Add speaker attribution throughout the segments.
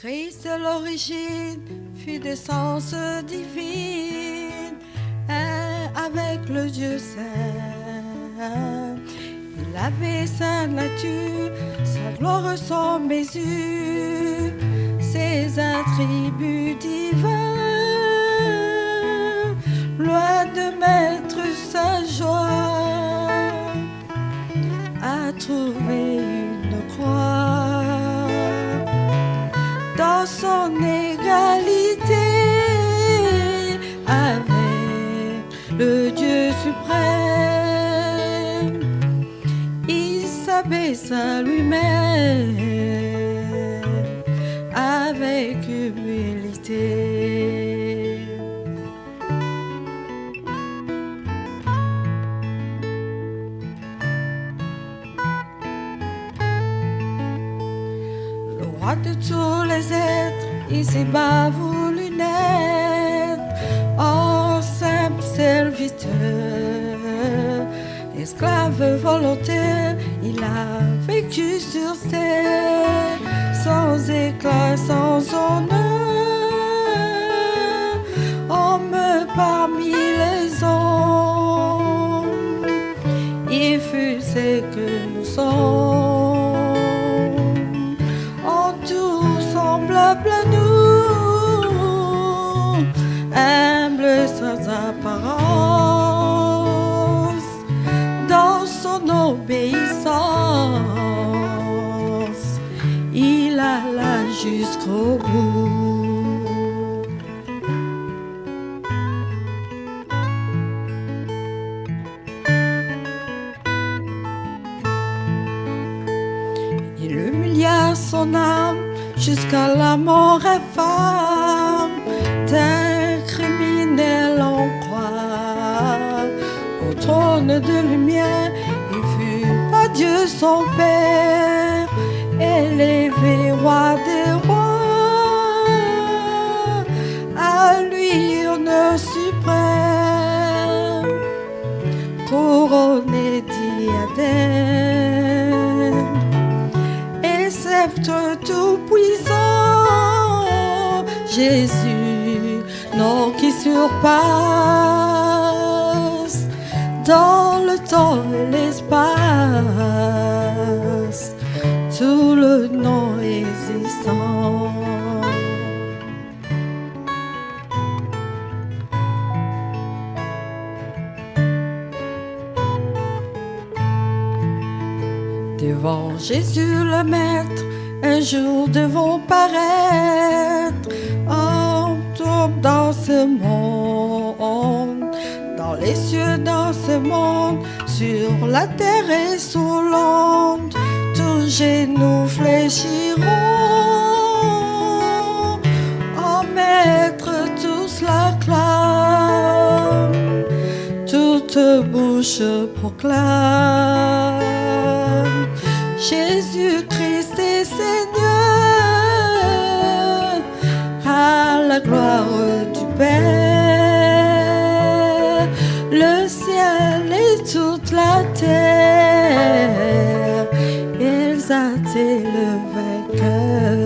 Speaker 1: Christ à l'origine fut d'essence divine, et avec le Dieu saint. Il avait sa nature, sa gloire sans mesure, ses attributs divins. Loin de mettre sa joie à trouver une croix, dans son égalité avec le Dieu suprême, il s'abaissa lui-même avec humilité. Le roi de tous les êtres, ici-bas voulu naître en simple serviteur, esclave volontaire, il a vécu sur terre sans éclat, sans honneur, homme parmi les hommes, il fut ce que nous sommes, en tout semblable à nous, humble sans apparence, dans son obéissance, il alla jusqu'au bout. Il humilia son âme jusqu'à la mort infâme d'un criminel en croix. Au trône de lumière, il fut par Dieu son Père, élevé roi des rois, à lui honneur suprême, couronné diadème, et sceptre tout puissant, Jésus, nom qui surpasse dans le temps et l'espace tout le nom existant. Devant Jésus le Maître, un jour devons paraître, en tourne dans ce monde, dans les cieux, dans ce monde, sur la terre et sous l'onde, tous genoux fléchiront, en Maître tous l'acclament, toute bouche proclame, Jésus-Christ est Seigneur, à la gloire du Père, le ciel et toute la terre, exaltez le vainqueur.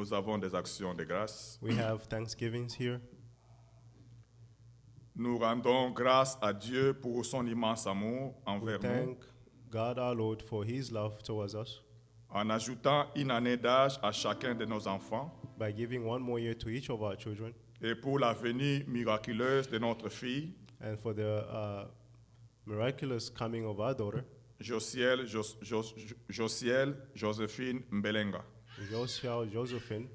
Speaker 2: nous avons des actions de grâce.
Speaker 3: We have Thanksgivings here.
Speaker 2: Nous rendons grâce à Dieu pour son immense amour
Speaker 3: We
Speaker 2: envers nous,
Speaker 3: thank God our Lord for his love towards us
Speaker 2: en ajoutant une année d'âge à chacun de nos enfants
Speaker 3: by giving one more year to each of our children
Speaker 2: et pour la venue miraculeuse de notre fille,
Speaker 3: and for the miraculous coming of our daughter,
Speaker 2: Josiel Joséphine Mbelenga.
Speaker 3: Josiah Josephine,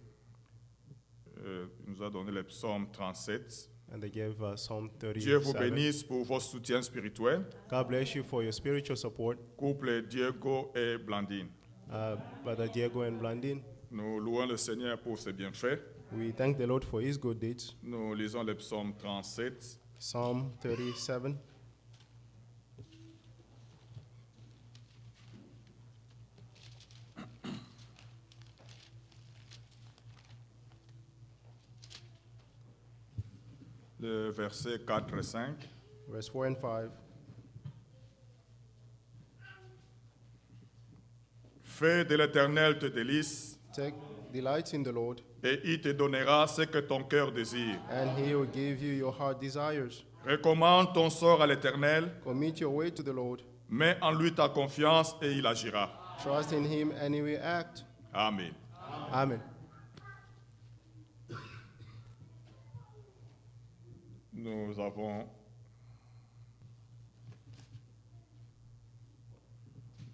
Speaker 2: Il nous a donné le psaume 37.
Speaker 3: and they gave Psalm
Speaker 2: Dieu vous
Speaker 3: 37.
Speaker 2: bénisse pour vos soutiens spirituels,
Speaker 3: God bless you for your spiritual support,
Speaker 2: couple Diego et Blandine.
Speaker 3: Brother Diego and Blandine.
Speaker 2: Nous louons le Seigneur pour ses bienfaits.
Speaker 3: We thank the Lord for his good deeds.
Speaker 2: Nous lisons le psaume 37.
Speaker 3: Psalm 37.
Speaker 2: Le verset 4 et 5.
Speaker 3: Verse 4 and 5.
Speaker 2: Fais de l'Éternel tes délices,
Speaker 3: Take delight in the Lord,
Speaker 2: et il te donnera ce que ton cœur désire.
Speaker 3: and he will give you your heart desires.
Speaker 2: Recommande ton sort à l'Éternel,
Speaker 3: Commit your way to the Lord.
Speaker 2: mets en lui ta confiance et il agira.
Speaker 3: Trust in him and he will act.
Speaker 2: Amen.
Speaker 3: Amen.
Speaker 2: Nous avons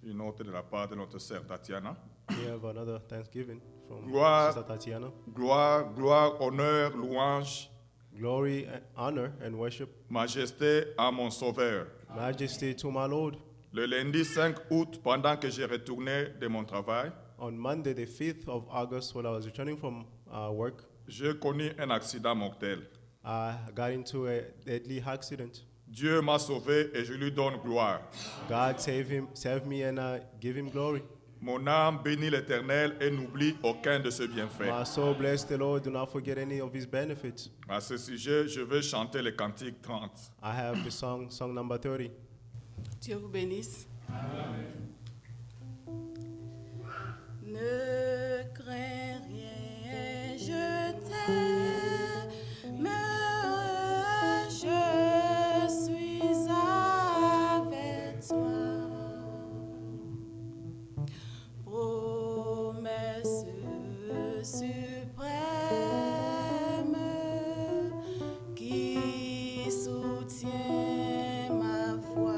Speaker 2: une note de la part de notre sœur Tatiana.
Speaker 3: We have another Thanksgiving from
Speaker 2: Gloire.
Speaker 3: Sister Tatiana.
Speaker 2: Gloire, gloire, honneur, louange,
Speaker 3: Glory, and honor, and worship,
Speaker 2: majesté à mon Sauveur.
Speaker 3: majesty to my Lord.
Speaker 2: Le lundi 5 août, pendant que j'ai retourné de mon travail,
Speaker 3: On Monday, the 5th of August, when I was returning from work,
Speaker 2: j'ai connu un accident mortel.
Speaker 3: I got into a deadly accident.
Speaker 2: Dieu m'a sauvé et je lui donne gloire.
Speaker 3: God saved me, and I give him glory.
Speaker 2: Mon âme bénit l'Éternel et n'oublie aucun de ses bienfaits.
Speaker 3: My soul bless the Lord, do not forget any of his benefits.
Speaker 2: À ce sujet, je vais chanter le cantique 30.
Speaker 3: I have the song number 30.
Speaker 4: Dieu vous bénisse. Ne crains rien, je t'aime, je suis avec toi. Promesse suprême qui soutient ma foi.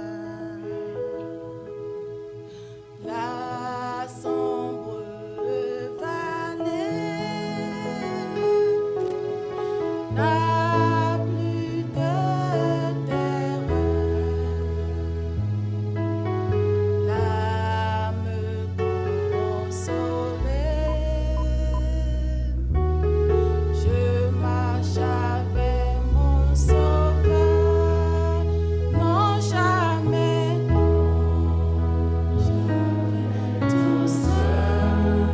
Speaker 4: La sombre vallée n'a plus de terreur. L'âme consolée, je marche avec mon Sauveur. Non, jamais, tout seul.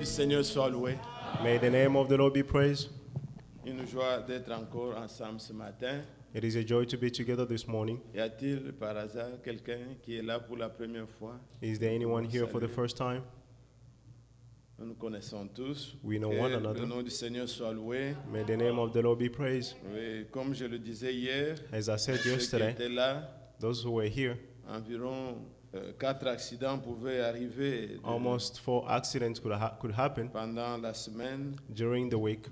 Speaker 5: du Seigneur soit loué.
Speaker 3: May the name of the Lord be praised.
Speaker 5: Une joie d'être encore ensemble ce matin.
Speaker 3: It is a joy to be together this morning.
Speaker 5: Y a-t-il par hasard quelqu'un qui est là pour la première fois?
Speaker 3: Is there anyone here for the first time?
Speaker 5: Nous nous connaissons tous.
Speaker 3: We know
Speaker 5: Que
Speaker 3: one another.
Speaker 5: le nom du Seigneur soit loué.
Speaker 3: May the name of the Lord be praised.
Speaker 5: Oui, comme je le disais hier,
Speaker 3: As I said
Speaker 5: ceux qui
Speaker 3: yesterday,
Speaker 5: étaient là,
Speaker 3: those who were here,
Speaker 5: environ 4 accidents pouvaient arriver
Speaker 3: almost 4 accidents could happen
Speaker 5: pendant la semaine.
Speaker 3: during the week,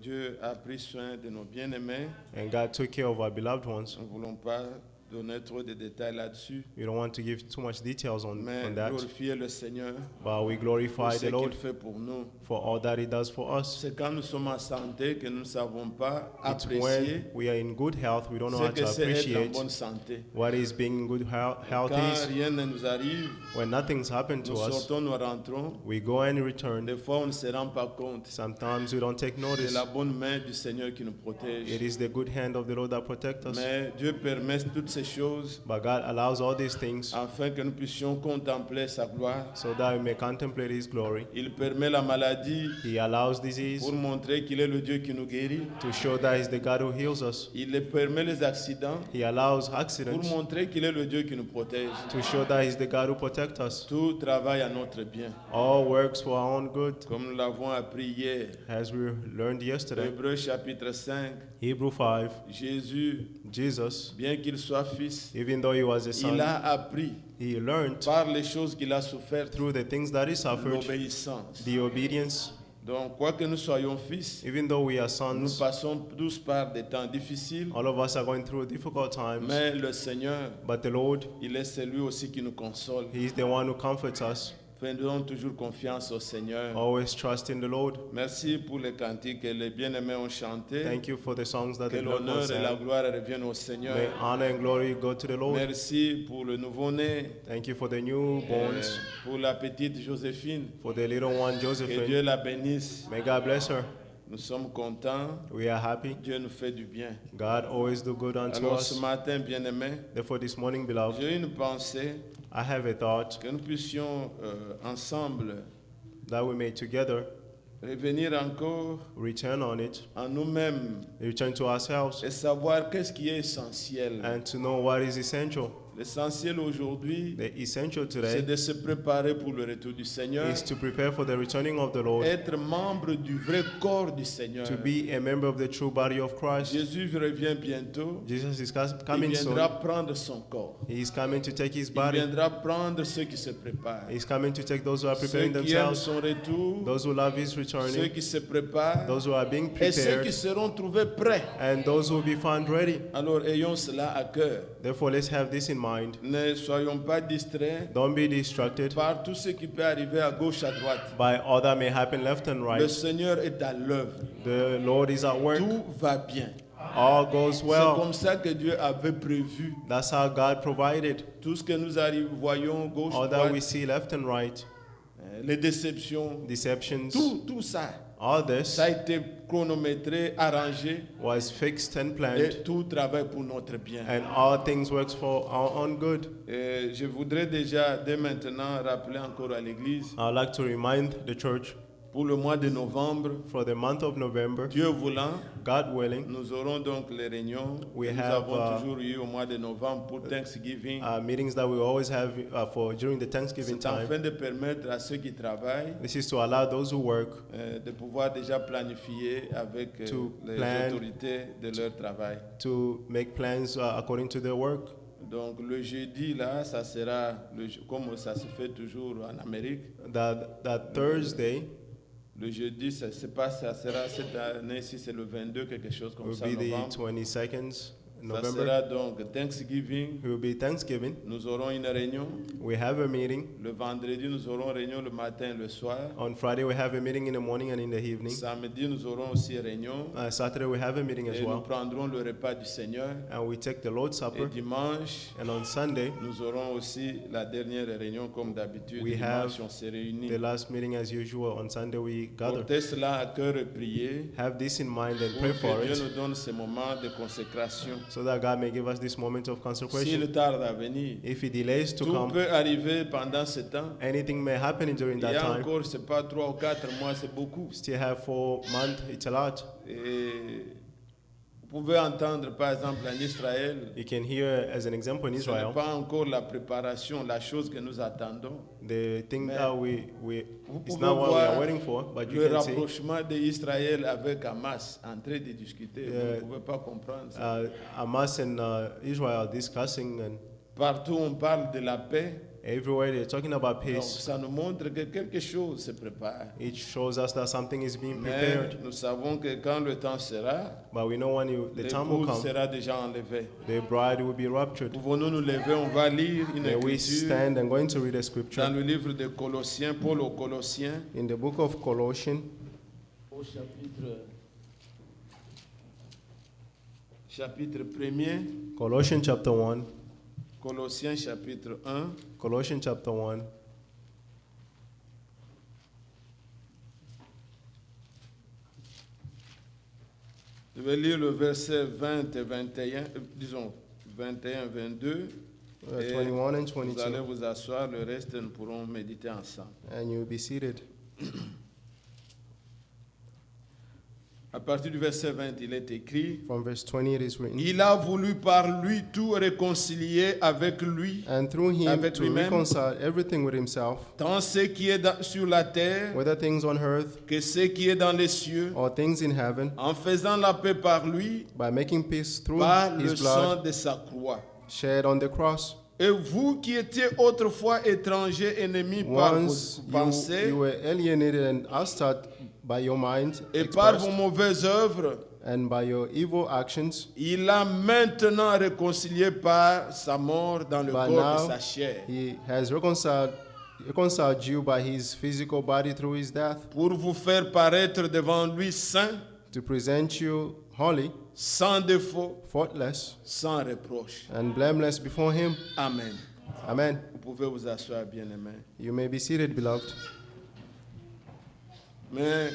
Speaker 5: Dieu a pris soin de nos bien-aimés.
Speaker 3: and God took care of our beloved ones.
Speaker 5: Nous ne voulons pas donner trop de détails là-dessus,
Speaker 3: We don't want to give too much details on
Speaker 5: mais
Speaker 3: that,
Speaker 5: glorifier le Seigneur
Speaker 3: but we
Speaker 5: pour
Speaker 3: glorify
Speaker 5: ce
Speaker 3: the
Speaker 5: qu'il
Speaker 3: Lord
Speaker 5: fait pour nous.
Speaker 3: for all that He does for us.
Speaker 5: C'est quand nous sommes en santé que nous ne savons pas
Speaker 3: It's
Speaker 5: apprécier
Speaker 3: when we are in good health, we don't know
Speaker 5: ce
Speaker 3: how
Speaker 5: que
Speaker 3: to
Speaker 5: c'est être en
Speaker 3: appreciate
Speaker 5: bonne santé.
Speaker 3: what is being in good health
Speaker 5: Quand
Speaker 3: is.
Speaker 5: rien ne nous arrive,
Speaker 3: When nothing's happened to
Speaker 5: nous
Speaker 3: us,
Speaker 5: sortons, nous rentrons.
Speaker 3: we go and return.
Speaker 5: Des fois, on ne se rend pas compte.
Speaker 3: Sometimes we don't take
Speaker 5: C'est
Speaker 3: notice.
Speaker 5: la bonne main du Seigneur qui nous protège.
Speaker 3: It is the good hand of the Lord that protects us.
Speaker 5: Mais Dieu permet toutes ces choses
Speaker 3: But God allows all these things
Speaker 5: afin que nous puissions contempler sa gloire.
Speaker 3: so that we may contemplate His glory.
Speaker 5: Il permet la maladie
Speaker 3: He allows disease
Speaker 5: pour montrer qu'il est le Dieu qui nous guérit.
Speaker 3: to show that He's the God who heals us.
Speaker 5: Il permet les accidents
Speaker 3: He allows
Speaker 5: pour
Speaker 3: accidents
Speaker 5: montrer qu'il est le Dieu qui nous protège.
Speaker 3: to show that He's the God who protects us.
Speaker 5: Tout travaille à notre bien.
Speaker 3: All works for our own good,
Speaker 5: Comme nous l'avons appris hier,
Speaker 3: as we learned yesterday.
Speaker 5: Hébreux chapitre 5,
Speaker 3: Hebrew 5,
Speaker 5: Jésus,
Speaker 3: Jesus,
Speaker 5: bien qu'il soit fils,
Speaker 3: even though He was a
Speaker 5: il
Speaker 3: son,
Speaker 5: a appris
Speaker 3: He learned
Speaker 5: par les choses qu'il a souffert
Speaker 3: through the things that He suffered,
Speaker 5: l'obéissance.
Speaker 3: the obedience.
Speaker 5: Donc, quoi que nous soyons fils,
Speaker 3: Even though we are
Speaker 5: nous
Speaker 3: sons,
Speaker 5: passons tous par des temps difficiles,
Speaker 3: all of us are going through difficult times.
Speaker 5: mais le Seigneur,
Speaker 3: But the Lord,
Speaker 5: il est celui aussi qui nous console.
Speaker 3: He is the one who comforts us.
Speaker 5: Faisons toujours confiance au Seigneur.
Speaker 3: Always trust in the Lord.
Speaker 5: Merci pour les cantiques que les bien-aimés ont chantés.
Speaker 3: Thank you for the songs that
Speaker 5: Que
Speaker 3: the Lord
Speaker 5: l'honneur
Speaker 3: has
Speaker 5: et la
Speaker 3: sang.
Speaker 5: gloire reviennent au Seigneur.
Speaker 3: May honor and glory go to the Lord.
Speaker 5: Merci pour le nouveau-né,
Speaker 3: Thank you for the newborns,
Speaker 5: pour la petite Joséphine.
Speaker 3: for the little one
Speaker 5: Que
Speaker 3: Josephine.
Speaker 5: Dieu la bénisse.
Speaker 3: May God bless her.
Speaker 5: Nous sommes contents.
Speaker 3: We are happy.
Speaker 5: Dieu nous fait du bien.
Speaker 3: God always do good unto
Speaker 5: Alors ce
Speaker 3: us.
Speaker 5: matin, bien-aimés,
Speaker 3: Therefore, this morning, beloved,
Speaker 5: j'ai une pensée
Speaker 3: I have a thought
Speaker 5: que nous puissions ensemble
Speaker 3: that we may together
Speaker 5: revenir encore
Speaker 3: return on it,
Speaker 5: en nous-mêmes
Speaker 3: return to ourselves,
Speaker 5: et savoir qu'est-ce qui est essentiel.
Speaker 3: and to know what is essential.
Speaker 5: L'essentiel aujourd'hui,
Speaker 3: The essential
Speaker 5: c'est
Speaker 3: today
Speaker 5: de se préparer pour le retour du Seigneur,
Speaker 3: is to prepare for the returning of the Lord,
Speaker 5: être membre du vrai corps du Seigneur.
Speaker 3: to be a member of the true body of Christ.
Speaker 5: Jésus revient bientôt.
Speaker 3: Jesus is
Speaker 5: Il
Speaker 3: coming
Speaker 5: viendra
Speaker 3: soon.
Speaker 5: prendre son corps.
Speaker 3: He is coming to take His
Speaker 5: Il
Speaker 3: body.
Speaker 5: viendra prendre ceux qui se préparent.
Speaker 3: He's coming to take those who are
Speaker 5: Ceux
Speaker 3: preparing
Speaker 5: qui aiment
Speaker 3: themselves,
Speaker 5: son retour,
Speaker 3: those who love His
Speaker 5: ceux
Speaker 3: returning,
Speaker 5: qui se préparent
Speaker 3: those who are being
Speaker 5: et ceux qui
Speaker 3: prepared,
Speaker 5: seront trouvés prêts.
Speaker 3: and those who will be found ready.
Speaker 5: Alors ayons cela à cœur.
Speaker 3: Therefore, let's have this in mind.
Speaker 5: Ne soyons pas distraits
Speaker 3: Don't be distracted
Speaker 5: par tout ce qui peut arriver à gauche, à droite.
Speaker 3: by all that may happen left and
Speaker 5: Le
Speaker 3: right.
Speaker 5: Seigneur est à l'œuvre.
Speaker 3: The Lord is at work.
Speaker 5: Tout va bien.
Speaker 3: All goes
Speaker 5: C'est
Speaker 3: well.
Speaker 5: comme ça que Dieu avait prévu.
Speaker 3: That's how God provided.
Speaker 5: Tout ce que nous voyons gauche,
Speaker 3: All that we
Speaker 5: droite,
Speaker 3: see left and right,
Speaker 5: les déceptions,
Speaker 3: deceptions,
Speaker 5: tout ça,
Speaker 3: all this
Speaker 5: ça a été chronométré, arrangé
Speaker 3: was fixed and
Speaker 5: et
Speaker 3: planned,
Speaker 5: tout travaille pour notre bien.
Speaker 3: and all things works for our own good.
Speaker 5: Et je voudrais déjà dès maintenant rappeler encore à l'Église,
Speaker 3: I'd like to remind the church
Speaker 5: pour le mois de novembre,
Speaker 3: for the month of November,
Speaker 5: Dieu voulant,
Speaker 3: God willing,
Speaker 5: nous aurons donc les réunions
Speaker 3: We
Speaker 5: que nous
Speaker 3: have,
Speaker 5: avons toujours eues au mois de novembre pour Thanksgiving.
Speaker 3: meetings that we always have for during the Thanksgiving
Speaker 5: C'est
Speaker 3: time.
Speaker 5: afin de permettre à ceux qui travaillent
Speaker 3: This is to allow those who work
Speaker 5: de pouvoir déjà planifier avec
Speaker 3: To
Speaker 5: les
Speaker 3: plan-
Speaker 5: autorités de leur travail.
Speaker 3: to make plans according to their work.
Speaker 5: Donc le jeudi là, ça sera comme ça se fait toujours en Amérique.
Speaker 3: That Thursday
Speaker 5: Le jeudi, ça sera cette année-ci, c'est le 22, quelque chose comme
Speaker 3: will
Speaker 5: ça,
Speaker 3: be the
Speaker 5: novembre.
Speaker 3: 22nd
Speaker 5: Ça
Speaker 3: November.
Speaker 5: sera donc Thanksgiving.
Speaker 3: It will be Thanksgiving.
Speaker 5: Nous aurons une réunion.
Speaker 3: We have a meeting.
Speaker 5: Le vendredi, nous aurons réunion le matin et le soir.
Speaker 3: On Friday, we have a meeting in the morning and in the evening.
Speaker 5: Samedi, nous aurons aussi réunion.
Speaker 3: Saturday, we have a meeting as
Speaker 5: Et nous
Speaker 3: well.
Speaker 5: prendrons le repas du Seigneur.
Speaker 3: And we take the Lord's
Speaker 5: Et
Speaker 3: Supper.
Speaker 5: dimanche,
Speaker 3: And on Sunday,
Speaker 5: nous aurons aussi la dernière réunion comme d'habitude.
Speaker 3: We
Speaker 5: Dimanche,
Speaker 3: have
Speaker 5: on se réunit.
Speaker 3: the last meeting as usual. On Sunday, we gather.
Speaker 5: Portez cela à cœur et prier
Speaker 3: Have this in mind and
Speaker 5: pour
Speaker 3: pray
Speaker 5: que
Speaker 3: for
Speaker 5: Dieu
Speaker 3: it
Speaker 5: nous donne ces moments de consécration.
Speaker 3: so that God may give us this moment of
Speaker 5: S'il
Speaker 3: consecration.
Speaker 5: tarde à venir,
Speaker 3: If He delays to
Speaker 5: tout
Speaker 3: come,
Speaker 5: peut arriver pendant ce temps.
Speaker 3: anything may happen during
Speaker 5: Il
Speaker 3: that
Speaker 5: y a
Speaker 3: time.
Speaker 5: encore, c'est pas 3 ou 4 mois, c'est beaucoup.
Speaker 3: Still have 4 months, it's a lot.
Speaker 5: Et vous pouvez entendre, par exemple, en Israël,
Speaker 3: You can hear, as an example, in
Speaker 5: ce
Speaker 3: Israel,
Speaker 5: n'est pas encore la préparation, la chose que nous attendons.
Speaker 3: the thing that we
Speaker 5: Vous
Speaker 3: it's
Speaker 5: pouvez
Speaker 3: not what we are
Speaker 5: voir
Speaker 3: waiting for, but you
Speaker 5: le
Speaker 3: can see
Speaker 5: rapprochement d'Israël avec Hamas en train de discuter. Vous
Speaker 3: Yeah.
Speaker 5: ne pouvez pas comprendre ça.
Speaker 3: Hamas and Israel are discussing, and
Speaker 5: Partout on parle de la paix.
Speaker 3: everywhere they're talking about
Speaker 5: Donc
Speaker 3: peace.
Speaker 5: ça nous montre que quelque chose se prépare.
Speaker 3: It shows us that something is being
Speaker 5: Mais
Speaker 3: prepared.
Speaker 5: nous savons que quand le temps sera,
Speaker 3: But we know when the time will
Speaker 5: l'épouse
Speaker 3: come,
Speaker 5: sera déjà enlevée.
Speaker 3: the bride will be raptured.
Speaker 5: Pouvons-nous nous lever, on va lire une
Speaker 3: May we
Speaker 5: écriture
Speaker 3: stand and going to read a
Speaker 5: dans
Speaker 3: scripture
Speaker 5: le livre de Colossiens, Paul aux Colossiens,
Speaker 3: in the book of Colossians,
Speaker 5: au chapitre 1er,
Speaker 3: Colossians chapter 1,
Speaker 5: Colossiens chapitre 1,
Speaker 3: Colossians chapter 1.
Speaker 5: je vais lire le verset 20 et 21, disons 21, 22, et
Speaker 3: 21 and
Speaker 5: vous allez
Speaker 3: 22,
Speaker 5: vous asseoir, le reste nous pourrons méditer ensemble.
Speaker 3: and you'll be seated.
Speaker 5: À partir du verset 20, il est écrit,
Speaker 3: From verse 20 it is written,
Speaker 5: il a voulu par lui tout réconcilier avec lui,
Speaker 3: and through him
Speaker 5: avec
Speaker 3: to
Speaker 5: lui-même,
Speaker 3: reconcile everything with himself,
Speaker 5: tant ce qui est sur la terre
Speaker 3: whether things on earth
Speaker 5: que ce qui est dans les cieux,
Speaker 3: or things in heaven,
Speaker 5: en faisant la paix par lui,
Speaker 3: by making peace through
Speaker 5: par le
Speaker 3: his blood
Speaker 5: sang de sa croix.
Speaker 3: shed on the cross.
Speaker 5: Et vous qui étiez autrefois étrangers, ennemis par
Speaker 3: Once
Speaker 5: vos pensées
Speaker 3: you were alienated and ousted by your mind
Speaker 5: et par
Speaker 3: expressed,
Speaker 5: vos mauvaises œuvres,
Speaker 3: and by your evil actions,
Speaker 5: il a maintenant réconcilié par sa mort dans le
Speaker 3: but
Speaker 5: corps de
Speaker 3: now
Speaker 5: sa chair,
Speaker 3: he has reconciled you by his physical body through his death,
Speaker 5: pour vous faire paraître devant lui saint,
Speaker 3: to present you holy,
Speaker 5: sans défaut,
Speaker 3: faultless,
Speaker 5: sans reproche.
Speaker 3: and blameless before him.
Speaker 5: Amen.
Speaker 3: Amen.
Speaker 5: Vous pouvez vous asseoir, bien-aimés.
Speaker 3: You may be seated, beloved.
Speaker 5: Mais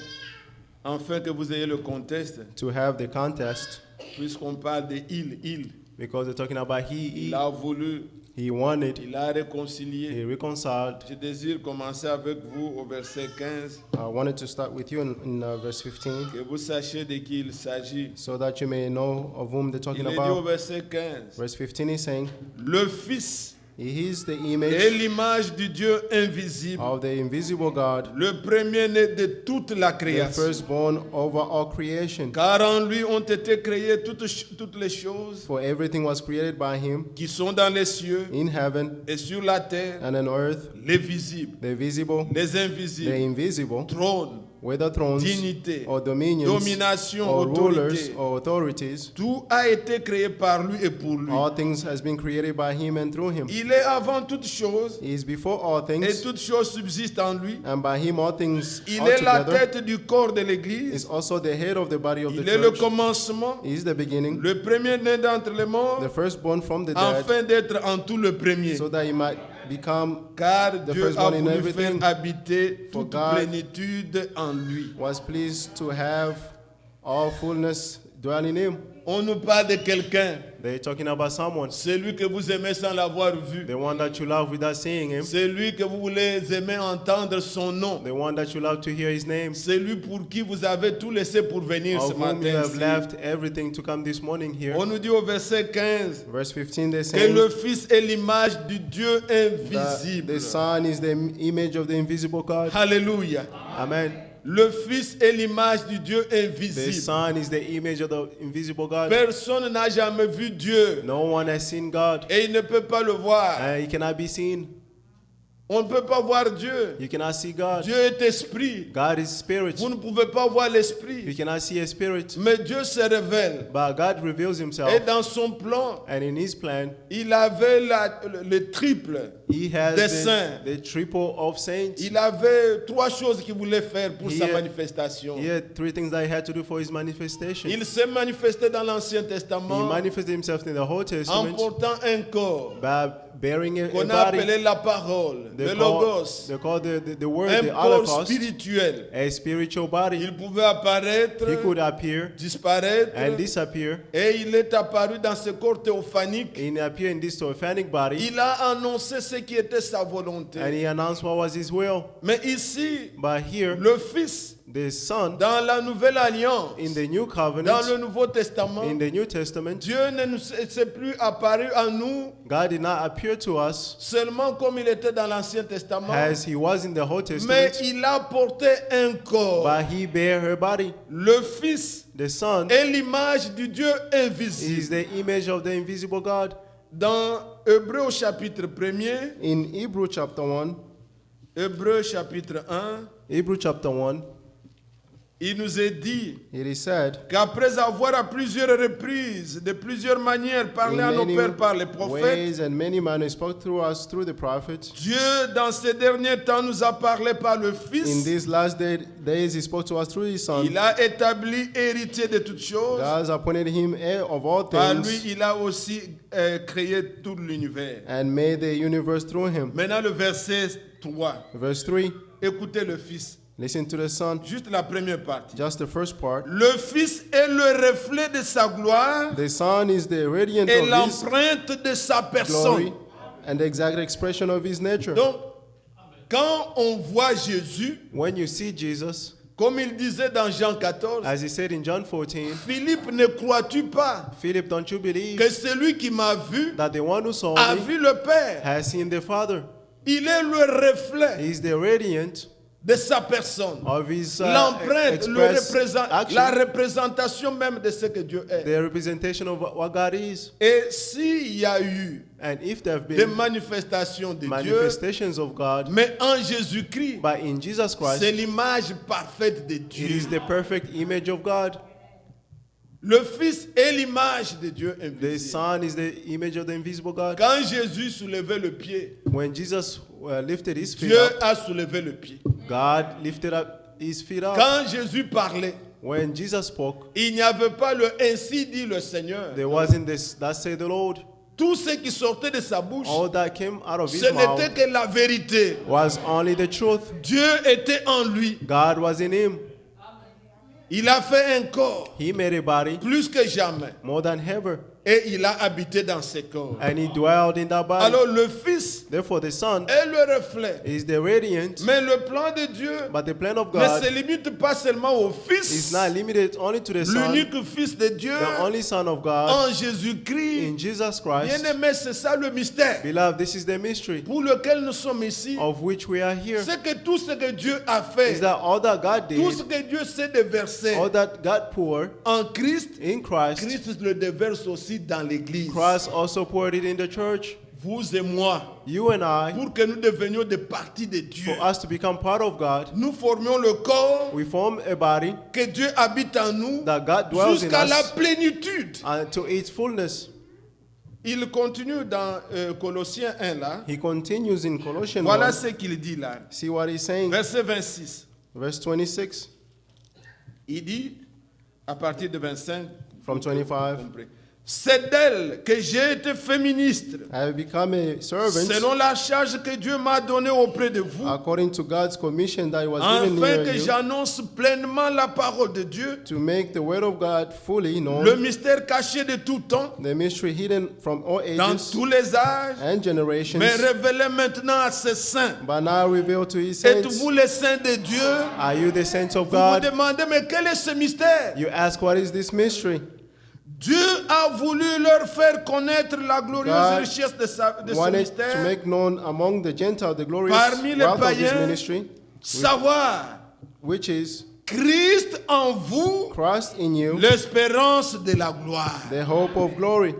Speaker 5: afin que vous ayez le contexte,
Speaker 3: To have the contest,
Speaker 5: puisqu'on parle de il,
Speaker 3: because they're talking about
Speaker 5: il a voulu,
Speaker 3: he wanted,
Speaker 5: il a réconcilié.
Speaker 3: he reconciled.
Speaker 5: Je désire commencer avec vous au verset 15,
Speaker 3: I wanted to start with you in verse 15,
Speaker 5: que vous sachiez de qui il s'agit.
Speaker 3: so that you may know of whom they're talking
Speaker 5: Il est dit au
Speaker 3: about.
Speaker 5: verset 15,
Speaker 3: Verse 15 is saying,
Speaker 5: le Fils
Speaker 3: he is the
Speaker 5: est
Speaker 3: image
Speaker 5: l'image du Dieu invisible,
Speaker 3: of the invisible God,
Speaker 5: le premier-né de toute la
Speaker 3: the
Speaker 5: création.
Speaker 3: firstborn over all creation.
Speaker 5: Car en lui ont été créées toutes les choses
Speaker 3: For everything was created by him,
Speaker 5: qui sont dans les cieux
Speaker 3: in heaven
Speaker 5: et sur la terre,
Speaker 3: and on earth,
Speaker 5: les visibles,
Speaker 3: the visible,
Speaker 5: les
Speaker 3: the
Speaker 5: invisibles,
Speaker 3: invisible,
Speaker 5: trônes,
Speaker 3: whether thrones
Speaker 5: dignité,
Speaker 3: or dominions
Speaker 5: domination,
Speaker 3: or rulers
Speaker 5: autorité.
Speaker 3: or authorities.
Speaker 5: Tout a été créé par lui et pour lui.
Speaker 3: All things has been created by him and through him.
Speaker 5: Il est avant toutes choses
Speaker 3: He is before all
Speaker 5: et
Speaker 3: things,
Speaker 5: toutes choses subsistent en lui.
Speaker 3: and by him all things
Speaker 5: Il
Speaker 3: are
Speaker 5: est la
Speaker 3: together.
Speaker 5: tête du corps de
Speaker 3: Is
Speaker 5: l'Église.
Speaker 3: also the head of the body of the
Speaker 5: Il est le
Speaker 3: church.
Speaker 5: commencement,
Speaker 3: He is the beginning,
Speaker 5: le premier-né d'entre les morts,
Speaker 3: the firstborn from the dead,
Speaker 5: afin d'être en tout le premier.
Speaker 3: so that he might become
Speaker 5: Car
Speaker 3: the
Speaker 5: Dieu a
Speaker 3: firstborn in
Speaker 5: voulu
Speaker 3: everything.
Speaker 5: faire habiter
Speaker 3: For
Speaker 5: toute
Speaker 3: God
Speaker 5: plénitude en lui.
Speaker 3: was pleased to have all fullness dwell in him.
Speaker 5: On nous parle de quelqu'un,
Speaker 3: They're talking about someone,
Speaker 5: celui que vous aimez sans l'avoir vu,
Speaker 3: the one that you love without seeing him,
Speaker 5: celui que vous voulez aimer entendre son nom,
Speaker 3: the one that you love to hear his name,
Speaker 5: celui pour qui vous avez tout laissé pour venir ce
Speaker 3: of whom you
Speaker 5: matin.
Speaker 3: have left everything to come this morning here.
Speaker 5: On nous dit au verset 15
Speaker 3: Verse 15 they
Speaker 5: que
Speaker 3: say
Speaker 5: le Fils est l'image du Dieu
Speaker 3: that
Speaker 5: invisible.
Speaker 3: the Son is the image of the invisible God.
Speaker 5: Alléluia.
Speaker 3: Amen.
Speaker 5: Le Fils est l'image du Dieu
Speaker 3: The
Speaker 5: invisible.
Speaker 3: Son is the image of the invisible God.
Speaker 5: Personne n'a jamais vu Dieu
Speaker 3: No one has seen God.
Speaker 5: et il ne peut pas le voir.
Speaker 3: He cannot be seen.
Speaker 5: On ne peut pas voir Dieu.
Speaker 3: You cannot see God.
Speaker 5: Dieu est esprit.
Speaker 3: God is spirit.
Speaker 5: Vous ne pouvez pas voir
Speaker 3: You
Speaker 5: l'esprit.
Speaker 3: cannot see a spirit.
Speaker 5: Mais Dieu se révèle.
Speaker 3: But God reveals himself.
Speaker 5: Et dans son plan,
Speaker 3: And in his plan,
Speaker 5: il avait le triple.
Speaker 3: he has
Speaker 5: Des saints.
Speaker 3: the triple of saints.
Speaker 5: Il avait trois choses qu'il voulait faire pour
Speaker 3: He
Speaker 5: sa
Speaker 3: had-
Speaker 5: manifestation.
Speaker 3: He had three things that he had to do for his manifestation.
Speaker 5: Il s'est manifesté dans l'Ancien
Speaker 3: He
Speaker 5: Testament
Speaker 3: manifested himself in the Old
Speaker 5: en
Speaker 3: Testament
Speaker 5: portant un corps
Speaker 3: by bearing a
Speaker 5: qu'on a
Speaker 3: body
Speaker 5: appelé la parole. le logos,
Speaker 3: they call the word
Speaker 5: un
Speaker 3: the
Speaker 5: corps
Speaker 3: Holocaust,
Speaker 5: spirituel.
Speaker 3: a spiritual body.
Speaker 5: Il pouvait apparaître,
Speaker 3: He could appear
Speaker 5: disparaître,
Speaker 3: and disappear.
Speaker 5: et il est apparu dans ce corps théophanique.
Speaker 3: He appeared in this theophanic body,
Speaker 5: Il a annoncé ce qui était sa
Speaker 3: and
Speaker 5: volonté.
Speaker 3: he announced what was his will.
Speaker 5: Mais ici,
Speaker 3: But here,
Speaker 5: le Fils,
Speaker 3: the Son,
Speaker 5: dans la Nouvelle Alliance,
Speaker 3: in the New
Speaker 5: dans
Speaker 3: Covenant,
Speaker 5: le Nouveau Testament,
Speaker 3: in the New Testament,
Speaker 5: Dieu ne nous s'est plus apparu à nous
Speaker 3: God did not appear to us
Speaker 5: seulement comme il était dans l'Ancien Testament,
Speaker 3: as he was in the Old
Speaker 5: mais
Speaker 3: Testament,
Speaker 5: il a porté un corps.
Speaker 3: but he bare her body.
Speaker 5: Le Fils
Speaker 3: The Son
Speaker 5: est l'image du Dieu invisible.
Speaker 3: is the image of the invisible God.
Speaker 5: Dans Hébreux au chapitre 1er,
Speaker 3: In Hebrew chapter 1,
Speaker 5: Hébreux chapitre 1,
Speaker 3: Hebrew chapter 1,
Speaker 5: il nous est dit
Speaker 3: it is said,
Speaker 5: qu'après avoir à plusieurs reprises, de plusieurs manières parlé à
Speaker 3: in
Speaker 5: nos
Speaker 3: many
Speaker 5: pères par les prophètes,
Speaker 3: ways and many manners spoke through us through the prophets.
Speaker 5: Dieu dans ces derniers temps nous a parlé par le
Speaker 3: In
Speaker 5: Fils.
Speaker 3: these last days, he spoke to us through his Son.
Speaker 5: Il a établi héritier de toutes choses.
Speaker 3: God has appointed him heir of all
Speaker 5: Par lui,
Speaker 3: things
Speaker 5: il a aussi créé tout l'univers.
Speaker 3: and made the universe through him.
Speaker 5: Maintenant, le verset 3.
Speaker 3: Verse 3,
Speaker 5: Écoutez le Fils.
Speaker 3: listen to the Son.
Speaker 5: Juste la première partie.
Speaker 3: Just the first part.
Speaker 5: Le Fils est le reflet de sa gloire
Speaker 3: The Son is the radiant
Speaker 5: et
Speaker 3: of his
Speaker 5: l'empreinte de sa
Speaker 3: glory
Speaker 5: personne.
Speaker 3: and the exact expression of his nature.
Speaker 5: Donc, quand on voit Jésus,
Speaker 3: When you see Jesus,
Speaker 5: comme il disait dans Jean 14,
Speaker 3: as he said in John 14,
Speaker 5: Philippe, ne crois-tu pas
Speaker 3: Philip, don't you believe
Speaker 5: que celui qui m'a vu
Speaker 3: that the one who saw
Speaker 5: a
Speaker 3: me
Speaker 5: vu le Père?
Speaker 3: has seen the Father?
Speaker 5: Il est le reflet
Speaker 3: He is the radiant
Speaker 5: de sa personne.
Speaker 3: of his
Speaker 5: L'empreinte, la
Speaker 3: action,
Speaker 5: représentation même de ce que Dieu est.
Speaker 3: the representation of what God is.
Speaker 5: Et s'il y a eu
Speaker 3: And if there have
Speaker 5: des
Speaker 3: been
Speaker 5: manifestations de Dieu,
Speaker 3: manifestations of God,
Speaker 5: mais en Jésus-Christ,
Speaker 3: but in Jesus Christ,
Speaker 5: c'est l'image parfaite de
Speaker 3: it
Speaker 5: Dieu.
Speaker 3: is the perfect image of God.
Speaker 5: Le Fils est l'image de Dieu
Speaker 3: The
Speaker 5: invisible.
Speaker 3: Son is the image of the invisible God.
Speaker 5: Quand Jésus soulevait le pied,
Speaker 3: When Jesus lifted his feet
Speaker 5: Dieu
Speaker 3: up,
Speaker 5: a soulevé le pied.
Speaker 3: God lifted up his feet up.
Speaker 5: Quand Jésus parlait,
Speaker 3: When Jesus spoke,
Speaker 5: il n'y avait pas le ainsi dit le Seigneur.
Speaker 3: there wasn't this, that said the Lord.
Speaker 5: Tout ce qui sortait de sa bouche,
Speaker 3: All that came out of his
Speaker 5: ce n'était
Speaker 3: mouth
Speaker 5: que la vérité.
Speaker 3: was only the truth.
Speaker 5: Dieu était en lui.
Speaker 3: God was in him.
Speaker 5: Il a fait un corps
Speaker 3: He made a body
Speaker 5: plus que jamais.
Speaker 3: more than ever,
Speaker 5: Et il a habité dans ce corps.
Speaker 3: and he dwelled in that body.
Speaker 5: Alors le Fils
Speaker 3: Therefore, the Son
Speaker 5: est le reflet.
Speaker 3: is the radiant,
Speaker 5: Mais le plan de Dieu
Speaker 3: but the plan of
Speaker 5: ne
Speaker 3: God
Speaker 5: se limite pas seulement au
Speaker 3: is
Speaker 5: Fils,
Speaker 3: not limited only to the Son,
Speaker 5: l'unique Fils de Dieu,
Speaker 3: the only Son of God,
Speaker 5: en Jésus-Christ.
Speaker 3: in Jesus Christ.
Speaker 5: Bien-aimé, c'est ça le mystère
Speaker 3: Beloved, this is the mystery
Speaker 5: pour lequel nous sommes ici.
Speaker 3: of which we are here.
Speaker 5: C'est que tout ce que Dieu a fait,
Speaker 3: Is that all that God
Speaker 5: tout ce
Speaker 3: did,
Speaker 5: que Dieu s'est déversé
Speaker 3: all that God poured
Speaker 5: en Christ,
Speaker 3: in Christ,
Speaker 5: Christ le déverse aussi dans l'Église.
Speaker 3: Christ also poured it in the church.
Speaker 5: Vous et moi,
Speaker 3: You and I,
Speaker 5: pour que nous devenions des parties de Dieu.
Speaker 3: for us to become part of God,
Speaker 5: Nous formions le corps
Speaker 3: we form a body
Speaker 5: que Dieu habite en nous
Speaker 3: that God dwells in
Speaker 5: jusqu'à la
Speaker 3: us
Speaker 5: plénitude.
Speaker 3: to its fullness.
Speaker 5: Il continue dans Colossiens 1 là.
Speaker 3: He continues in Colossians
Speaker 5: Voilà
Speaker 3: 1.
Speaker 5: ce qu'il dit là.
Speaker 3: See what he's saying.
Speaker 5: Verset 26.
Speaker 3: Verse 26
Speaker 5: Il dit, à partir de 25,
Speaker 3: from 25.
Speaker 5: compris. C'est d'elle que j'ai été fait ministre,
Speaker 3: I have become a servant
Speaker 5: selon la charge que Dieu m'a donnée auprès de vous,
Speaker 3: according to God's commission that was given
Speaker 5: afin
Speaker 3: near
Speaker 5: que
Speaker 3: you
Speaker 5: j'annonce pleinement la parole de Dieu,
Speaker 3: to make the word of God fully
Speaker 5: le
Speaker 3: known,
Speaker 5: mystère caché de tout temps,
Speaker 3: the mystery hidden from all
Speaker 5: dans
Speaker 3: ages
Speaker 5: tous les âges,
Speaker 3: and generations,
Speaker 5: mais révélé maintenant à ses saints.
Speaker 3: but now revealed to his saints.
Speaker 5: Êtes-vous les saints de Dieu?
Speaker 3: Are you the saints of
Speaker 5: Vous vous
Speaker 3: God?
Speaker 5: demandez, mais quel est ce mystère?
Speaker 3: You ask, what is this mystery?
Speaker 5: Dieu a voulu leur faire connaître la glorieuse
Speaker 3: God
Speaker 5: richesse de ce
Speaker 3: Wanted to
Speaker 5: mystère,
Speaker 3: make known among the Gentiles the glorious
Speaker 5: Parmi les
Speaker 3: wealth of this
Speaker 5: païens,
Speaker 3: ministry,
Speaker 5: savoir
Speaker 3: which is
Speaker 5: Christ en vous,
Speaker 3: Christ in you,
Speaker 5: l'espérance de la gloire.
Speaker 3: the hope of glory.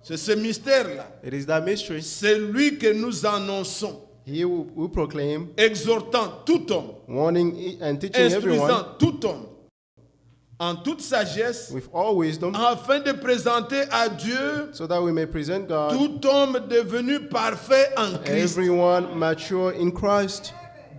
Speaker 5: C'est ce mystère-là.
Speaker 3: It is that mystery.
Speaker 5: C'est lui que nous annonçons,
Speaker 3: He will proclaim,
Speaker 5: exhortant tout homme,
Speaker 3: warning and teaching everyone
Speaker 5: instruisant tout homme, en toute sagesse,
Speaker 3: with all wisdom,
Speaker 5: afin de présenter à Dieu
Speaker 3: so that we may present God,
Speaker 5: tout homme devenu parfait en Christ.
Speaker 3: everyone mature in Christ.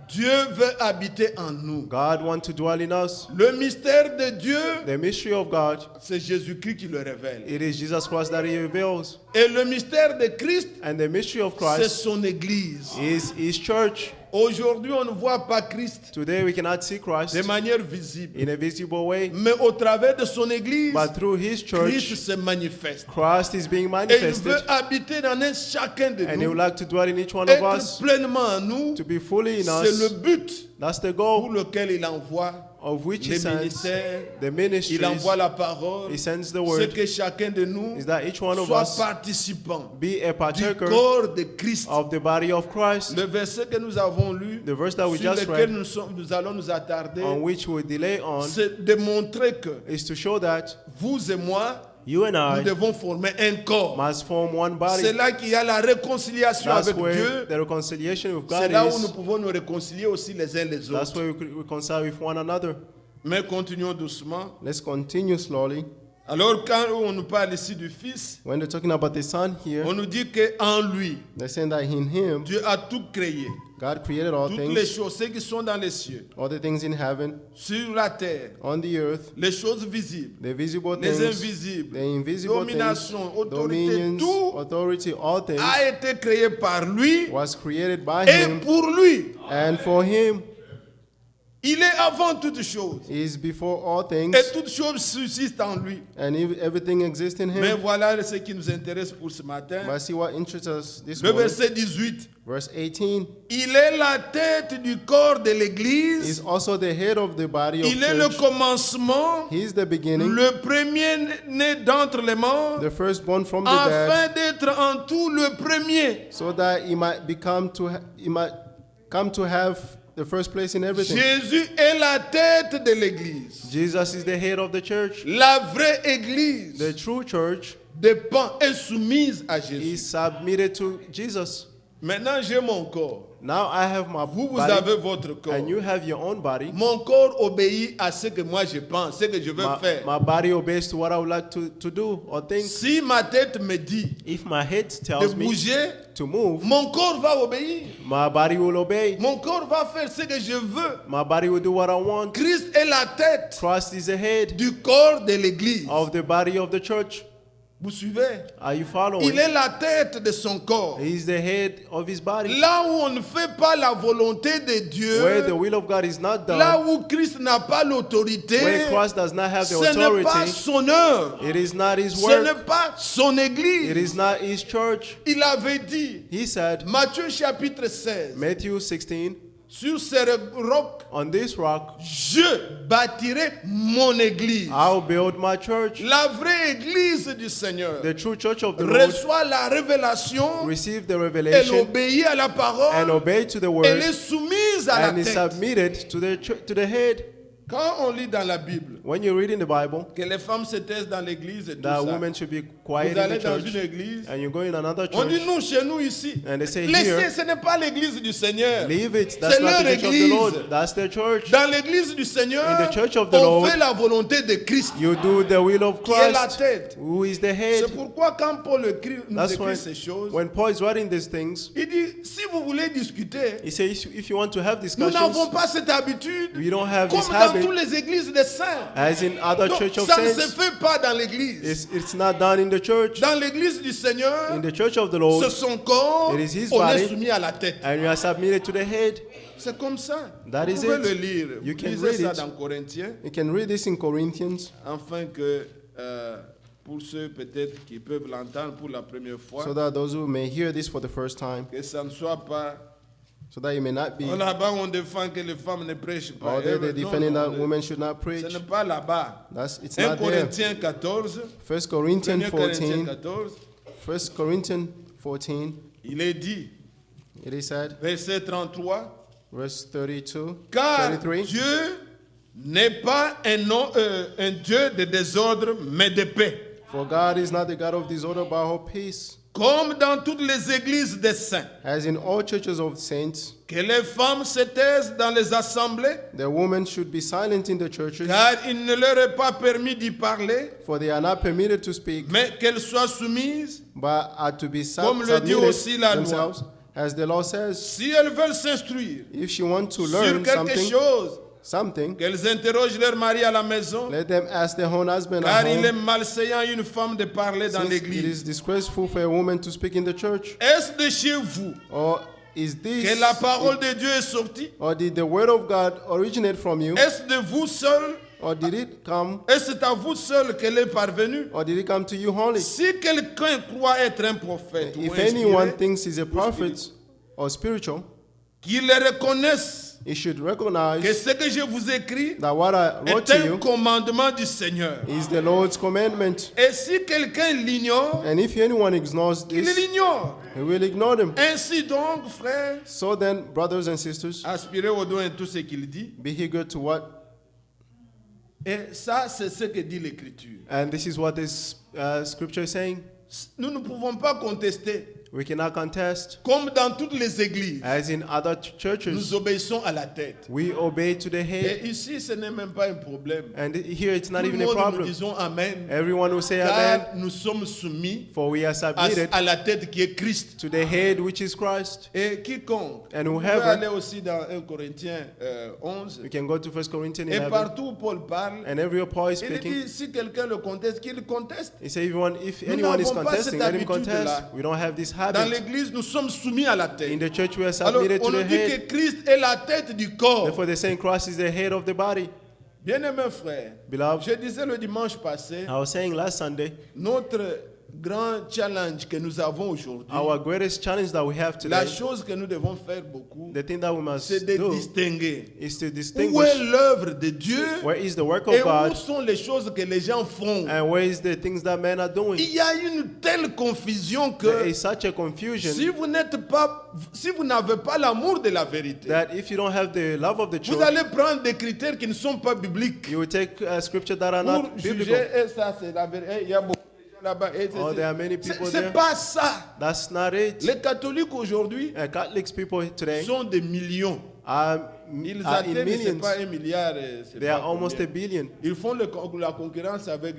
Speaker 5: Dieu veut habiter en nous.
Speaker 3: God wants to dwell in us.
Speaker 5: Le mystère de Dieu,
Speaker 3: The mystery of God,
Speaker 5: c'est Jésus-Christ qui le révèle.
Speaker 3: it is Jesus Christ that He reveals.
Speaker 5: Et le mystère de Christ,
Speaker 3: And the mystery of
Speaker 5: c'est
Speaker 3: Christ
Speaker 5: son Église.
Speaker 3: is His church.
Speaker 5: Aujourd'hui, on ne voit pas Christ
Speaker 3: Today we cannot see Christ
Speaker 5: de manière visible.
Speaker 3: in a visible way,
Speaker 5: Mais au travers de son Église,
Speaker 3: but through His
Speaker 5: Christ
Speaker 3: church,
Speaker 5: se manifeste.
Speaker 3: Christ is being
Speaker 5: Et il
Speaker 3: manifested.
Speaker 5: veut habiter dans chacun de
Speaker 3: And He would
Speaker 5: nous.
Speaker 3: like to dwell in each one of
Speaker 5: Être
Speaker 3: us,
Speaker 5: pleinement en nous,
Speaker 3: to be fully in
Speaker 5: c'est le
Speaker 3: us.
Speaker 5: but
Speaker 3: That's the
Speaker 5: pour
Speaker 3: goal
Speaker 5: lequel il envoie
Speaker 3: of which He
Speaker 5: les
Speaker 3: sends
Speaker 5: ministères,
Speaker 3: the
Speaker 5: il
Speaker 3: ministries.
Speaker 5: envoie la parole.
Speaker 3: He sends the
Speaker 5: C'est
Speaker 3: word.
Speaker 5: que chacun de nous
Speaker 3: Is that each one of
Speaker 5: soit
Speaker 3: us
Speaker 5: participant
Speaker 3: be a
Speaker 5: du
Speaker 3: partaker
Speaker 5: corps de Christ.
Speaker 3: of the body of Christ,
Speaker 5: Le verset que nous avons lu,
Speaker 3: the verse that we
Speaker 5: sur
Speaker 3: just
Speaker 5: lequel
Speaker 3: read,
Speaker 5: nous allons nous attarder,
Speaker 3: on which we delay on,
Speaker 5: c'est de montrer que
Speaker 3: is to show that
Speaker 5: vous et moi,
Speaker 3: you and
Speaker 5: nous
Speaker 3: I
Speaker 5: devons former un corps.
Speaker 3: must form one
Speaker 5: C'est
Speaker 3: body.
Speaker 5: là qu'il y a la réconciliation
Speaker 3: That's
Speaker 5: avec
Speaker 3: where
Speaker 5: Dieu.
Speaker 3: the reconciliation with
Speaker 5: C'est
Speaker 3: God
Speaker 5: là où nous
Speaker 3: is.
Speaker 5: pouvons nous réconcilier aussi les uns les
Speaker 3: That's
Speaker 5: autres.
Speaker 3: where we could reconcile with one another.
Speaker 5: Mais continuons doucement.
Speaker 3: Let's continue slowly.
Speaker 5: Alors quand on nous parle ici du Fils,
Speaker 3: When they're talking about the Son here,
Speaker 5: on nous dit qu'en lui,
Speaker 3: they're saying that in Him,
Speaker 5: Dieu a tout créé.
Speaker 3: God created all
Speaker 5: Toutes les
Speaker 3: things,
Speaker 5: choses, ceux qui sont dans les cieux,
Speaker 3: all the things in heaven,
Speaker 5: sur la terre,
Speaker 3: on the earth,
Speaker 5: les choses visibles,
Speaker 3: the visible
Speaker 5: les
Speaker 3: things,
Speaker 5: invisibles,
Speaker 3: the invisible things,
Speaker 5: domination, autorité,
Speaker 3: dominions,
Speaker 5: tout
Speaker 3: authority, all things
Speaker 5: a été créé par lui
Speaker 3: was created by
Speaker 5: et
Speaker 3: Him
Speaker 5: pour lui.
Speaker 3: and for Him.
Speaker 5: Il est avant toutes choses.
Speaker 3: He is before all things,
Speaker 5: Et toutes choses subsistent en lui.
Speaker 3: and everything exists in
Speaker 5: Mais
Speaker 3: Him.
Speaker 5: voilà ce qui nous intéresse pour ce matin.
Speaker 3: But see what interests us this
Speaker 5: Le
Speaker 3: morning.
Speaker 5: verset 18.
Speaker 3: Verse 18.
Speaker 5: Il est la tête du corps de
Speaker 3: He's
Speaker 5: l'Église.
Speaker 3: also the head of the body of
Speaker 5: Il est le
Speaker 3: church.
Speaker 5: commencement,
Speaker 3: He's the beginning,
Speaker 5: le premier-né d'entre les morts,
Speaker 3: the firstborn from the dead,
Speaker 5: afin d'être en tout le premier.
Speaker 3: so that he might come to have the first place in everything.
Speaker 5: Jésus est la tête de l'Église.
Speaker 3: Jesus is the head of the church.
Speaker 5: La vraie Église
Speaker 3: The true church
Speaker 5: dépend, est soumise à
Speaker 3: is
Speaker 5: Jésus.
Speaker 3: submitted to Jesus.
Speaker 5: Maintenant, j'ai mon corps.
Speaker 3: Now I have my
Speaker 5: Vous
Speaker 3: body,
Speaker 5: avez votre corps.
Speaker 3: and you have your own body.
Speaker 5: Mon corps obéit à ce que moi je pense, ce que je veux faire.
Speaker 3: My body obeys to what I would like to do or think.
Speaker 5: Si ma tête me dit
Speaker 3: If my head
Speaker 5: de
Speaker 3: tells me
Speaker 5: bouger,
Speaker 3: to move,
Speaker 5: mon corps va obéir.
Speaker 3: my body will obey.
Speaker 5: Mon corps va faire ce que je veux.
Speaker 3: My body will do what I want.
Speaker 5: Christ est la tête
Speaker 3: Christ is the head
Speaker 5: du corps de l'Église.
Speaker 3: of the body of the church.
Speaker 5: Vous suivez?
Speaker 3: Are you following?
Speaker 5: Il est la tête de son corps.
Speaker 3: He is the head of his body.
Speaker 5: Là où on ne fait pas la volonté de Dieu,
Speaker 3: Where the will of God is not
Speaker 5: là
Speaker 3: done,
Speaker 5: où Christ n'a pas l'autorité,
Speaker 3: where Christ does not have the
Speaker 5: ce n'est pas
Speaker 3: authority,
Speaker 5: son œuvre.
Speaker 3: it is not his
Speaker 5: Ce
Speaker 3: work.
Speaker 5: n'est pas son église.
Speaker 3: It is not his church.
Speaker 5: Il avait dit,
Speaker 3: He said,
Speaker 5: Matthieu chapitre 16,
Speaker 3: Matthew 16,
Speaker 5: sur ce roc,
Speaker 3: on this rock,
Speaker 5: je bâtirai mon église.
Speaker 3: I'll build my church.
Speaker 5: La vraie église du Seigneur
Speaker 3: The true church of the Lord
Speaker 5: reçoit la révélation,
Speaker 3: receive the
Speaker 5: elle
Speaker 3: revelation
Speaker 5: obéit à la
Speaker 3: and
Speaker 5: parole,
Speaker 3: obey to the
Speaker 5: elle
Speaker 3: word
Speaker 5: est soumise à la
Speaker 3: and is
Speaker 5: tête.
Speaker 3: submitted to the head.
Speaker 5: Quand on lit dans la Bible
Speaker 3: When you read in the Bible
Speaker 5: que les femmes se taisent dans l'église et tout
Speaker 3: that
Speaker 5: ça,
Speaker 3: women should be quiet
Speaker 5: vous
Speaker 3: in
Speaker 5: allez
Speaker 3: the
Speaker 5: dans
Speaker 3: church
Speaker 5: une église,
Speaker 3: and you go in another
Speaker 5: on dit
Speaker 3: church,
Speaker 5: nous, chez nous ici,
Speaker 3: and they say
Speaker 5: laissez,
Speaker 3: here,
Speaker 5: ce n'est pas l'église du Seigneur.
Speaker 3: leave it. That's
Speaker 5: C'est
Speaker 3: not
Speaker 5: leur
Speaker 3: the church of the
Speaker 5: église.
Speaker 3: Lord. That's their church.
Speaker 5: Dans l'église du Seigneur,
Speaker 3: In the church of the
Speaker 5: on
Speaker 3: Lord,
Speaker 5: fait la volonté de Christ,
Speaker 3: You do the will of
Speaker 5: qui est la
Speaker 3: Christ,
Speaker 5: tête.
Speaker 3: who is the head.
Speaker 5: C'est pourquoi quand Paul nous
Speaker 3: That's
Speaker 5: écrit
Speaker 3: why
Speaker 5: ces choses,
Speaker 3: when Paul is writing these things,
Speaker 5: il dit, si vous voulez discuter,
Speaker 3: he says, if you want to have
Speaker 5: nous
Speaker 3: discussions,
Speaker 5: n'avons pas cette habitude,
Speaker 3: we don't have
Speaker 5: comme
Speaker 3: this
Speaker 5: dans
Speaker 3: habit
Speaker 5: toutes les églises des saints.
Speaker 3: as in other
Speaker 5: Donc,
Speaker 3: church of
Speaker 5: ça ne se
Speaker 3: saints.
Speaker 5: fait pas dans l'église.
Speaker 3: It's not done in the church.
Speaker 5: Dans l'église du Seigneur,
Speaker 3: In the church of the
Speaker 5: c'est
Speaker 3: Lord,
Speaker 5: son corps,
Speaker 3: It is his
Speaker 5: on
Speaker 3: body.
Speaker 5: est soumis à la tête.
Speaker 3: and you are submitted to the head.
Speaker 5: C'est comme ça.
Speaker 3: That
Speaker 5: Vous
Speaker 3: is
Speaker 5: pouvez
Speaker 3: it.
Speaker 5: le lire.
Speaker 3: You
Speaker 5: Vous
Speaker 3: can
Speaker 5: lisez
Speaker 3: read
Speaker 5: ça
Speaker 3: it.
Speaker 5: dans Corinthiens,
Speaker 3: You can read this in Corinthians,
Speaker 5: afin que, pour ceux peut-être qui peuvent l'entendre pour la première fois,
Speaker 3: so that those who may hear this for the first time,
Speaker 5: que ça ne soit pas...
Speaker 3: so that you may not be,
Speaker 5: Là-bas, on défend que les femmes ne prêchent pas.
Speaker 3: or they're
Speaker 5: Non,
Speaker 3: defending
Speaker 5: non,
Speaker 3: that women should not preach.
Speaker 5: ce n'est pas là-bas.
Speaker 3: It's
Speaker 5: 1
Speaker 3: not there.
Speaker 5: Corinthiens 14,
Speaker 3: 1 Corinthians
Speaker 5: 1 Corinthiens
Speaker 3: 14,
Speaker 5: 14,
Speaker 3: 1 Corinthians 14,
Speaker 5: il est dit,
Speaker 3: it is said,
Speaker 5: verset 33,
Speaker 3: verse 32,
Speaker 5: car
Speaker 3: 33,
Speaker 5: Dieu n'est pas un Dieu de désordre, mais de paix.
Speaker 3: for God is not the God of disorder but of peace,
Speaker 5: Comme dans toutes les églises des saints,
Speaker 3: as in all churches of saints,
Speaker 5: que les femmes se taisent dans les assemblées,
Speaker 3: the women should be silent in the churches,
Speaker 5: car il ne leur est pas permis d'y parler,
Speaker 3: for they are not permitted to speak,
Speaker 5: mais qu'elles soient soumises,
Speaker 3: but are to be
Speaker 5: Comme le dit
Speaker 3: submitted
Speaker 5: aussi la loi.
Speaker 3: themselves, as the law says.
Speaker 5: Si elles veulent s'instruire
Speaker 3: If she wants to
Speaker 5: sur
Speaker 3: learn
Speaker 5: quelque chose,
Speaker 3: something,
Speaker 5: qu'elles interrogent leur mari à la maison,
Speaker 3: let them ask their own husband
Speaker 5: car
Speaker 3: at
Speaker 5: il est
Speaker 3: home.
Speaker 5: malséant à une femme de parler dans
Speaker 3: Since it
Speaker 5: l'église.
Speaker 3: is disgraceful for a woman to speak in the church.
Speaker 5: Est-ce de chez vous
Speaker 3: Or is
Speaker 5: que
Speaker 3: this,
Speaker 5: la parole de Dieu est sortie?
Speaker 3: or did the word of God originate from you?
Speaker 5: Est-ce de vous seul?
Speaker 3: Or did it come,
Speaker 5: Est-ce à vous seul qu'elle est parvenue?
Speaker 3: or did it come to you only?
Speaker 5: Si quelqu'un croit être un prophète ou
Speaker 3: If anyone
Speaker 5: inspiré,
Speaker 3: thinks he's a prophet or spiritual,
Speaker 5: qu'il le reconnaisse
Speaker 3: he should
Speaker 5: que
Speaker 3: recognize
Speaker 5: ce que je vous écris
Speaker 3: that what I wrote
Speaker 5: est
Speaker 3: to
Speaker 5: un
Speaker 3: you
Speaker 5: commandement du Seigneur.
Speaker 3: is the Lord's commandment.
Speaker 5: Et si quelqu'un l'ignore,
Speaker 3: And if anyone ignores
Speaker 5: qu'il
Speaker 3: this,
Speaker 5: l'ignore.
Speaker 3: he will ignore them.
Speaker 5: Ainsi donc, frères,
Speaker 3: So then, brothers and sisters,
Speaker 5: aspirez au don de tout ce qu'il dit.
Speaker 3: be eager to what?
Speaker 5: Et ça, c'est ce que dit l'Écriture.
Speaker 3: And this is what this scripture is saying.
Speaker 5: Nous ne pouvons pas contester.
Speaker 3: We cannot contest.
Speaker 5: Comme dans toutes les églises,
Speaker 3: As in other
Speaker 5: nous
Speaker 3: churches,
Speaker 5: obéissons à la tête.
Speaker 3: we obey to the
Speaker 5: Et
Speaker 3: head.
Speaker 5: ici, ce n'est même pas un problème.
Speaker 3: And here it's not
Speaker 5: Tout le
Speaker 3: even a
Speaker 5: monde nous
Speaker 3: problem.
Speaker 5: disons Amen.
Speaker 3: Everyone will say amen,
Speaker 5: Car nous sommes soumis
Speaker 3: for we are submitted
Speaker 5: à la tête qui est Christ.
Speaker 3: to the head which is Christ.
Speaker 5: Et quiconque,
Speaker 3: And
Speaker 5: vous pouvez
Speaker 3: whoever,
Speaker 5: aller aussi dans 1 Corinthiens 11,
Speaker 3: we can go to 1 Corinthians
Speaker 5: et
Speaker 3: 11,
Speaker 5: partout où Paul parle,
Speaker 3: and every Paul is
Speaker 5: il
Speaker 3: speaking.
Speaker 5: dit si quelqu'un le conteste, qu'il conteste.
Speaker 3: He says, if
Speaker 5: Nous
Speaker 3: anyone is
Speaker 5: n'avons pas
Speaker 3: contesting,
Speaker 5: cette
Speaker 3: let him
Speaker 5: habitude-là.
Speaker 3: contest. We don't have this
Speaker 5: Dans
Speaker 3: habit.
Speaker 5: l'église, nous sommes soumis à la
Speaker 3: In
Speaker 5: tête.
Speaker 3: the church, we are
Speaker 5: Alors,
Speaker 3: submitted
Speaker 5: on
Speaker 3: to
Speaker 5: nous
Speaker 3: the
Speaker 5: dit
Speaker 3: head.
Speaker 5: que Christ est la tête du corps.
Speaker 3: Therefore, the saying Christ is the head of the body.
Speaker 5: Bien-aimés frères,
Speaker 3: Beloved,
Speaker 5: je disais le dimanche passé,
Speaker 3: I was saying last Sunday,
Speaker 5: notre grand challenge que nous avons aujourd'hui,
Speaker 3: our greatest challenge that we have
Speaker 5: la
Speaker 3: today,
Speaker 5: chose que nous devons faire beaucoup,
Speaker 3: the thing that we must
Speaker 5: c'est de
Speaker 3: do,
Speaker 5: distinguer
Speaker 3: is to
Speaker 5: où est
Speaker 3: distinguish
Speaker 5: l'œuvre de Dieu
Speaker 3: where is the work
Speaker 5: et
Speaker 3: of
Speaker 5: où
Speaker 3: God
Speaker 5: sont les choses que les gens font.
Speaker 3: and where is the things that men are doing.
Speaker 5: Il y a une telle confusion
Speaker 3: There
Speaker 5: que
Speaker 3: is such a confusion
Speaker 5: si vous n'avez pas l'amour de la vérité,
Speaker 3: that if you don't have the love of the
Speaker 5: vous
Speaker 3: truth,
Speaker 5: allez prendre des critères qui ne sont pas bibliques
Speaker 3: you will take scriptures that are
Speaker 5: pour
Speaker 3: not
Speaker 5: juger.
Speaker 3: biblical.
Speaker 5: Et ça, c'est la vérité. Il y a beaucoup de gens là-bas. Et
Speaker 3: Oh, there are many people
Speaker 5: c'est
Speaker 3: there.
Speaker 5: pas ça.
Speaker 3: That's not it.
Speaker 5: Les catholiques aujourd'hui
Speaker 3: Catholics people today
Speaker 5: sont des millions.
Speaker 3: are
Speaker 5: Ils
Speaker 3: in
Speaker 5: atteignent, c'est
Speaker 3: millions.
Speaker 5: pas 1 milliard. C'est
Speaker 3: They
Speaker 5: pas
Speaker 3: are almost
Speaker 5: combien.
Speaker 3: a billion.
Speaker 5: Ils font la concurrence avec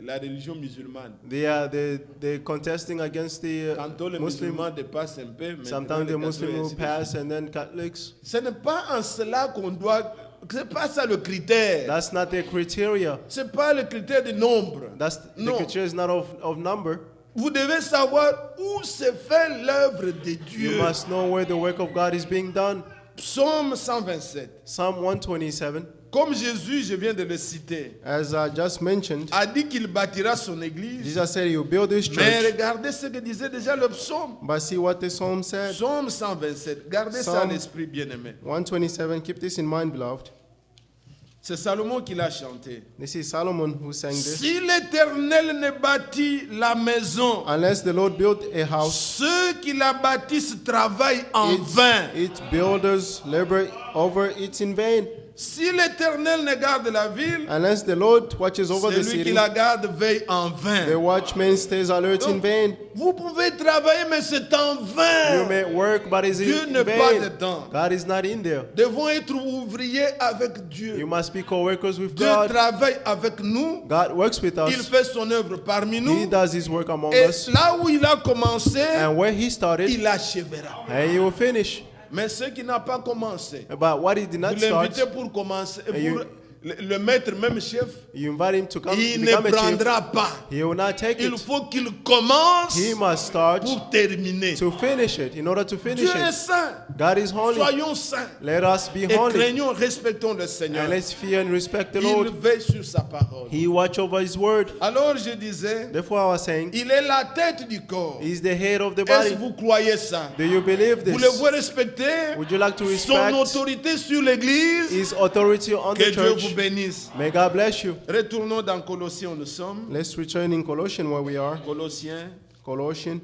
Speaker 5: la religion musulmane.
Speaker 3: They are they're contesting against the
Speaker 5: Quand les
Speaker 3: Muslim.
Speaker 5: musulmans dépassent un peu, maintenant,
Speaker 3: Sometimes
Speaker 5: les
Speaker 3: the Muslim
Speaker 5: catholiques,
Speaker 3: will
Speaker 5: ainsi de
Speaker 3: pass
Speaker 5: suite.
Speaker 3: and then Catholics.
Speaker 5: Ce n'est pas en cela qu'on doit. C'est pas ça le critère.
Speaker 3: That's not the criteria.
Speaker 5: C'est pas le critère du nombre.
Speaker 3: That's the
Speaker 5: Non.
Speaker 3: criteria is not of number.
Speaker 5: Vous devez savoir où se fait l'œuvre de
Speaker 3: You
Speaker 5: Dieu.
Speaker 3: must know where the work of God is being done.
Speaker 5: Psaume 127.
Speaker 3: Psalm 127,
Speaker 5: Comme Jésus, je viens de le citer,
Speaker 3: as I just mentioned,
Speaker 5: a dit qu'il bâtira son église.
Speaker 3: Jesus said you build this
Speaker 5: Mais
Speaker 3: church.
Speaker 5: regardez ce que disait déjà le psaume.
Speaker 3: But see what the psalm said.
Speaker 5: Psaume 127. Gardez ça à
Speaker 3: Psaume-
Speaker 5: l'esprit, bien-aimé.
Speaker 3: 127, keep this in mind, beloved.
Speaker 5: C'est Salomon qui l'a chanté.
Speaker 3: This is Solomon who sang this.
Speaker 5: Si l'Éternel ne bâtit la maison,
Speaker 3: Unless the Lord built a house,
Speaker 5: ceux qui la bâtissent travaillent en vain.
Speaker 3: its builders labor over it in vain.
Speaker 5: Si l'Éternel ne garde la ville,
Speaker 3: Unless the Lord watches over the
Speaker 5: celui qui
Speaker 3: city,
Speaker 5: la garde veille en vain.
Speaker 3: the watchman stays alert in vain.
Speaker 5: Vous pouvez travailler, mais c'est en
Speaker 3: You
Speaker 5: vain.
Speaker 3: may work, but it's
Speaker 5: Dieu
Speaker 3: in
Speaker 5: n'est pas
Speaker 3: vain.
Speaker 5: dedans.
Speaker 3: God is not in there.
Speaker 5: Devons être ouvriers avec
Speaker 3: You
Speaker 5: Dieu.
Speaker 3: must be co-workers with
Speaker 5: Dieu
Speaker 3: God.
Speaker 5: travaille avec nous.
Speaker 3: God works with
Speaker 5: Il
Speaker 3: us.
Speaker 5: fait son œuvre parmi
Speaker 3: He
Speaker 5: nous.
Speaker 3: does his work among
Speaker 5: Et
Speaker 3: us.
Speaker 5: là où il a commencé,
Speaker 3: And where he started,
Speaker 5: il achèvera.
Speaker 3: and he will finish.
Speaker 5: Mais ce qui n'a pas commencé,
Speaker 3: But what he did
Speaker 5: vous
Speaker 3: not start,
Speaker 5: l'invitez pour commencer, pour
Speaker 3: you-
Speaker 5: le maître même chef,
Speaker 3: you invite him to come
Speaker 5: il ne
Speaker 3: become a chief.
Speaker 5: prendra pas.
Speaker 3: He will not take
Speaker 5: Il
Speaker 3: it.
Speaker 5: faut qu'il commence
Speaker 3: He must start
Speaker 5: pour terminer.
Speaker 3: to finish it. In order to finish
Speaker 5: Dieu est
Speaker 3: it,
Speaker 5: saint.
Speaker 3: God is holy.
Speaker 5: Soyons saints.
Speaker 3: Let us be
Speaker 5: Et
Speaker 3: holy.
Speaker 5: craignons, respectons le Seigneur.
Speaker 3: And let's fear and respect the
Speaker 5: Il
Speaker 3: Lord.
Speaker 5: veille sur sa parole.
Speaker 3: He watch over his word.
Speaker 5: Alors je disais,
Speaker 3: Therefore, I was saying,
Speaker 5: il est la tête du corps.
Speaker 3: he's the head of the
Speaker 5: Est-ce
Speaker 3: body.
Speaker 5: que vous croyez ça?
Speaker 3: Do you believe this?
Speaker 5: Voulez-vous respecter
Speaker 3: Would you like to
Speaker 5: son
Speaker 3: respect
Speaker 5: autorité sur l'Église?
Speaker 3: his authority on
Speaker 5: Que
Speaker 3: the
Speaker 5: Dieu vous
Speaker 3: church?
Speaker 5: bénisse.
Speaker 3: May God bless you.
Speaker 5: Retournons dans Colossiens où nous sommes.
Speaker 3: Let's return in Colossians where we are.
Speaker 5: Colossiens,
Speaker 3: Colossians,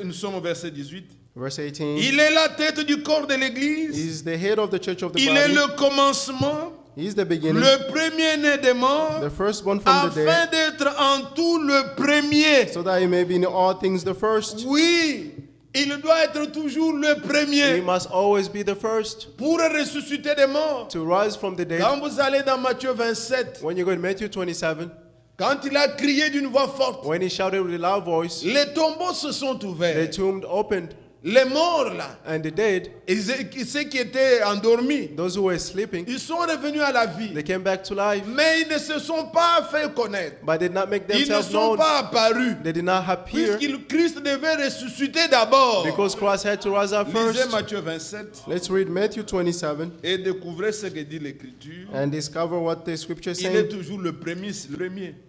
Speaker 5: nous sommes au verset 18.
Speaker 3: verse 18.
Speaker 5: Il est la tête du corps de l'Église.
Speaker 3: He's the head of the church of the
Speaker 5: Il est
Speaker 3: body.
Speaker 5: le commencement,
Speaker 3: He's the beginning,
Speaker 5: le premier-né des morts,
Speaker 3: the firstborn from the
Speaker 5: afin
Speaker 3: dead,
Speaker 5: d'être en tout le premier.
Speaker 3: so that he may be in all things the first.
Speaker 5: Oui, il doit être toujours le
Speaker 3: He
Speaker 5: premier
Speaker 3: must always be the first
Speaker 5: pour ressusciter des morts.
Speaker 3: to rise from the dead.
Speaker 5: Quand vous allez dans Matthieu 27,
Speaker 3: When you go to Matthew 27,
Speaker 5: Quand il a crié d'une voix forte,
Speaker 3: When he shouted with a loud voice,
Speaker 5: les tombeaux se sont
Speaker 3: the
Speaker 5: ouverts.
Speaker 3: tomb opened,
Speaker 5: Les morts là,
Speaker 3: and the dead,
Speaker 5: et ceux qui étaient endormis,
Speaker 3: those who were sleeping,
Speaker 5: ils sont revenus à la vie.
Speaker 3: they came back to life,
Speaker 5: Mais ils ne se sont pas fait connaître.
Speaker 3: but did not make
Speaker 5: Ils ne
Speaker 3: themselves
Speaker 5: sont
Speaker 3: known.
Speaker 5: pas apparus.
Speaker 3: They did not appear
Speaker 5: Puisque Christ devait ressusciter d'abord.
Speaker 3: because Christ had to rise up
Speaker 5: Lisez
Speaker 3: first.
Speaker 5: Matthieu 27
Speaker 3: Let's read Matthew 27
Speaker 5: et découvrez ce que dit l'Écriture.
Speaker 3: and discover what the scripture
Speaker 5: Il est
Speaker 3: says.
Speaker 5: toujours le premier.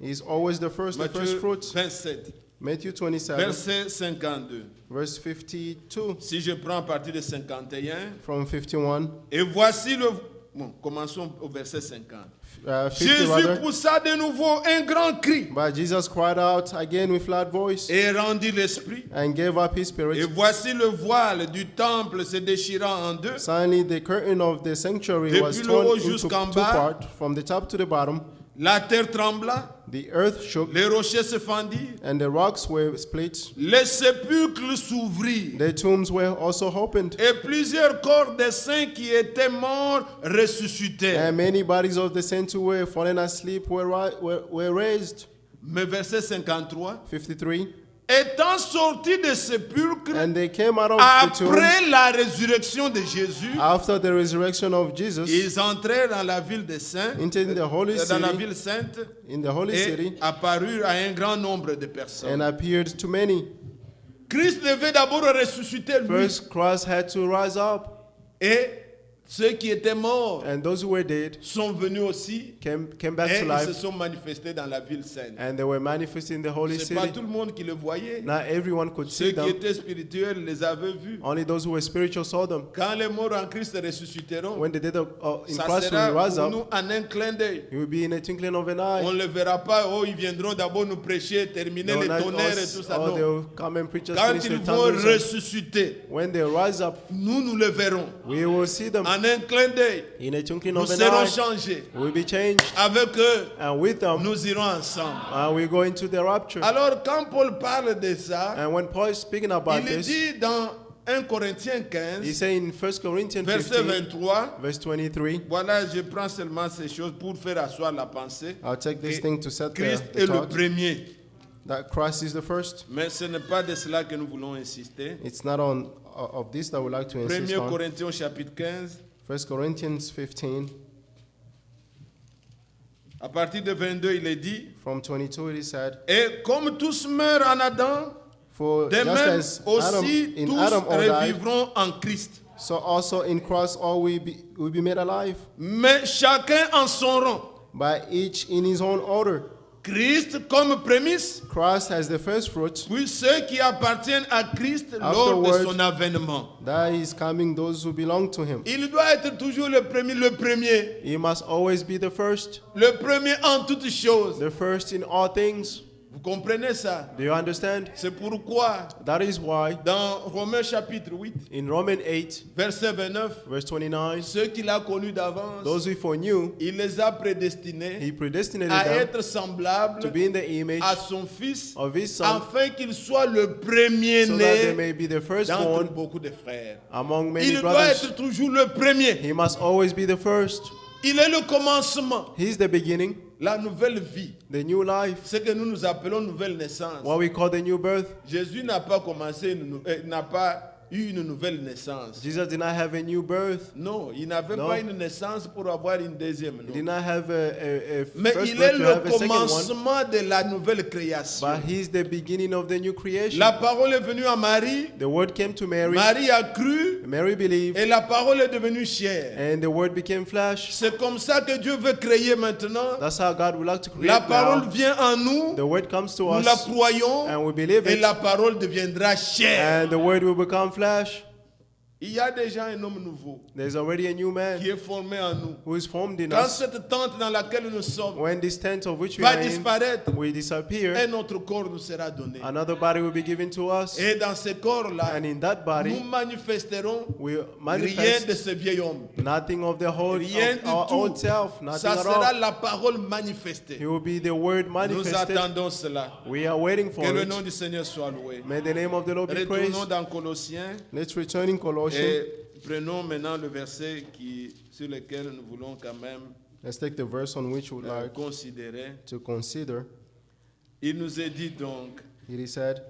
Speaker 3: He's always the first
Speaker 5: Matthieu
Speaker 3: fruits.
Speaker 5: 27,
Speaker 3: Matthew 27,
Speaker 5: verset 52.
Speaker 3: verse 52
Speaker 5: Si je prends à partir de 51,
Speaker 3: from 51.
Speaker 5: et voici le... Bon, commençons au verset 50.
Speaker 3: 50
Speaker 5: Jésus
Speaker 3: rather.
Speaker 5: poussa de nouveau un grand cri
Speaker 3: But Jesus cried out again with loud voice
Speaker 5: et rendit l'esprit.
Speaker 3: and gave up his
Speaker 5: Et
Speaker 3: spirit.
Speaker 5: voici le voile du temple se déchirant en deux.
Speaker 3: Suddenly the curtain of the sanctuary
Speaker 5: Depuis
Speaker 3: was
Speaker 5: le
Speaker 3: torn
Speaker 5: haut
Speaker 3: into
Speaker 5: jusqu'en
Speaker 3: two
Speaker 5: bas.
Speaker 3: parts, from the top to the bottom.
Speaker 5: La terre trembla,
Speaker 3: The earth shook
Speaker 5: les rochers se fendirent,
Speaker 3: and the rocks were split.
Speaker 5: les sépulcres s'ouvrirent.
Speaker 3: The tombs were also opened,
Speaker 5: Et plusieurs corps des saints qui étaient morts ressuscitèrent.
Speaker 3: and many bodies of the saints who were fallen asleep were raised.
Speaker 5: Mais verset 53.
Speaker 3: 53.
Speaker 5: Étant sortis des sépulcres
Speaker 3: And they came out of the tomb
Speaker 5: après la résurrection de Jésus,
Speaker 3: after the resurrection of Jesus
Speaker 5: ils entrèrent dans la ville des saints,
Speaker 3: into the holy
Speaker 5: dans la
Speaker 3: city,
Speaker 5: ville sainte,
Speaker 3: in the holy
Speaker 5: et
Speaker 3: city,
Speaker 5: apparurent à un grand nombre de
Speaker 3: and
Speaker 5: personnes.
Speaker 3: appeared to many.
Speaker 5: Christ devait d'abord ressusciter lui.
Speaker 3: First, Christ had to rise up,
Speaker 5: Et ceux qui étaient morts
Speaker 3: and those who were dead
Speaker 5: sont venus aussi
Speaker 3: came back
Speaker 5: et
Speaker 3: to
Speaker 5: ils se
Speaker 3: life,
Speaker 5: sont manifestés dans la ville sainte.
Speaker 3: and they were manifested in the holy
Speaker 5: Ce n'est pas
Speaker 3: city.
Speaker 5: tout le monde qui le voyait.
Speaker 3: Not everyone could
Speaker 5: Ceux
Speaker 3: see
Speaker 5: qui
Speaker 3: them.
Speaker 5: étaient spirituels les avaient vus.
Speaker 3: Only those who were spiritual saw them.
Speaker 5: Quand les morts en Christ ressusciteront,
Speaker 3: When the dead in
Speaker 5: ça
Speaker 3: Christ
Speaker 5: sera
Speaker 3: will rise
Speaker 5: pour
Speaker 3: up,
Speaker 5: nous en un clin d'œil.
Speaker 3: it will be in a twinkling of an
Speaker 5: On
Speaker 3: eye.
Speaker 5: ne le verra pas, oh, ils viendront d'abord nous prêcher, terminer
Speaker 3: They will
Speaker 5: les
Speaker 3: not
Speaker 5: tonnerres et
Speaker 3: us-
Speaker 5: tout ça.
Speaker 3: or they
Speaker 5: Non.
Speaker 3: will come and preach us,
Speaker 5: Quand
Speaker 3: finish
Speaker 5: ils
Speaker 3: the
Speaker 5: vont
Speaker 3: thunders.
Speaker 5: ressusciter,
Speaker 3: When they rise up,
Speaker 5: nous le verrons.
Speaker 3: we will see them
Speaker 5: En un clin d'œil,
Speaker 3: in a twinkling
Speaker 5: nous
Speaker 3: of an
Speaker 5: serons
Speaker 3: eye.
Speaker 5: changés.
Speaker 3: We'll be changed,
Speaker 5: Avec eux,
Speaker 3: and with them,
Speaker 5: nous irons ensemble.
Speaker 3: and we go into the rapture.
Speaker 5: Alors, quand Paul parle de ça,
Speaker 3: And when Paul is speaking about
Speaker 5: il
Speaker 3: this,
Speaker 5: dit dans 1 Corinthiens
Speaker 3: he
Speaker 5: 15,
Speaker 3: says in 1 Corinthians
Speaker 5: verset
Speaker 3: 15,
Speaker 5: 23,
Speaker 3: verse 23,
Speaker 5: voilà, je prends seulement ces choses pour faire asseoir la pensée.
Speaker 3: I'll take this
Speaker 5: que
Speaker 3: thing to set
Speaker 5: Christ
Speaker 3: the
Speaker 5: est le
Speaker 3: thought
Speaker 5: premier.
Speaker 3: that Christ is the first.
Speaker 5: Mais ce n'est pas de cela que nous voulons insister.
Speaker 3: It's not on of this that we like to
Speaker 5: 1
Speaker 3: insist on.
Speaker 5: Corinthiens chapitre 15,
Speaker 3: 1 Corinthians 15,
Speaker 5: à partir de 22, il est dit,
Speaker 3: from 22 it is said,
Speaker 5: et comme tous meurent en Adam,
Speaker 3: For
Speaker 5: de
Speaker 3: just
Speaker 5: même
Speaker 3: as Adam,
Speaker 5: aussi
Speaker 3: in
Speaker 5: tous
Speaker 3: Adam all died,
Speaker 5: revivront en Christ.
Speaker 3: so also in Christ all will be made alive,
Speaker 5: Mais chacun en son rang.
Speaker 3: by each in his own order.
Speaker 5: Christ comme prémisse,
Speaker 3: Christ has the first fruit,
Speaker 5: puis ceux qui appartiennent à Christ lors de
Speaker 3: Afterwards,
Speaker 5: son avènement.
Speaker 3: that is coming those who belong to him.
Speaker 5: Il doit être toujours le premier,
Speaker 3: He must always be the first
Speaker 5: en toutes choses.
Speaker 3: in all things.
Speaker 5: Vous comprenez ça?
Speaker 3: Do you understand?
Speaker 5: C'est pourquoi,
Speaker 3: That is why
Speaker 5: dans Romains chapitre 8,
Speaker 3: in Romans 8,
Speaker 5: verset 29,
Speaker 3: verse 29,
Speaker 5: ceux qu'il a connus d'avance,
Speaker 3: those who foreknew,
Speaker 5: il les a prédestinés
Speaker 3: he predestinated
Speaker 5: à
Speaker 3: them
Speaker 5: être semblables
Speaker 3: to be in the image
Speaker 5: à son Fils,
Speaker 3: of his Son,
Speaker 5: afin qu'il soit le
Speaker 3: so that they
Speaker 5: premier-né
Speaker 3: may be the
Speaker 5: d'entre
Speaker 3: firstborn
Speaker 5: beaucoup de frères.
Speaker 3: among many
Speaker 5: Il doit
Speaker 3: brothers.
Speaker 5: être toujours le premier.
Speaker 3: He must always be the first.
Speaker 5: Il est le commencement,
Speaker 3: He's the beginning,
Speaker 5: la nouvelle vie,
Speaker 3: the new life,
Speaker 5: ce que nous appelons nouvelle naissance.
Speaker 3: what we call the new birth.
Speaker 5: Jésus n'a pas commencé, n'a pas eu une nouvelle naissance.
Speaker 3: Jesus did not have a new birth.
Speaker 5: Non, il n'avait
Speaker 3: Non.
Speaker 5: pas une naissance pour avoir une deuxième.
Speaker 3: He
Speaker 5: non.
Speaker 3: did not have a
Speaker 5: Mais
Speaker 3: first
Speaker 5: il est
Speaker 3: birth to
Speaker 5: le
Speaker 3: have a second one.
Speaker 5: commencement de la nouvelle création.
Speaker 3: But he's the beginning of the new creation.
Speaker 5: La parole est venue à Marie,
Speaker 3: The word came to Mary.
Speaker 5: Marie a cru
Speaker 3: Mary believed,
Speaker 5: et la parole est devenue chair.
Speaker 3: and the word became flesh.
Speaker 5: C'est comme ça que Dieu veut créer maintenant.
Speaker 3: That's how God would like to create
Speaker 5: La parole
Speaker 3: now.
Speaker 5: vient en nous,
Speaker 3: The word comes to
Speaker 5: nous la
Speaker 3: us,
Speaker 5: croyons
Speaker 3: and we believe
Speaker 5: et
Speaker 3: it,
Speaker 5: la parole deviendra chair.
Speaker 3: and the word will become flesh.
Speaker 5: Il y a déjà un homme nouveau
Speaker 3: There's already a new
Speaker 5: qui
Speaker 3: man
Speaker 5: est formé en nous.
Speaker 3: who is formed in
Speaker 5: Quand
Speaker 3: us.
Speaker 5: cette tente dans laquelle nous sommes
Speaker 3: When this tent of which we
Speaker 5: va
Speaker 3: are in
Speaker 5: disparaître,
Speaker 3: will disappear,
Speaker 5: un autre corps nous sera donné.
Speaker 3: another body will be given to us,
Speaker 5: Et dans ce corps-là,
Speaker 3: and in that
Speaker 5: nous
Speaker 3: body
Speaker 5: manifesterons
Speaker 3: we
Speaker 5: rien de
Speaker 3: manifest
Speaker 5: ce vieil homme.
Speaker 3: nothing of the whole
Speaker 5: Rien
Speaker 3: of our
Speaker 5: du
Speaker 3: old
Speaker 5: tout.
Speaker 3: self, nothing
Speaker 5: Ça
Speaker 3: at
Speaker 5: sera
Speaker 3: all.
Speaker 5: la parole manifestée.
Speaker 3: He will be the word
Speaker 5: Nous
Speaker 3: manifested.
Speaker 5: attendons cela.
Speaker 3: We are waiting for
Speaker 5: Que le
Speaker 3: it.
Speaker 5: nom du Seigneur soit loué.
Speaker 3: May the name of the Lord be praised.
Speaker 5: Retournons dans Colossiens
Speaker 3: Let's return in Colossians
Speaker 5: et prenons maintenant le verset sur lequel nous voulons quand même
Speaker 3: Let's take the verse on which we would like
Speaker 5: considérer.
Speaker 3: to consider.
Speaker 5: Il nous est dit donc,
Speaker 3: It is said,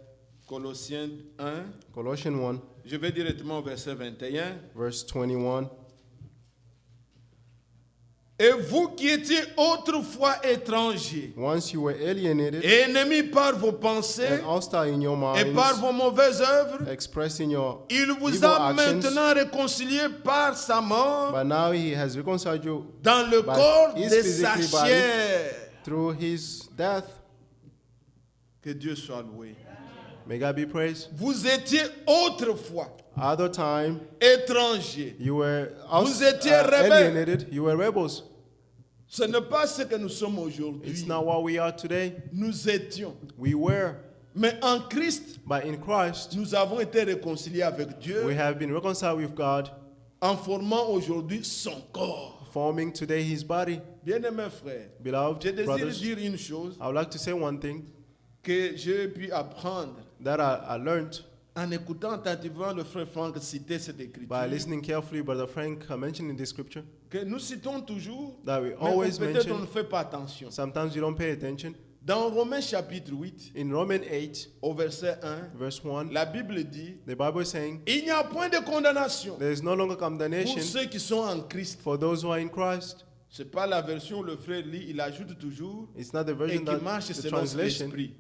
Speaker 5: Colossiens 1,
Speaker 3: Colossians 1,
Speaker 5: je vais directement au verset 21.
Speaker 3: verse 21.
Speaker 5: Et vous qui étiez autrefois étrangers,
Speaker 3: Once you were alienated
Speaker 5: ennemis par vos pensées
Speaker 3: and hostile in your
Speaker 5: et par
Speaker 3: minds,
Speaker 5: vos mauvaises œuvres,
Speaker 3: expressing your
Speaker 5: il vous
Speaker 3: evil
Speaker 5: a
Speaker 3: actions,
Speaker 5: maintenant réconciliés par sa mort
Speaker 3: but now he has reconciled you
Speaker 5: dans le
Speaker 3: by
Speaker 5: corps
Speaker 3: his
Speaker 5: de sa
Speaker 3: physically body
Speaker 5: chair.
Speaker 3: through his death.
Speaker 5: Que Dieu soit loué.
Speaker 3: May God be praised.
Speaker 5: Vous étiez autrefois
Speaker 3: Other time,
Speaker 5: étrangers.
Speaker 3: you were
Speaker 5: Vous étiez rebelles.
Speaker 3: alienated, you were rebels.
Speaker 5: Ce n'est pas ce que nous sommes aujourd'hui.
Speaker 3: It's not what we are today.
Speaker 5: Nous étions.
Speaker 3: We were.
Speaker 5: Mais en Christ,
Speaker 3: But in Christ,
Speaker 5: nous avons été réconciliés avec Dieu
Speaker 3: we have been reconciled with God,
Speaker 5: en formant aujourd'hui son corps.
Speaker 3: forming today his body.
Speaker 5: Bien-aimés frères,
Speaker 3: Beloved
Speaker 5: je désire
Speaker 3: brothers,
Speaker 5: dire une chose
Speaker 3: I would like to say one thing
Speaker 5: que j'ai pu apprendre
Speaker 3: that I learned
Speaker 5: en écoutant attentivement le frère Franck citer cette écriture.
Speaker 3: by listening carefully, Brother Frank mentioned in this scripture,
Speaker 5: Que nous citons toujours,
Speaker 3: that we
Speaker 5: mais
Speaker 3: always
Speaker 5: peut-être on ne
Speaker 3: mention,
Speaker 5: fait pas attention.
Speaker 3: sometimes you don't pay attention.
Speaker 5: Dans Romains chapitre 8,
Speaker 3: In Romans 8,
Speaker 5: au verset 1,
Speaker 3: verse 1,
Speaker 5: la Bible dit,
Speaker 3: the Bible is saying,
Speaker 5: il n'y a point de condamnation
Speaker 3: there is no longer
Speaker 5: pour
Speaker 3: condemnation
Speaker 5: ceux qui sont en Christ.
Speaker 3: for those who are in Christ.
Speaker 5: Ce n'est pas la version où le frère lit, il ajoute toujours,
Speaker 3: It's not the
Speaker 5: et
Speaker 3: version
Speaker 5: qui
Speaker 3: that
Speaker 5: marche
Speaker 3: the
Speaker 5: selon
Speaker 3: translation,
Speaker 5: l'esprit.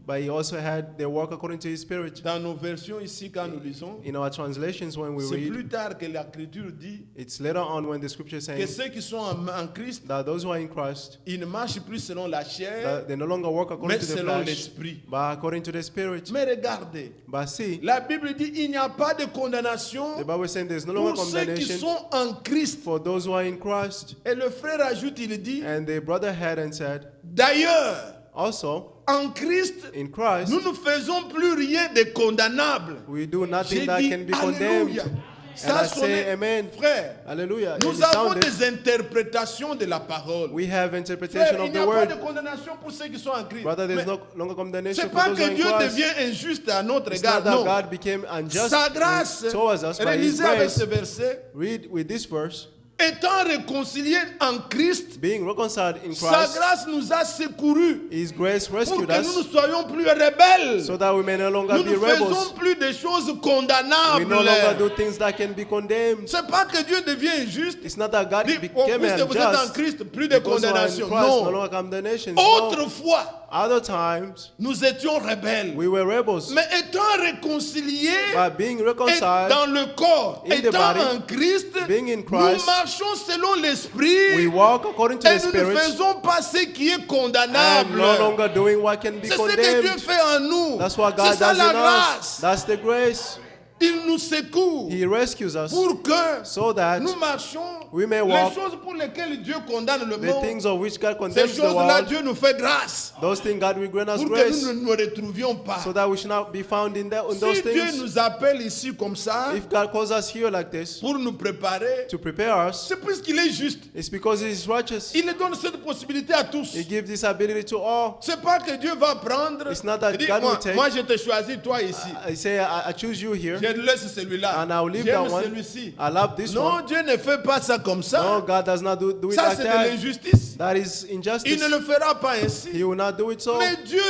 Speaker 3: but he also had they work according to his spirit.
Speaker 5: Dans nos versions ici, quand nous lisons,
Speaker 3: In our translations, when we
Speaker 5: c'est
Speaker 3: read,
Speaker 5: plus tard que l'écriture dit
Speaker 3: it's later on when the scripture is
Speaker 5: que
Speaker 3: saying
Speaker 5: ceux qui sont en Christ,
Speaker 3: that those who are in Christ,
Speaker 5: ils ne marchent plus selon la chair,
Speaker 3: that they no longer work according
Speaker 5: mais
Speaker 3: to the
Speaker 5: selon
Speaker 3: flesh,
Speaker 5: l'esprit.
Speaker 3: but according to the spirit.
Speaker 5: Mais regardez,
Speaker 3: But see,
Speaker 5: la Bible dit il n'y a pas de
Speaker 3: the
Speaker 5: condamnation
Speaker 3: Bible is saying there's no longer
Speaker 5: pour ceux qui
Speaker 3: condemnation
Speaker 5: sont en Christ.
Speaker 3: for those who are in Christ.
Speaker 5: Et le frère ajoute, il dit,
Speaker 3: And the brother had and said,
Speaker 5: d'ailleurs,
Speaker 3: also,
Speaker 5: en Christ,
Speaker 3: in Christ,
Speaker 5: nous ne faisons plus rien de condamnable.
Speaker 3: we do nothing
Speaker 5: J'ai
Speaker 3: that
Speaker 5: dit,
Speaker 3: can be condemned.
Speaker 5: Alléluia.
Speaker 3: And
Speaker 5: Ça
Speaker 3: I say
Speaker 5: sonnait,
Speaker 3: amen.
Speaker 5: frère.
Speaker 3: Hallelujah.
Speaker 5: Nous
Speaker 3: It
Speaker 5: avons
Speaker 3: sounded,
Speaker 5: des interprétations de la parole.
Speaker 3: we have interpretation
Speaker 5: Frère, il
Speaker 3: of
Speaker 5: n'y
Speaker 3: the
Speaker 5: a pas de
Speaker 3: word.
Speaker 5: condamnation pour ceux qui sont en Christ.
Speaker 3: Brother, there's
Speaker 5: Mais
Speaker 3: no longer condemnation
Speaker 5: c'est
Speaker 3: for
Speaker 5: pas
Speaker 3: those who are
Speaker 5: que
Speaker 3: in
Speaker 5: Dieu
Speaker 3: Christ.
Speaker 5: devient injuste à notre
Speaker 3: It's
Speaker 5: égard.
Speaker 3: not that
Speaker 5: Non.
Speaker 3: God became unjust
Speaker 5: Sa grâce,
Speaker 3: towards us by His
Speaker 5: réalisée avec
Speaker 3: grace.
Speaker 5: ce verset,
Speaker 3: Read with this verse,
Speaker 5: étant réconciliés en Christ,
Speaker 3: being reconciled in
Speaker 5: sa
Speaker 3: Christ,
Speaker 5: grâce nous a secourus
Speaker 3: His grace
Speaker 5: pour
Speaker 3: rescued
Speaker 5: que nous ne
Speaker 3: us
Speaker 5: soyons plus rebelles.
Speaker 3: so that we may no longer
Speaker 5: Nous
Speaker 3: be
Speaker 5: ne faisons
Speaker 3: rebels.
Speaker 5: plus des choses
Speaker 3: We
Speaker 5: condamnables.
Speaker 3: no longer do things that can be condemned.
Speaker 5: C'est pas que Dieu devient injuste.
Speaker 3: It's not that God
Speaker 5: Dit,
Speaker 3: became
Speaker 5: puisque vous êtes en
Speaker 3: unjust.
Speaker 5: Christ, plus de
Speaker 3: Because we are in
Speaker 5: condamnation.
Speaker 3: Christ, no
Speaker 5: Non.
Speaker 3: longer condemnation. No.
Speaker 5: Autrefois,
Speaker 3: Other times,
Speaker 5: nous étions rebelles.
Speaker 3: we were rebels.
Speaker 5: Mais étant réconciliés
Speaker 3: By being
Speaker 5: et
Speaker 3: reconciled,
Speaker 5: dans le corps,
Speaker 3: in the
Speaker 5: étant
Speaker 3: body,
Speaker 5: en Christ,
Speaker 3: being in
Speaker 5: nous
Speaker 3: Christ,
Speaker 5: marchons selon
Speaker 3: we
Speaker 5: l'esprit
Speaker 3: walk according to
Speaker 5: et
Speaker 3: the
Speaker 5: nous ne
Speaker 3: Spirit
Speaker 5: faisons pas ce qui est
Speaker 3: and
Speaker 5: condamnable.
Speaker 3: no longer doing what can be
Speaker 5: C'est ce que Dieu
Speaker 3: condemned.
Speaker 5: fait en nous.
Speaker 3: That's what
Speaker 5: C'est
Speaker 3: God
Speaker 5: ça
Speaker 3: does
Speaker 5: la
Speaker 3: in us.
Speaker 5: grâce.
Speaker 3: That's the grace.
Speaker 5: Il nous secoue
Speaker 3: He rescues us
Speaker 5: pour que
Speaker 3: so that
Speaker 5: nous marchions
Speaker 3: we may
Speaker 5: les
Speaker 3: walk
Speaker 5: choses pour lesquelles Dieu condamne le
Speaker 3: the
Speaker 5: monde.
Speaker 3: things of which God
Speaker 5: Ces
Speaker 3: condemns the
Speaker 5: choses-là,
Speaker 3: world.
Speaker 5: Dieu nous fait grâce
Speaker 3: Those things God will grant us
Speaker 5: pour que
Speaker 3: grace
Speaker 5: nous ne nous retrouvions pas.
Speaker 3: so that we should not be found in those
Speaker 5: Si Dieu
Speaker 3: things.
Speaker 5: nous appelle ici comme ça
Speaker 3: If God calls us here like this
Speaker 5: pour nous préparer,
Speaker 3: to prepare us,
Speaker 5: c'est puisqu'il est juste.
Speaker 3: it's because He is righteous.
Speaker 5: Il donne cette possibilité à tous.
Speaker 3: He gives this ability to all.
Speaker 5: C'est pas que Dieu va prendre.
Speaker 3: It's not that
Speaker 5: Il dit,
Speaker 3: God
Speaker 5: moi,
Speaker 3: will take.
Speaker 5: moi, je te choisis toi ici.
Speaker 3: I say, I choose you here,
Speaker 5: Je laisse celui-là.
Speaker 3: and I'll leave
Speaker 5: J'aime
Speaker 3: that one.
Speaker 5: celui-ci.
Speaker 3: I love this
Speaker 5: Non,
Speaker 3: one.
Speaker 5: Dieu ne fait pas ça comme ça.
Speaker 3: No, God does not do it
Speaker 5: Ça,
Speaker 3: like
Speaker 5: c'est de
Speaker 3: that.
Speaker 5: l'injustice.
Speaker 3: That is
Speaker 5: Il
Speaker 3: injustice.
Speaker 5: ne le fera pas ainsi.
Speaker 3: He will not do it so.
Speaker 5: Mais Dieu,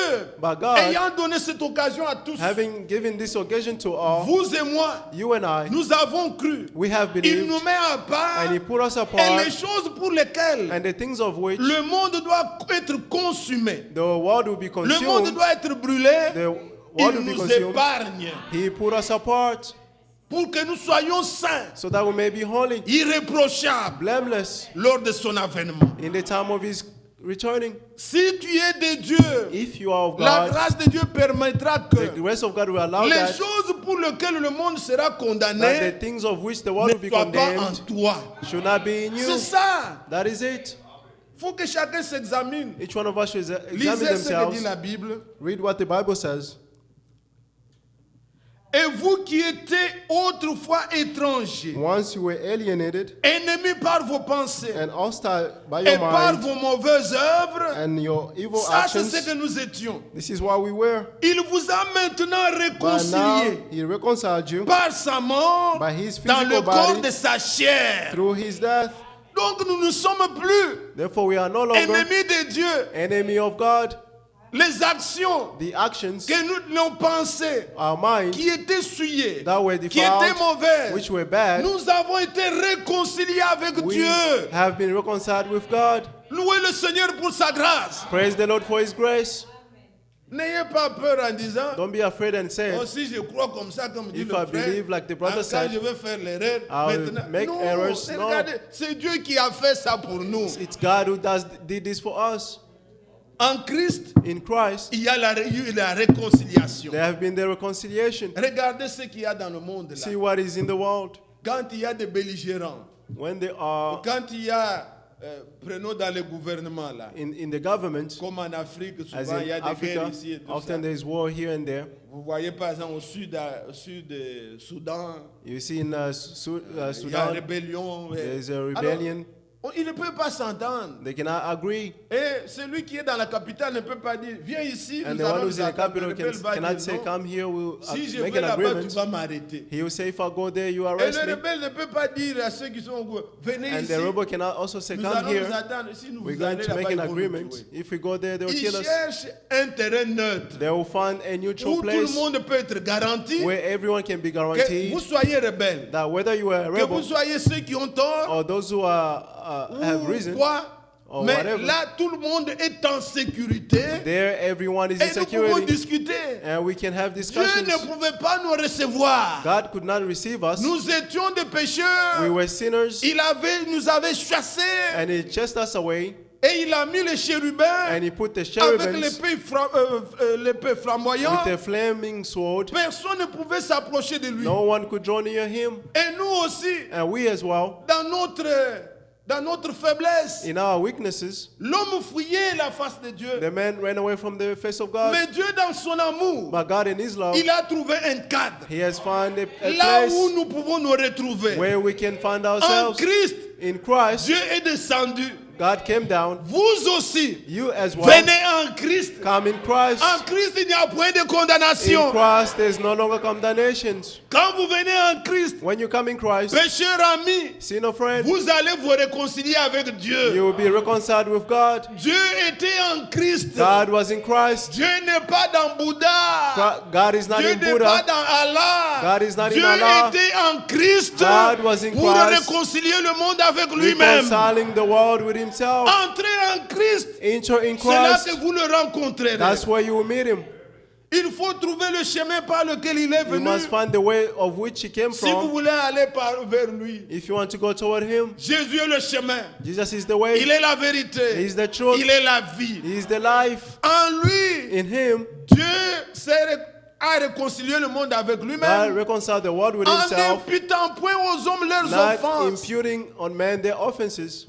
Speaker 3: But God,
Speaker 5: ayant donné cette occasion à tous,
Speaker 3: having given this occasion to all,
Speaker 5: vous et moi,
Speaker 3: you and I,
Speaker 5: nous avons cru.
Speaker 3: we have
Speaker 5: Il
Speaker 3: believed,
Speaker 5: nous met à part
Speaker 3: and He put us
Speaker 5: et
Speaker 3: apart,
Speaker 5: les choses pour lesquelles
Speaker 3: and the things of which
Speaker 5: le monde doit être consumé.
Speaker 3: the world will be
Speaker 5: Le monde
Speaker 3: consumed,
Speaker 5: doit être brûlé.
Speaker 3: the world
Speaker 5: Il
Speaker 3: will be
Speaker 5: nous
Speaker 3: consumed.
Speaker 5: épargne
Speaker 3: He put us apart
Speaker 5: pour que nous soyons saints,
Speaker 3: so that we may be holy,
Speaker 5: irréprochables
Speaker 3: blameless
Speaker 5: lors de son avènement.
Speaker 3: in the time of His returning.
Speaker 5: Si tu es de Dieu,
Speaker 3: If you are of
Speaker 5: la
Speaker 3: God,
Speaker 5: grâce de Dieu permettra
Speaker 3: the
Speaker 5: que
Speaker 3: grace of God will allow
Speaker 5: les
Speaker 3: that,
Speaker 5: choses pour lesquelles le monde sera
Speaker 3: that the
Speaker 5: condamné
Speaker 3: things of which the world will
Speaker 5: ne
Speaker 3: be
Speaker 5: soient pas en
Speaker 3: condemned
Speaker 5: toi.
Speaker 3: should not be in
Speaker 5: C'est
Speaker 3: you.
Speaker 5: ça.
Speaker 3: That is it.
Speaker 5: Il faut que chacun s'examine.
Speaker 3: Each one of us should examine
Speaker 5: Lisez ce que dit
Speaker 3: themselves.
Speaker 5: la Bible.
Speaker 3: Read what the Bible says.
Speaker 5: Et vous qui étiez autrefois étrangers,
Speaker 3: Once you were alienated
Speaker 5: ennemis par vos pensées
Speaker 3: and hostile by
Speaker 5: et
Speaker 3: your
Speaker 5: par
Speaker 3: mind
Speaker 5: vos mauvaises œuvres,
Speaker 3: and your evil
Speaker 5: ça c'est ce
Speaker 3: actions,
Speaker 5: que nous étions.
Speaker 3: this is what we were.
Speaker 5: Il vous a maintenant
Speaker 3: But now
Speaker 5: réconciliés
Speaker 3: He reconciled you
Speaker 5: par sa mort
Speaker 3: by His
Speaker 5: dans le
Speaker 3: physical
Speaker 5: corps
Speaker 3: body
Speaker 5: de sa chair.
Speaker 3: through His death.
Speaker 5: Donc nous ne sommes plus
Speaker 3: Therefore, we are no longer
Speaker 5: ennemis de Dieu.
Speaker 3: enemy of God.
Speaker 5: Les actions
Speaker 3: The actions,
Speaker 5: que nous avons pensées,
Speaker 3: our minds,
Speaker 5: qui étaient souillées,
Speaker 3: that were
Speaker 5: qui étaient
Speaker 3: defiled,
Speaker 5: mauvaises,
Speaker 3: which were bad,
Speaker 5: nous avons été réconciliés avec
Speaker 3: we
Speaker 5: Dieu.
Speaker 3: have been reconciled with God.
Speaker 5: Louez le Seigneur pour sa grâce.
Speaker 3: Praise the Lord for His grace.
Speaker 5: N'ayez pas peur en disant,
Speaker 3: Don't be afraid and say,
Speaker 5: oh, si je crois comme ça, comme dit
Speaker 3: if
Speaker 5: le
Speaker 3: I
Speaker 5: frère,
Speaker 3: believe like the brother
Speaker 5: quand
Speaker 3: said,
Speaker 5: je vais faire l'erreur,
Speaker 3: I'll
Speaker 5: maintenant,
Speaker 3: make
Speaker 5: non,
Speaker 3: errors. No.
Speaker 5: regardez, c'est Dieu qui a fait ça pour nous.
Speaker 3: it's God who did this for us.
Speaker 5: En Christ,
Speaker 3: In Christ,
Speaker 5: il y a la réconciliation.
Speaker 3: there have been the reconciliation.
Speaker 5: Regardez ce qu'il y a dans le monde là.
Speaker 3: See what is in the world.
Speaker 5: Quand il y a des belligérants,
Speaker 3: When they are
Speaker 5: quand il y a, prenons dans le gouvernement là,
Speaker 3: in the government,
Speaker 5: comme en Afrique,
Speaker 3: as
Speaker 5: souvent il y
Speaker 3: in
Speaker 5: a des guerres
Speaker 3: Africa,
Speaker 5: ici et tout ça.
Speaker 3: often there is war here and there.
Speaker 5: Vous voyez par exemple au sud du Soudan,
Speaker 3: You see in
Speaker 5: il y a
Speaker 3: Sudan,
Speaker 5: rébellion.
Speaker 3: there is a rebellion.
Speaker 5: Alors, ils ne peuvent pas s'entendre.
Speaker 3: They cannot agree.
Speaker 5: Et celui qui est dans la capitale ne peut pas dire, viens ici,
Speaker 3: And
Speaker 5: nous
Speaker 3: the one
Speaker 5: allons
Speaker 3: who's
Speaker 5: nous
Speaker 3: in the
Speaker 5: entendre. Le
Speaker 3: capital
Speaker 5: rebelle va
Speaker 3: cannot
Speaker 5: dire,
Speaker 3: say,
Speaker 5: non,
Speaker 3: come here, we'll
Speaker 5: si je
Speaker 3: make
Speaker 5: vais
Speaker 3: an
Speaker 5: là-bas, tu
Speaker 3: agreement.
Speaker 5: vas m'arrêter.
Speaker 3: He will say, if I go there, you
Speaker 5: Et
Speaker 3: arrest
Speaker 5: le
Speaker 3: me.
Speaker 5: rebelle ne peut pas dire à ceux qui sont au gouvernement, venez
Speaker 3: And
Speaker 5: ici,
Speaker 3: the rebel cannot also say,
Speaker 5: nous
Speaker 3: come
Speaker 5: allons
Speaker 3: here.
Speaker 5: nous attendre. Si nous
Speaker 3: We're
Speaker 5: vous
Speaker 3: going
Speaker 5: allez
Speaker 3: to make
Speaker 5: là-bas,
Speaker 3: an
Speaker 5: ils vont nous
Speaker 3: agreement.
Speaker 5: tuer.
Speaker 3: If we go there, they will
Speaker 5: Ils
Speaker 3: kill us.
Speaker 5: cherchent un terrain neutre
Speaker 3: They will find a neutral
Speaker 5: où tout le
Speaker 3: place
Speaker 5: monde peut être garanti
Speaker 3: where everyone can be
Speaker 5: que
Speaker 3: guaranteed
Speaker 5: vous soyez rebelle,
Speaker 3: that whether you are a
Speaker 5: que vous
Speaker 3: rebel
Speaker 5: soyez ceux qui ont tort
Speaker 3: or those who have
Speaker 5: ou
Speaker 3: risen,
Speaker 5: quoi.
Speaker 3: or
Speaker 5: Mais
Speaker 3: whatever.
Speaker 5: là, tout le monde est en sécurité
Speaker 3: there everyone is in
Speaker 5: et nous pouvons
Speaker 3: security
Speaker 5: discuter.
Speaker 3: and we can have
Speaker 5: Dieu
Speaker 3: discussions.
Speaker 5: ne pouvait pas nous recevoir.
Speaker 3: God could not receive us.
Speaker 5: Nous étions des pécheurs.
Speaker 3: We were sinners
Speaker 5: Il nous avait chassés
Speaker 3: and He chased us away
Speaker 5: et il a mis les chérubins
Speaker 3: and He put the
Speaker 5: avec
Speaker 3: cherubims
Speaker 5: l'épée flamboyante.
Speaker 3: with the flaming sword.
Speaker 5: Personne ne pouvait s'approcher de lui.
Speaker 3: No one could draw near Him.
Speaker 5: Et nous aussi,
Speaker 3: And we as well,
Speaker 5: dans notre faiblesse,
Speaker 3: in our weaknesses,
Speaker 5: l'homme fuyait la face de Dieu.
Speaker 3: the man ran away from the face of God.
Speaker 5: Mais Dieu, dans son amour,
Speaker 3: But God in His love,
Speaker 5: il a trouvé un cadre.
Speaker 3: He has found a
Speaker 5: Là où
Speaker 3: place
Speaker 5: nous pouvons nous retrouver.
Speaker 3: where we can find
Speaker 5: En
Speaker 3: ourselves.
Speaker 5: Christ,
Speaker 3: In Christ,
Speaker 5: Dieu est descendu.
Speaker 3: God came down.
Speaker 5: Vous aussi,
Speaker 3: You as well
Speaker 5: venez en Christ.
Speaker 3: come in Christ.
Speaker 5: En Christ, il n'y a point de
Speaker 3: In
Speaker 5: condamnation.
Speaker 3: Christ, there's no longer condemnation.
Speaker 5: Quand vous venez en Christ,
Speaker 3: When you come in Christ,
Speaker 5: pécheur ami,
Speaker 3: sinner friend,
Speaker 5: vous allez vous réconcilier avec Dieu.
Speaker 3: you will be reconciled with God.
Speaker 5: Dieu était en Christ.
Speaker 3: God was in Christ.
Speaker 5: Dieu n'est pas dans Bouddha.
Speaker 3: God is not
Speaker 5: Dieu
Speaker 3: in
Speaker 5: n'est pas
Speaker 3: Buddha.
Speaker 5: dans Allah.
Speaker 3: God is not in
Speaker 5: Dieu
Speaker 3: Allah.
Speaker 5: était en Christ
Speaker 3: God was in
Speaker 5: pour
Speaker 3: Christ,
Speaker 5: réconcilier le monde avec lui-même.
Speaker 3: reconciling the world with Himself.
Speaker 5: Entrez en Christ.
Speaker 3: Enter in
Speaker 5: C'est là
Speaker 3: Christ.
Speaker 5: que vous le rencontrerez.
Speaker 3: That's where you will meet Him.
Speaker 5: Il faut trouver le chemin par lequel il est
Speaker 3: You
Speaker 5: venu.
Speaker 3: must find the way of which He came
Speaker 5: Si vous
Speaker 3: from.
Speaker 5: voulez aller vers lui.
Speaker 3: If you want to go toward Him,
Speaker 5: Jésus est le chemin.
Speaker 3: Jesus is the way.
Speaker 5: Il est la vérité.
Speaker 3: He is the truth.
Speaker 5: Il est la vie.
Speaker 3: He is the life.
Speaker 5: En lui,
Speaker 3: In Him,
Speaker 5: Dieu a réconcilié le monde avec
Speaker 3: God
Speaker 5: lui-même.
Speaker 3: reconciled the world with
Speaker 5: En
Speaker 3: Himself,
Speaker 5: n'imputant point aux hommes leurs
Speaker 3: not
Speaker 5: offenses.
Speaker 3: imputing on man their offenses.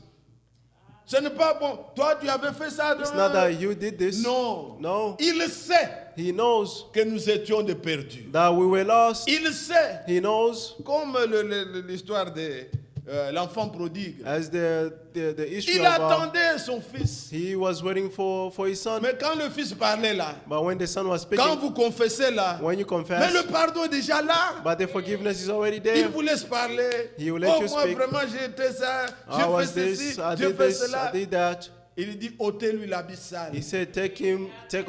Speaker 5: Ce n'est pas bon. Toi, tu avais fait ça.
Speaker 3: It's not that you did this.
Speaker 5: Non.
Speaker 3: No.
Speaker 5: Il sait
Speaker 3: He knows
Speaker 5: que nous étions des perdus.
Speaker 3: that we were lost.
Speaker 5: Il sait,
Speaker 3: He knows,
Speaker 5: comme l'histoire de l'enfant prodigue.
Speaker 3: as the issue
Speaker 5: Il
Speaker 3: of
Speaker 5: attendait son fils.
Speaker 3: he was waiting for his son.
Speaker 5: Mais quand le fils parlait là,
Speaker 3: But when the son was
Speaker 5: quand
Speaker 3: speaking,
Speaker 5: vous confessez là,
Speaker 3: when you
Speaker 5: mais
Speaker 3: confess,
Speaker 5: le pardon est déjà là.
Speaker 3: but the forgiveness is already
Speaker 5: Il
Speaker 3: there.
Speaker 5: vous laisse parler.
Speaker 3: He will let
Speaker 5: Oh,
Speaker 3: you
Speaker 5: moi
Speaker 3: speak.
Speaker 5: vraiment j'ai été ça,
Speaker 3: I
Speaker 5: j'ai
Speaker 3: was
Speaker 5: fait
Speaker 3: this,
Speaker 5: ceci,
Speaker 3: I
Speaker 5: j'ai
Speaker 3: did
Speaker 5: fait
Speaker 3: this,
Speaker 5: cela.
Speaker 3: I did that.
Speaker 5: Il dit ôtez-lui l'habit sale.
Speaker 3: He said, take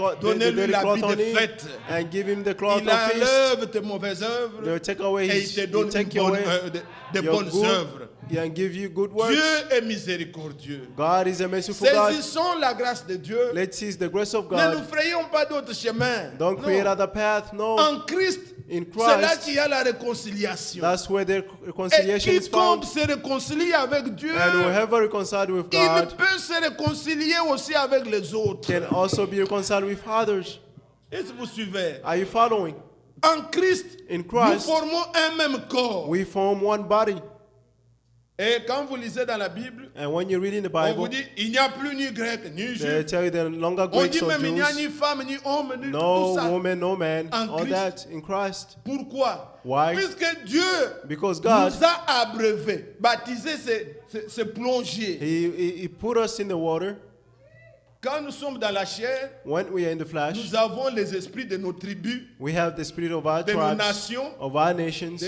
Speaker 3: out the
Speaker 5: Donnez-lui
Speaker 3: dirty
Speaker 5: l'habit
Speaker 3: cloth on
Speaker 5: de
Speaker 3: him
Speaker 5: fête.
Speaker 3: and give him the cloth
Speaker 5: Il
Speaker 3: of feast.
Speaker 5: enlève tes mauvaises
Speaker 3: They will
Speaker 5: œuvres
Speaker 3: take away
Speaker 5: et il
Speaker 3: his,
Speaker 5: te
Speaker 3: he
Speaker 5: donne
Speaker 3: take
Speaker 5: une bonne,
Speaker 3: away
Speaker 5: des
Speaker 3: your
Speaker 5: bonnes
Speaker 3: good
Speaker 5: œuvres.
Speaker 3: and give you good works.
Speaker 5: Dieu est miséricordieux.
Speaker 3: God is a merciful God.
Speaker 5: Saisissons la grâce de Dieu.
Speaker 3: Let's seize the grace of
Speaker 5: Ne nous
Speaker 3: God.
Speaker 5: frayons pas d'autre chemin.
Speaker 3: Don't
Speaker 5: Non.
Speaker 3: create other path. No.
Speaker 5: En Christ,
Speaker 3: In
Speaker 5: c'est là
Speaker 3: Christ,
Speaker 5: qu'il y a la réconciliation.
Speaker 3: that's where the
Speaker 5: Et
Speaker 3: reconciliation is found.
Speaker 5: quiconque se réconcilie avec Dieu,
Speaker 3: And whoever reconciled with
Speaker 5: il
Speaker 3: God
Speaker 5: peut se réconcilier aussi avec les autres.
Speaker 3: can also be reconciled with others.
Speaker 5: Est-ce que vous suivez?
Speaker 3: Are you following?
Speaker 5: En Christ,
Speaker 3: In
Speaker 5: nous
Speaker 3: Christ,
Speaker 5: formons un même corps.
Speaker 3: we form one body.
Speaker 5: Et quand vous lisez dans la Bible,
Speaker 3: And when you read in the
Speaker 5: on vous
Speaker 3: Bible,
Speaker 5: dit il n'y a plus ni grec ni
Speaker 3: they
Speaker 5: juif.
Speaker 3: tell you there are no longer
Speaker 5: On
Speaker 3: Greeks
Speaker 5: dit
Speaker 3: or
Speaker 5: même il n'y a
Speaker 3: Jews,
Speaker 5: ni femme ni homme ni tout
Speaker 3: no
Speaker 5: ça.
Speaker 3: woman, no man,
Speaker 5: En
Speaker 3: all
Speaker 5: Christ.
Speaker 3: that in Christ.
Speaker 5: Pourquoi?
Speaker 3: Why?
Speaker 5: Puisque Dieu
Speaker 3: Because God,
Speaker 5: nous a abreuvés, baptisés, c'est plonger.
Speaker 3: he put us in the water.
Speaker 5: Quand nous sommes dans la chair,
Speaker 3: When we are in the flesh,
Speaker 5: nous avons les esprits de nos tribus,
Speaker 3: we have the spirit of our
Speaker 5: de nos
Speaker 3: tribes,
Speaker 5: nations,
Speaker 3: of our nations,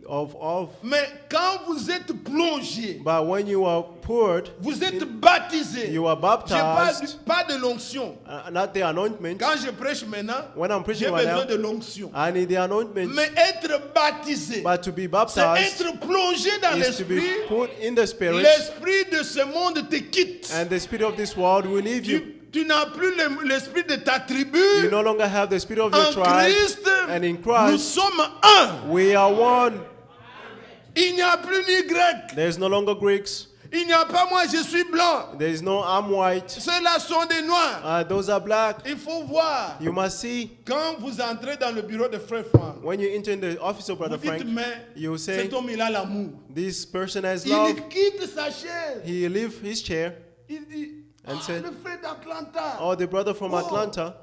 Speaker 3: of.
Speaker 5: Mais quand vous êtes plongé,
Speaker 3: But when you are poured,
Speaker 5: vous êtes baptisé.
Speaker 3: you are
Speaker 5: Je parle
Speaker 3: baptized,
Speaker 5: pas de l'onction.
Speaker 3: not the anointment.
Speaker 5: Quand je prêche maintenant,
Speaker 3: When I'm preaching
Speaker 5: j'ai
Speaker 3: right
Speaker 5: besoin
Speaker 3: now,
Speaker 5: de l'onction.
Speaker 3: I need the anointment.
Speaker 5: Mais être baptisé,
Speaker 3: But to be
Speaker 5: c'est
Speaker 3: baptized
Speaker 5: être plongé dans
Speaker 3: is to be
Speaker 5: l'esprit.
Speaker 3: put in the Spirit,
Speaker 5: L'esprit de ce monde te quitte.
Speaker 3: and the spirit of this world will leave you.
Speaker 5: Tu n'as plus l'esprit de ta tribu.
Speaker 3: You no longer have the spirit of your
Speaker 5: En
Speaker 3: tribe,
Speaker 5: Christ,
Speaker 3: and in
Speaker 5: nous
Speaker 3: Christ,
Speaker 5: sommes un.
Speaker 3: we are one.
Speaker 5: Il n'y a plus ni grec.
Speaker 3: There's no longer Greeks.
Speaker 5: Il n'y a pas moi, je suis blanc.
Speaker 3: There is no I'm white.
Speaker 5: Ceux-là sont des noirs.
Speaker 3: Those are black.
Speaker 5: Il faut voir.
Speaker 3: You must see.
Speaker 5: Quand vous entrez dans le bureau de Frère Franck,
Speaker 3: When you enter in the office of
Speaker 5: vous
Speaker 3: Brother
Speaker 5: dites,
Speaker 3: Frank,
Speaker 5: mais
Speaker 3: you say,
Speaker 5: cet homme, il a l'amour.
Speaker 3: this person has love.
Speaker 5: Il quitte sa chaise.
Speaker 3: He leave his chair.
Speaker 5: Il dit,
Speaker 3: And said,
Speaker 5: le frère d'Atlanta.
Speaker 3: Oh, the brother from
Speaker 5: Oh.
Speaker 3: Atlanta.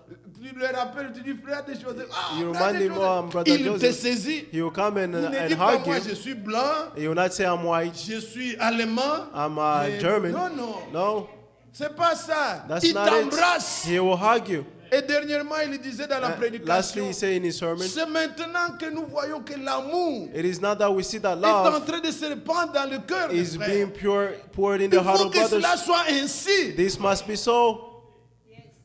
Speaker 5: Tu le rappelles, tu dis, frère de Joseph. Ah,
Speaker 3: You
Speaker 5: frère
Speaker 3: remind
Speaker 5: de
Speaker 3: him,
Speaker 5: Joseph.
Speaker 3: Brother
Speaker 5: Il te
Speaker 3: Joseph.
Speaker 5: saisit.
Speaker 3: He will come
Speaker 5: Il ne
Speaker 3: and
Speaker 5: dit pas,
Speaker 3: hug
Speaker 5: moi,
Speaker 3: you.
Speaker 5: je suis blanc,
Speaker 3: He will not say I'm white.
Speaker 5: je suis allemand.
Speaker 3: I'm
Speaker 5: mais-
Speaker 3: German.
Speaker 5: Non, non.
Speaker 3: No,
Speaker 5: C'est pas ça.
Speaker 3: that's
Speaker 5: Il
Speaker 3: not it.
Speaker 5: t'embrasse.
Speaker 3: He will hug you.
Speaker 5: Et dernièrement, il disait dans la
Speaker 3: Lastly,
Speaker 5: prédication,
Speaker 3: he say in his sermon,
Speaker 5: c'est maintenant que nous voyons que l'amour
Speaker 3: it is not that we see that
Speaker 5: est en
Speaker 3: love
Speaker 5: train de se répandre dans le cœur des
Speaker 3: is being
Speaker 5: frères.
Speaker 3: poured in
Speaker 5: Il
Speaker 3: the heart
Speaker 5: faut
Speaker 3: of
Speaker 5: que cela
Speaker 3: brothers.
Speaker 5: soit ainsi.
Speaker 3: This must be so.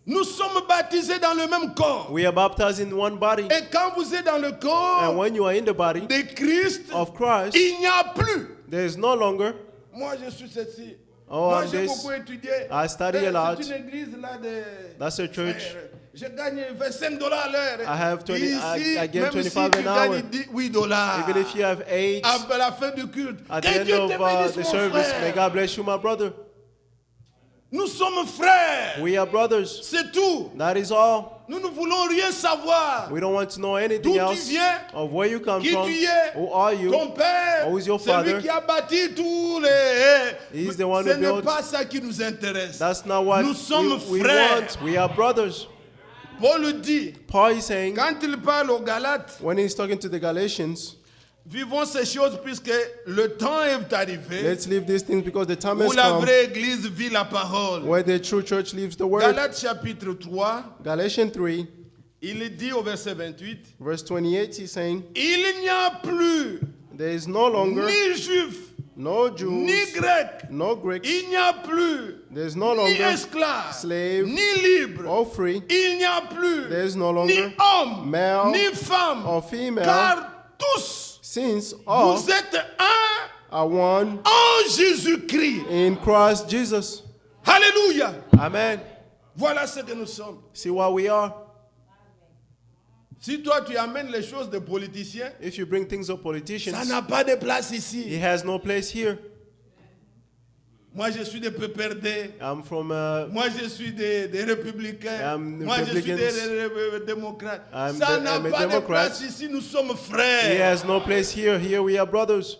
Speaker 5: Nous sommes baptisés dans le même corps.
Speaker 3: We are baptized in one body.
Speaker 5: Et quand vous êtes dans le
Speaker 3: And
Speaker 5: corps
Speaker 3: when you are in the body
Speaker 5: de Christ,
Speaker 3: of Christ,
Speaker 5: il n'y a plus.
Speaker 3: there is no longer,
Speaker 5: Moi, je suis ceci.
Speaker 3: Oh,
Speaker 5: Moi,
Speaker 3: I'm
Speaker 5: j'ai
Speaker 3: this.
Speaker 5: beaucoup étudié.
Speaker 3: I study a lot.
Speaker 5: C'est une église là de.
Speaker 3: That's a church.
Speaker 5: Frère, je gagne $25 à l'heure.
Speaker 3: I have 20
Speaker 5: Ici,
Speaker 3: I get
Speaker 5: même
Speaker 3: 25
Speaker 5: si tu
Speaker 3: an hour.
Speaker 5: gagnes $8.
Speaker 3: even if you have AIDS,
Speaker 5: À la fin du culte.
Speaker 3: at the
Speaker 5: Que
Speaker 3: end
Speaker 5: Dieu
Speaker 3: of
Speaker 5: te bénisse,
Speaker 3: the
Speaker 5: mon
Speaker 3: service,
Speaker 5: frère.
Speaker 3: may God bless you, my brother.
Speaker 5: Nous sommes frères.
Speaker 3: We are brothers.
Speaker 5: C'est tout.
Speaker 3: That is all.
Speaker 5: Nous ne voulons rien savoir.
Speaker 3: We don't want to know anything
Speaker 5: D'où tu
Speaker 3: else
Speaker 5: viens,
Speaker 3: of where you come
Speaker 5: qui
Speaker 3: from.
Speaker 5: tu es,
Speaker 3: Who are you?
Speaker 5: Ton père,
Speaker 3: Who is your
Speaker 5: celui
Speaker 3: father?
Speaker 5: qui a bâti tous les.
Speaker 3: He's the one
Speaker 5: Ce
Speaker 3: who
Speaker 5: n'est
Speaker 3: built.
Speaker 5: pas ça qui nous intéresse.
Speaker 3: That's not what
Speaker 5: Nous sommes
Speaker 3: we
Speaker 5: frères.
Speaker 3: want. We are brothers.
Speaker 5: Paul le dit,
Speaker 3: Paul is saying,
Speaker 5: quand il parle aux Galates,
Speaker 3: when he's talking to the Galatians,
Speaker 5: vivons ces choses puisque le temps est arrivé
Speaker 3: let's leave these things because the time
Speaker 5: où
Speaker 3: has
Speaker 5: la
Speaker 3: come
Speaker 5: vraie église vit la parole.
Speaker 3: where the true church leaves the word.
Speaker 5: Galates chapitre 3,
Speaker 3: Galatians 3,
Speaker 5: il dit au verset 28,
Speaker 3: verse 28, he's saying,
Speaker 5: il n'y a plus
Speaker 3: there is no longer
Speaker 5: ni juif,
Speaker 3: no
Speaker 5: ni
Speaker 3: Jews,
Speaker 5: grec,
Speaker 3: no Greeks,
Speaker 5: il n'y a plus
Speaker 3: there is no
Speaker 5: ni
Speaker 3: longer
Speaker 5: esclave,
Speaker 3: slave
Speaker 5: ni libre,
Speaker 3: or free,
Speaker 5: il n'y a plus
Speaker 3: there is no
Speaker 5: ni
Speaker 3: longer
Speaker 5: homme,
Speaker 3: male
Speaker 5: ni femme,
Speaker 3: or female,
Speaker 5: car tous
Speaker 3: since all
Speaker 5: vous êtes un
Speaker 3: are one
Speaker 5: en Jésus-Christ.
Speaker 3: in Christ Jesus.
Speaker 5: Alléluia.
Speaker 3: Amen.
Speaker 5: Voilà ce que nous sommes.
Speaker 3: See what we are.
Speaker 5: Si toi tu amènes les choses de politiciens,
Speaker 3: If you bring things of
Speaker 5: ça
Speaker 3: politicians,
Speaker 5: n'a pas de place
Speaker 3: he
Speaker 5: ici.
Speaker 3: has no place here.
Speaker 5: Moi je suis des PPRD.
Speaker 3: I'm from
Speaker 5: Moi je suis des républicains. Moi je suis des démocrates. Ça n'a
Speaker 3: I'm a
Speaker 5: pas de
Speaker 3: Democrat.
Speaker 5: place ici. Nous sommes
Speaker 3: He
Speaker 5: frères.
Speaker 3: has no place here. Here we are brothers.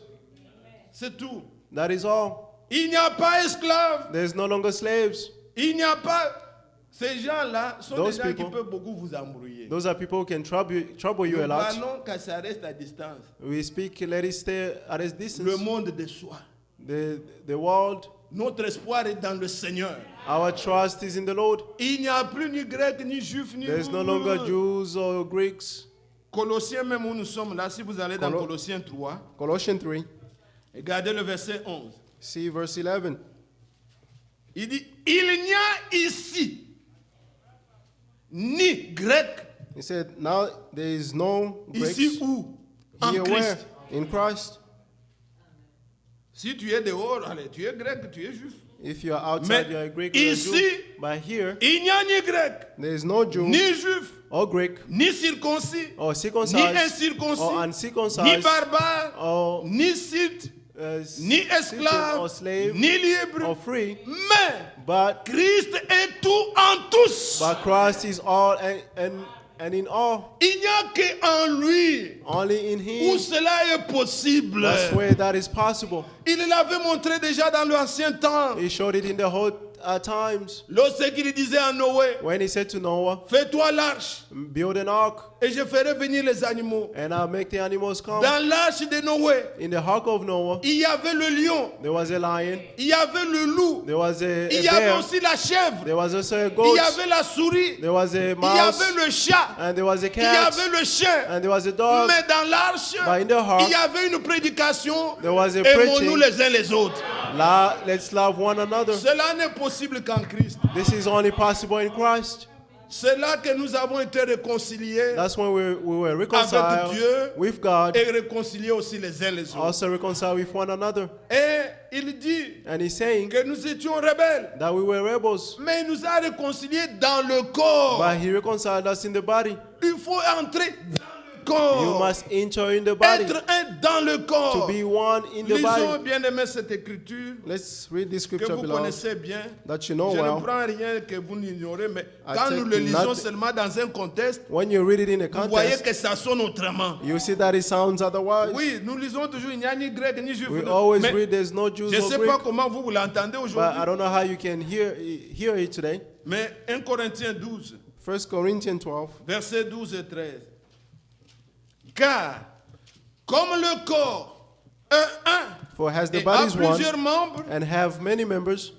Speaker 5: C'est tout.
Speaker 3: That is all.
Speaker 5: Il n'y a pas esclaves.
Speaker 3: There's no longer slaves.
Speaker 5: Il n'y a pas. Ces gens-là sont des
Speaker 3: Those
Speaker 5: gens qui
Speaker 3: people-
Speaker 5: peuvent beaucoup vous embrouiller.
Speaker 3: Those are people who can trouble you a
Speaker 5: Nous
Speaker 3: lot.
Speaker 5: parlons qu'à ça reste à distance.
Speaker 3: We speak, let it stay at a
Speaker 5: Le
Speaker 3: distance.
Speaker 5: monde de soi.
Speaker 3: The world,
Speaker 5: Notre espoir est dans le Seigneur.
Speaker 3: our trust is in the Lord.
Speaker 5: Il n'y a plus ni grec, ni juif, ni...
Speaker 3: There's no longer Jews or Greeks.
Speaker 5: Colossiens même où nous sommes là, si vous allez dans
Speaker 3: Colo-
Speaker 5: Colossiens 3,
Speaker 3: Colossians 3,
Speaker 5: regardez le verset 11.
Speaker 3: see verse 11.
Speaker 5: Il dit, il n'y a ici ni grec,
Speaker 3: He said, now there is no Greeks
Speaker 5: ici où? En
Speaker 3: here where?
Speaker 5: Christ.
Speaker 3: In Christ.
Speaker 5: Si tu es dehors, allez, tu es grec, tu es juif.
Speaker 3: If you are outside,
Speaker 5: Mais
Speaker 3: you are a Greek or a
Speaker 5: ici-
Speaker 3: Jew. But here,
Speaker 5: Il n'y a ni grec,
Speaker 3: there is no Jew
Speaker 5: ni juif,
Speaker 3: or Greek
Speaker 5: ni circoncis,
Speaker 3: or
Speaker 5: ni
Speaker 3: circumcised or
Speaker 5: incirconcis, ni
Speaker 3: uncircumcised
Speaker 5: barbare,
Speaker 3: or
Speaker 5: ni scythe, ni
Speaker 3: citizen
Speaker 5: esclave,
Speaker 3: or slave
Speaker 5: ni libre.
Speaker 3: or free.
Speaker 5: Mais
Speaker 3: But
Speaker 5: Christ est tout en tous.
Speaker 3: Christ is all and in all.
Speaker 5: Il n'y a qu'en lui
Speaker 3: Only in
Speaker 5: où
Speaker 3: Him.
Speaker 5: cela est possible.
Speaker 3: That's where that is possible.
Speaker 5: Il l'avait montré déjà dans l'ancien temps.
Speaker 3: He showed it in the at times
Speaker 5: Lorsqu'il disait à Noé,
Speaker 3: when he said to Noah,
Speaker 5: fais-toi l'arche
Speaker 3: build an ark
Speaker 5: et je ferai venir les animaux.
Speaker 3: and I'll make the animals come.
Speaker 5: Dans l'arche de Noé,
Speaker 3: In the ark of Noah,
Speaker 5: il y avait le lion,
Speaker 3: there was a lion,
Speaker 5: il y avait le loup,
Speaker 3: there was a
Speaker 5: il y avait
Speaker 3: bear,
Speaker 5: aussi la chèvre,
Speaker 3: there was also a
Speaker 5: il
Speaker 3: goat,
Speaker 5: y avait la souris,
Speaker 3: there was a
Speaker 5: il y
Speaker 3: mouse,
Speaker 5: avait le chat,
Speaker 3: and there was a
Speaker 5: il y
Speaker 3: cat,
Speaker 5: avait le chien.
Speaker 3: and there was a dog.
Speaker 5: Mais dans l'arche,
Speaker 3: But in the ark,
Speaker 5: il y avait une prédication.
Speaker 3: there was a
Speaker 5: Aimons-nous
Speaker 3: preaching.
Speaker 5: les uns les autres.
Speaker 3: Let's love one another.
Speaker 5: Cela n'est possible qu'en Christ.
Speaker 3: This is only possible in Christ.
Speaker 5: C'est là que nous avons été réconciliés
Speaker 3: That's when we were reconciled
Speaker 5: Dieu.
Speaker 3: with God,
Speaker 5: et réconciliés aussi les uns les autres.
Speaker 3: also reconciled with one another.
Speaker 5: Et il dit
Speaker 3: And he's saying
Speaker 5: que nous étions rebelles,
Speaker 3: that we were rebels,
Speaker 5: mais il nous a réconciliés dans le corps.
Speaker 3: but he reconciled us in the body.
Speaker 5: Il faut entrer dans le
Speaker 3: You
Speaker 5: corps.
Speaker 3: must enter in the body
Speaker 5: Être un dans le
Speaker 3: to
Speaker 5: corps.
Speaker 3: be one in the
Speaker 5: Lisons
Speaker 3: body.
Speaker 5: bien aimé cette écriture
Speaker 3: Let's read this
Speaker 5: que
Speaker 3: scripture,
Speaker 5: vous
Speaker 3: beloved,
Speaker 5: connaissez bien.
Speaker 3: that you know
Speaker 5: Je ne
Speaker 3: well.
Speaker 5: prends rien que vous n'ignorez, mais
Speaker 3: I
Speaker 5: quand
Speaker 3: take
Speaker 5: nous le lisons
Speaker 3: nothing.
Speaker 5: seulement dans un contexte,
Speaker 3: When you read it in a
Speaker 5: vous voyez
Speaker 3: context,
Speaker 5: que ça sonne autrement.
Speaker 3: you see that it sounds otherwise.
Speaker 5: Oui, nous lisons toujours, il n'y a ni grec ni juif.
Speaker 3: We always
Speaker 5: Mais
Speaker 3: read there's no Jews
Speaker 5: je ne
Speaker 3: or
Speaker 5: sais
Speaker 3: Greek,
Speaker 5: pas comment vous l'entendez
Speaker 3: but I
Speaker 5: aujourd'hui.
Speaker 3: don't know how you can hear it today.
Speaker 5: Mais 1 Corinthiens 12,
Speaker 3: 1 Corinthians 12.
Speaker 5: versets 12 et 13. Car, comme le corps est un
Speaker 3: For as the
Speaker 5: et a
Speaker 3: body is one
Speaker 5: plusieurs membres,
Speaker 3: and have many members,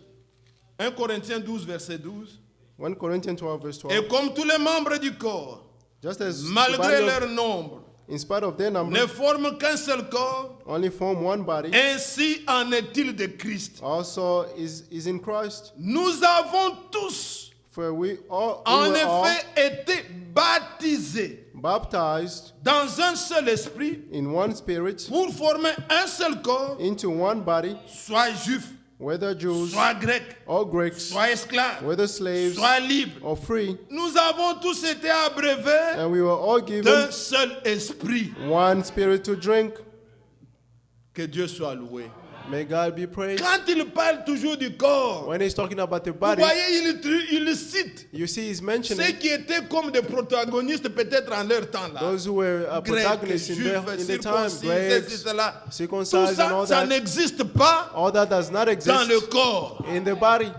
Speaker 5: 1 Corinthiens 12, verset 12,
Speaker 3: 1 Corinthians 12 verse 12,
Speaker 5: et comme tous les membres du corps,
Speaker 3: just as the
Speaker 5: malgré
Speaker 3: body
Speaker 5: leur
Speaker 3: of,
Speaker 5: nombre,
Speaker 3: in spite of their number,
Speaker 5: ne forment qu'un seul corps,
Speaker 3: only form one body,
Speaker 5: ainsi en est-il de Christ.
Speaker 3: also is in Christ.
Speaker 5: Nous avons tous,
Speaker 3: For we all,
Speaker 5: en
Speaker 3: we were all
Speaker 5: effet, été baptisés
Speaker 3: baptized
Speaker 5: dans un seul esprit
Speaker 3: in one spirit
Speaker 5: pour former un seul corps,
Speaker 3: into one body,
Speaker 5: soit juif,
Speaker 3: whether Jews
Speaker 5: soit grec,
Speaker 3: or Greeks,
Speaker 5: soit esclave,
Speaker 3: whether slaves
Speaker 5: soit libre.
Speaker 3: or free,
Speaker 5: Nous avons tous été abreuvés
Speaker 3: and we were all given
Speaker 5: d'un seul esprit.
Speaker 3: one spirit to drink.
Speaker 5: Que Dieu soit loué.
Speaker 3: May God be praised.
Speaker 5: Quand il parle toujours du corps,
Speaker 3: When he's talking about the
Speaker 5: vous
Speaker 3: body,
Speaker 5: voyez, il cite
Speaker 3: you see he's
Speaker 5: ceux
Speaker 3: mentioning
Speaker 5: qui étaient comme des protagonistes peut-être en leur temps là.
Speaker 3: those who were
Speaker 5: Grecs,
Speaker 3: protagonists in
Speaker 5: juifs,
Speaker 3: the time,
Speaker 5: circoncis,
Speaker 3: Greeks,
Speaker 5: ceci, cela. Tout
Speaker 3: circumcised and
Speaker 5: ça,
Speaker 3: all
Speaker 5: ça
Speaker 3: that.
Speaker 5: n'existe pas
Speaker 3: All that does not
Speaker 5: dans
Speaker 3: exist
Speaker 5: le corps.
Speaker 3: in the body,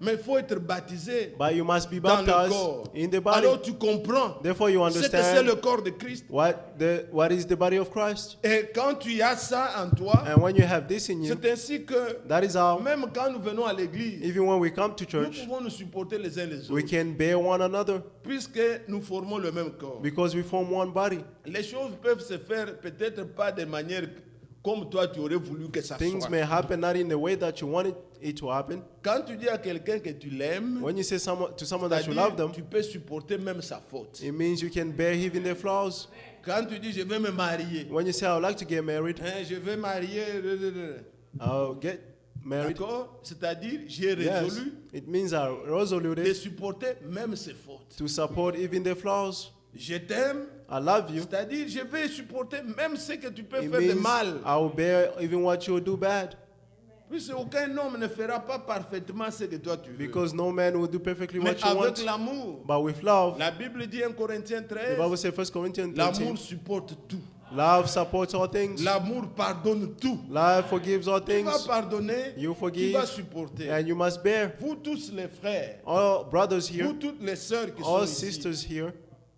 Speaker 5: Mais il faut être baptisé
Speaker 3: but you must be
Speaker 5: dans le
Speaker 3: baptized
Speaker 5: corps.
Speaker 3: in the body.
Speaker 5: Alors tu comprends
Speaker 3: Therefore, you
Speaker 5: ce que c'est le
Speaker 3: understand
Speaker 5: corps de Christ.
Speaker 3: what is the body of Christ.
Speaker 5: Et quand tu as ça en toi,
Speaker 3: And when you have this in you,
Speaker 5: c'est ainsi que
Speaker 3: that is how,
Speaker 5: même quand nous venons à l'église,
Speaker 3: even when we come to
Speaker 5: nous
Speaker 3: church,
Speaker 5: pouvons nous supporter les uns les
Speaker 3: we
Speaker 5: autres.
Speaker 3: can bear one another
Speaker 5: Puisque nous formons le même corps.
Speaker 3: because we form one body.
Speaker 5: Les choses peuvent se faire peut-être pas de manière comme toi tu aurais voulu que ça
Speaker 3: Things
Speaker 5: soit.
Speaker 3: may happen not in the way that you wanted it to happen.
Speaker 5: Quand tu dis à quelqu'un que tu l'aimes,
Speaker 3: When you say to someone that you
Speaker 5: c'est-à-dire,
Speaker 3: love them,
Speaker 5: tu peux supporter même sa faute.
Speaker 3: it means you can bear even their flaws.
Speaker 5: Quand tu dis je vais me marier,
Speaker 3: When you say I would like to get married,
Speaker 5: hein, je vais marier,
Speaker 3: I'll get married.
Speaker 5: d'accord? C'est-à-dire j'ai
Speaker 3: Yes,
Speaker 5: résolu
Speaker 3: it means I
Speaker 5: de
Speaker 3: resoluted
Speaker 5: supporter même ses fautes.
Speaker 3: to support even their flaws.
Speaker 5: Je t'aime,
Speaker 3: I love you.
Speaker 5: c'est-à-dire je vais supporter même ce que tu peux
Speaker 3: It
Speaker 5: faire de
Speaker 3: means
Speaker 5: mal.
Speaker 3: I will bear even what you do bad.
Speaker 5: Puisque aucun homme ne fera pas parfaitement ce que toi tu veux.
Speaker 3: Because no man will do perfectly
Speaker 5: Mais
Speaker 3: what you
Speaker 5: avec
Speaker 3: want.
Speaker 5: l'amour,
Speaker 3: But with love,
Speaker 5: la Bible dit 1 Corinthiens
Speaker 3: the
Speaker 5: 13,
Speaker 3: Bible says 1 Corinthians
Speaker 5: l'amour
Speaker 3: 13,
Speaker 5: supporte tout.
Speaker 3: love supports all things.
Speaker 5: L'amour pardonne tout.
Speaker 3: Love forgives all
Speaker 5: Tu vas
Speaker 3: things.
Speaker 5: pardonner,
Speaker 3: You
Speaker 5: tu
Speaker 3: forgive,
Speaker 5: vas supporter.
Speaker 3: and you must bear.
Speaker 5: Vous tous les frères,
Speaker 3: All brothers
Speaker 5: vous
Speaker 3: here,
Speaker 5: toutes les sœurs qui sont
Speaker 3: all
Speaker 5: ici,
Speaker 3: sisters here,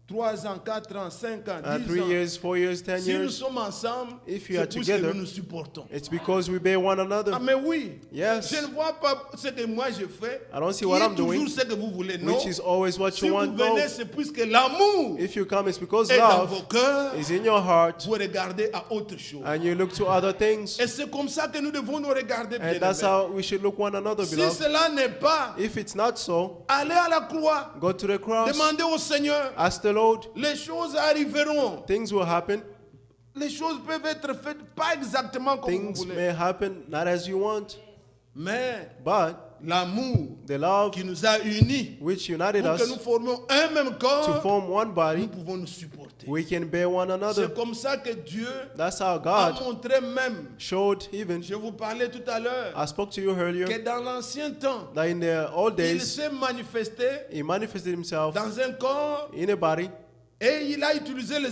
Speaker 5: 3 ans, 4 ans, 5 ans, 10
Speaker 3: 3
Speaker 5: ans,
Speaker 3: years, 4 years, 10
Speaker 5: si nous
Speaker 3: years,
Speaker 5: sommes ensemble,
Speaker 3: if you
Speaker 5: c'est
Speaker 3: are
Speaker 5: puisque
Speaker 3: together,
Speaker 5: nous nous supportons.
Speaker 3: it's because we bear one
Speaker 5: Ah
Speaker 3: another.
Speaker 5: mais oui,
Speaker 3: Yes.
Speaker 5: je ne vois pas ce que moi je fais,
Speaker 3: I don't see
Speaker 5: qui
Speaker 3: what
Speaker 5: est
Speaker 3: I'm
Speaker 5: toujours
Speaker 3: doing,
Speaker 5: ce que vous voulez, non?
Speaker 3: which is always what
Speaker 5: Si
Speaker 3: you
Speaker 5: vous
Speaker 3: want. No.
Speaker 5: venez, c'est puisque l'amour
Speaker 3: If you come, it's because
Speaker 5: est dans vos
Speaker 3: love
Speaker 5: cœurs,
Speaker 3: is in your heart
Speaker 5: vous regardez à autre chose.
Speaker 3: and you look to other things.
Speaker 5: Et c'est comme ça que nous devons nous regarder,
Speaker 3: And that's
Speaker 5: bien-aimés.
Speaker 3: how we should look one another,
Speaker 5: Si
Speaker 3: beloved.
Speaker 5: cela n'est pas,
Speaker 3: If it's not so,
Speaker 5: allez à la croix,
Speaker 3: go to the cross,
Speaker 5: demandez au Seigneur,
Speaker 3: ask the Lord.
Speaker 5: les choses arriveront.
Speaker 3: Things will happen.
Speaker 5: Les choses peuvent être faites pas exactement comme vous
Speaker 3: Things
Speaker 5: voulez.
Speaker 3: may happen not as you want.
Speaker 5: Mais
Speaker 3: But
Speaker 5: l'amour
Speaker 3: the love
Speaker 5: qui nous a unis
Speaker 3: which united
Speaker 5: pour que nous
Speaker 3: us
Speaker 5: formions un même
Speaker 3: to
Speaker 5: corps,
Speaker 3: form one
Speaker 5: nous
Speaker 3: body,
Speaker 5: pouvons nous supporter.
Speaker 3: we can bear one another.
Speaker 5: C'est comme ça que Dieu
Speaker 3: That's how
Speaker 5: a
Speaker 3: God
Speaker 5: montré même.
Speaker 3: showed even.
Speaker 5: Je vous parlais tout à l'heure
Speaker 3: I spoke to you
Speaker 5: que
Speaker 3: earlier
Speaker 5: dans l'ancien temps,
Speaker 3: that in the old
Speaker 5: il
Speaker 3: days,
Speaker 5: s'est manifesté
Speaker 3: he manifested himself
Speaker 5: dans un corps
Speaker 3: in a body
Speaker 5: Et il a utilisé les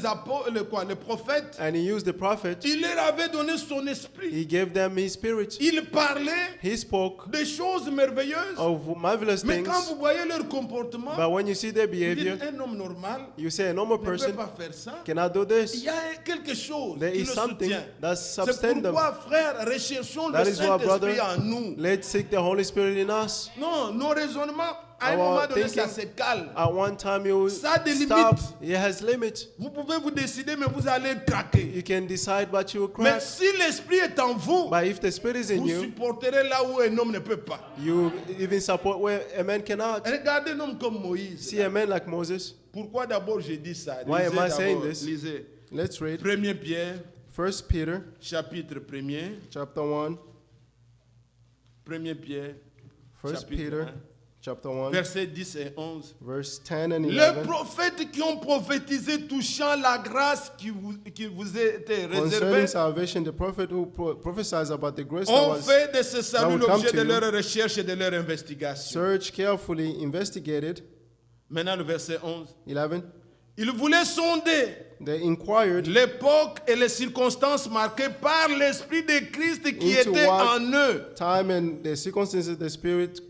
Speaker 5: prophètes.
Speaker 3: And he used the prophet.
Speaker 5: Il leur avait donné son esprit.
Speaker 3: He gave them his spirit.
Speaker 5: Il parlait
Speaker 3: He spoke
Speaker 5: des choses merveilleuses.
Speaker 3: of marvelous
Speaker 5: Mais
Speaker 3: things.
Speaker 5: quand vous voyez leur comportement,
Speaker 3: But when you see their
Speaker 5: vous
Speaker 3: behavior,
Speaker 5: dites un homme normal
Speaker 3: you say a normal
Speaker 5: ne peut
Speaker 3: person
Speaker 5: pas faire ça.
Speaker 3: cannot do
Speaker 5: Il
Speaker 3: this.
Speaker 5: y a quelque chose
Speaker 3: There
Speaker 5: qui
Speaker 3: is
Speaker 5: le
Speaker 3: something
Speaker 5: soutient.
Speaker 3: that
Speaker 5: C'est
Speaker 3: sustains them.
Speaker 5: pourquoi, frère, recherchons
Speaker 3: That
Speaker 5: le
Speaker 3: is why, brother,
Speaker 5: Saint-Esprit en nous.
Speaker 3: let's seek the Holy Spirit in us.
Speaker 5: Non, nos raisonnements, à un
Speaker 3: Our
Speaker 5: moment donné, ça
Speaker 3: thinking-
Speaker 5: se calme.
Speaker 3: At one time you
Speaker 5: Ça a des
Speaker 3: stop.
Speaker 5: limites.
Speaker 3: It has limit.
Speaker 5: Vous pouvez vous décider, mais vous allez craquer.
Speaker 3: You can decide, but you will
Speaker 5: Mais
Speaker 3: crack.
Speaker 5: si l'Esprit est en vous,
Speaker 3: But if the Spirit is in
Speaker 5: vous
Speaker 3: you,
Speaker 5: supporterez là où un homme ne peut pas.
Speaker 3: you even support where a man cannot.
Speaker 5: Regardez un homme comme Moïse.
Speaker 3: See a man like Moses.
Speaker 5: Pourquoi d'abord j'ai dit ça?
Speaker 3: Why am I saying
Speaker 5: d'abord,
Speaker 3: this?
Speaker 5: lisez.
Speaker 3: Let's read
Speaker 5: 1 Pierre,
Speaker 3: 1 Peter
Speaker 5: chapitre 1er.
Speaker 3: chapter 1.
Speaker 5: 1 Pierre,
Speaker 3: 1
Speaker 5: chapitre
Speaker 3: Peter
Speaker 5: 1,
Speaker 3: chapter 1,
Speaker 5: versets 10 et 11.
Speaker 3: verse 10 and
Speaker 5: Les
Speaker 3: 11.
Speaker 5: prophètes qui ont prophétisé touchant la grâce qui vous était
Speaker 3: Concerning
Speaker 5: réservée
Speaker 3: salvation, the prophet who prophesies about the grace that
Speaker 5: ont
Speaker 3: was
Speaker 5: fait de ce salut
Speaker 3: will come
Speaker 5: l'objet
Speaker 3: to
Speaker 5: de
Speaker 3: you.
Speaker 5: leur recherche et de leur investigation.
Speaker 3: searched carefully, investigated.
Speaker 5: Maintenant le verset 11.
Speaker 3: 11.
Speaker 5: Ils voulaient sonder
Speaker 3: They inquired
Speaker 5: l'époque et les circonstances marquées par l'Esprit de Christ qui
Speaker 3: Into
Speaker 5: était
Speaker 3: what
Speaker 5: en eux
Speaker 3: time and the circumstances, the Spirit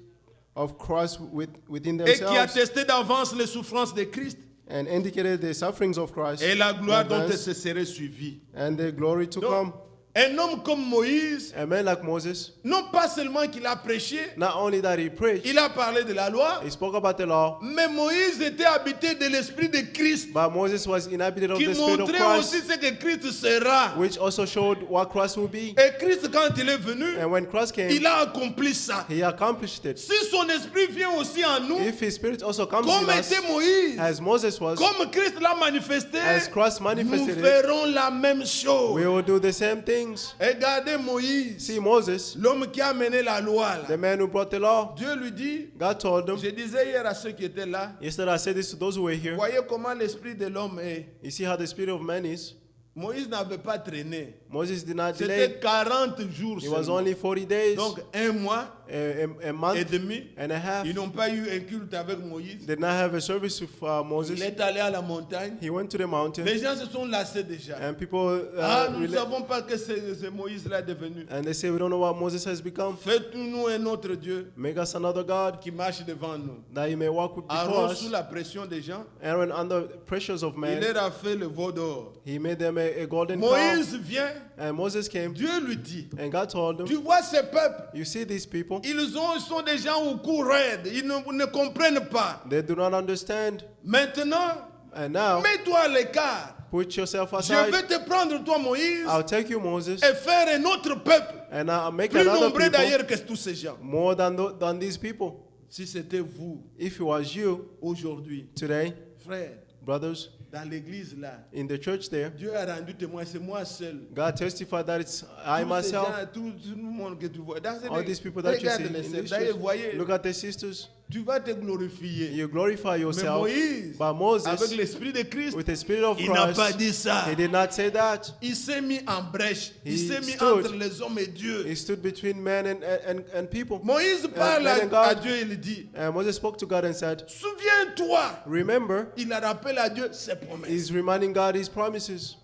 Speaker 3: of Christ within
Speaker 5: et qui
Speaker 3: themselves,
Speaker 5: attestait d'avance les souffrances de Christ
Speaker 3: and indicated the sufferings of Christ
Speaker 5: et la gloire
Speaker 3: in
Speaker 5: dont
Speaker 3: advance,
Speaker 5: elle se serait suivie.
Speaker 3: and the glory to
Speaker 5: Donc,
Speaker 3: come.
Speaker 5: un homme comme Moïse,
Speaker 3: A man like Moses,
Speaker 5: non pas seulement qu'il a prêché,
Speaker 3: not only that he preached,
Speaker 5: il a parlé de la loi,
Speaker 3: he spoke about the law,
Speaker 5: mais Moïse était habité de l'Esprit de Christ
Speaker 3: but Moses was inhabited of
Speaker 5: qui
Speaker 3: the Spirit of
Speaker 5: montrait aussi
Speaker 3: Christ,
Speaker 5: ce que Christ sera.
Speaker 3: which also showed what Christ will be.
Speaker 5: Et Christ, quand il est venu,
Speaker 3: And when Christ came,
Speaker 5: il a accompli ça.
Speaker 3: he accomplished it.
Speaker 5: Si son esprit vient aussi en nous,
Speaker 3: If his Spirit also comes
Speaker 5: comme
Speaker 3: in us,
Speaker 5: était Moïse,
Speaker 3: as Moses was,
Speaker 5: comme Christ l'a manifesté,
Speaker 3: as Christ
Speaker 5: nous
Speaker 3: manifested it,
Speaker 5: ferons la même chose.
Speaker 3: we will do the same things.
Speaker 5: Regardez Moïse,
Speaker 3: See Moses,
Speaker 5: l'homme qui a amené la loi. Là.
Speaker 3: the man who brought the law,
Speaker 5: Dieu lui dit,
Speaker 3: God told him,
Speaker 5: je disais hier à ceux qui étaient là,
Speaker 3: yesterday I said this to those who were here,
Speaker 5: voyez comment l'esprit de l'homme est.
Speaker 3: you see how the spirit of man is.
Speaker 5: Moïse n'avait pas traîné.
Speaker 3: Moses did not
Speaker 5: C'était
Speaker 3: delay.
Speaker 5: 40 jours
Speaker 3: It was
Speaker 5: seulement.
Speaker 3: only 40 days,
Speaker 5: Donc un mois
Speaker 3: a
Speaker 5: et
Speaker 3: month
Speaker 5: demi,
Speaker 3: and a half.
Speaker 5: ils n'ont pas eu un culte avec Moïse.
Speaker 3: Did not have a service with Moses.
Speaker 5: Il est allé à la montagne.
Speaker 3: He went to the mountain,
Speaker 5: Les gens se sont lassés déjà.
Speaker 3: and people
Speaker 5: Nous ne savons pas que c'est Moïse-là devenu.
Speaker 3: and they say, we don't know what Moses has become.
Speaker 5: Faites-nous un autre Dieu
Speaker 3: Make us another God
Speaker 5: qui marche devant nous.
Speaker 3: that he may walk before
Speaker 5: Aaron,
Speaker 3: us.
Speaker 5: sous la pression des gens,
Speaker 3: Aaron, under pressures of
Speaker 5: il
Speaker 3: man,
Speaker 5: leur a fait le veau d'or.
Speaker 3: he made them a golden cow.
Speaker 5: Moïse vient,
Speaker 3: And Moses came,
Speaker 5: Dieu lui dit,
Speaker 3: and God told
Speaker 5: tu
Speaker 3: him,
Speaker 5: vois ces peuples,
Speaker 3: you see these people,
Speaker 5: ils sont des gens au cou raide, ils ne comprennent pas.
Speaker 3: they do not understand.
Speaker 5: Maintenant,
Speaker 3: And now,
Speaker 5: mets-toi à l'écart.
Speaker 3: put yourself
Speaker 5: Je
Speaker 3: aside.
Speaker 5: vais te prendre, toi Moïse,
Speaker 3: I'll take you, Moses,
Speaker 5: et faire un autre peuple,
Speaker 3: and I'll make
Speaker 5: plus
Speaker 3: another
Speaker 5: nombreux
Speaker 3: people
Speaker 5: d'ailleurs que tous ces gens.
Speaker 3: more than these people.
Speaker 5: Si c'était vous,
Speaker 3: If it was you
Speaker 5: aujourd'hui,
Speaker 3: today,
Speaker 5: frère,
Speaker 3: brothers,
Speaker 5: dans l'église là,
Speaker 3: in the church there,
Speaker 5: Dieu a rendu témoin, c'est moi seul.
Speaker 3: God testified that it's I
Speaker 5: Tous ces
Speaker 3: myself,
Speaker 5: gens, tout le monde que tu vois.
Speaker 3: all these people that you see in this
Speaker 5: D'ailleurs,
Speaker 3: church.
Speaker 5: voyez,
Speaker 3: Look at the sisters.
Speaker 5: tu vas te glorifier.
Speaker 3: You glorify
Speaker 5: Mais
Speaker 3: yourself.
Speaker 5: Moïse,
Speaker 3: But Moses,
Speaker 5: avec l'esprit de Christ,
Speaker 3: with the Spirit of
Speaker 5: il n'a pas
Speaker 3: Christ,
Speaker 5: dit ça.
Speaker 3: he did not say that.
Speaker 5: Il s'est mis en brèche. Il
Speaker 3: He
Speaker 5: s'est mis
Speaker 3: stood.
Speaker 5: entre les hommes et Dieu.
Speaker 3: He stood between man and people.
Speaker 5: Moïse parle
Speaker 3: man and
Speaker 5: à
Speaker 3: God.
Speaker 5: Dieu, il dit,
Speaker 3: And Moses spoke to God and said,
Speaker 5: souviens-toi.
Speaker 3: remember,
Speaker 5: Il a rappelé à Dieu ses promesses.
Speaker 3: he's reminding God his promises.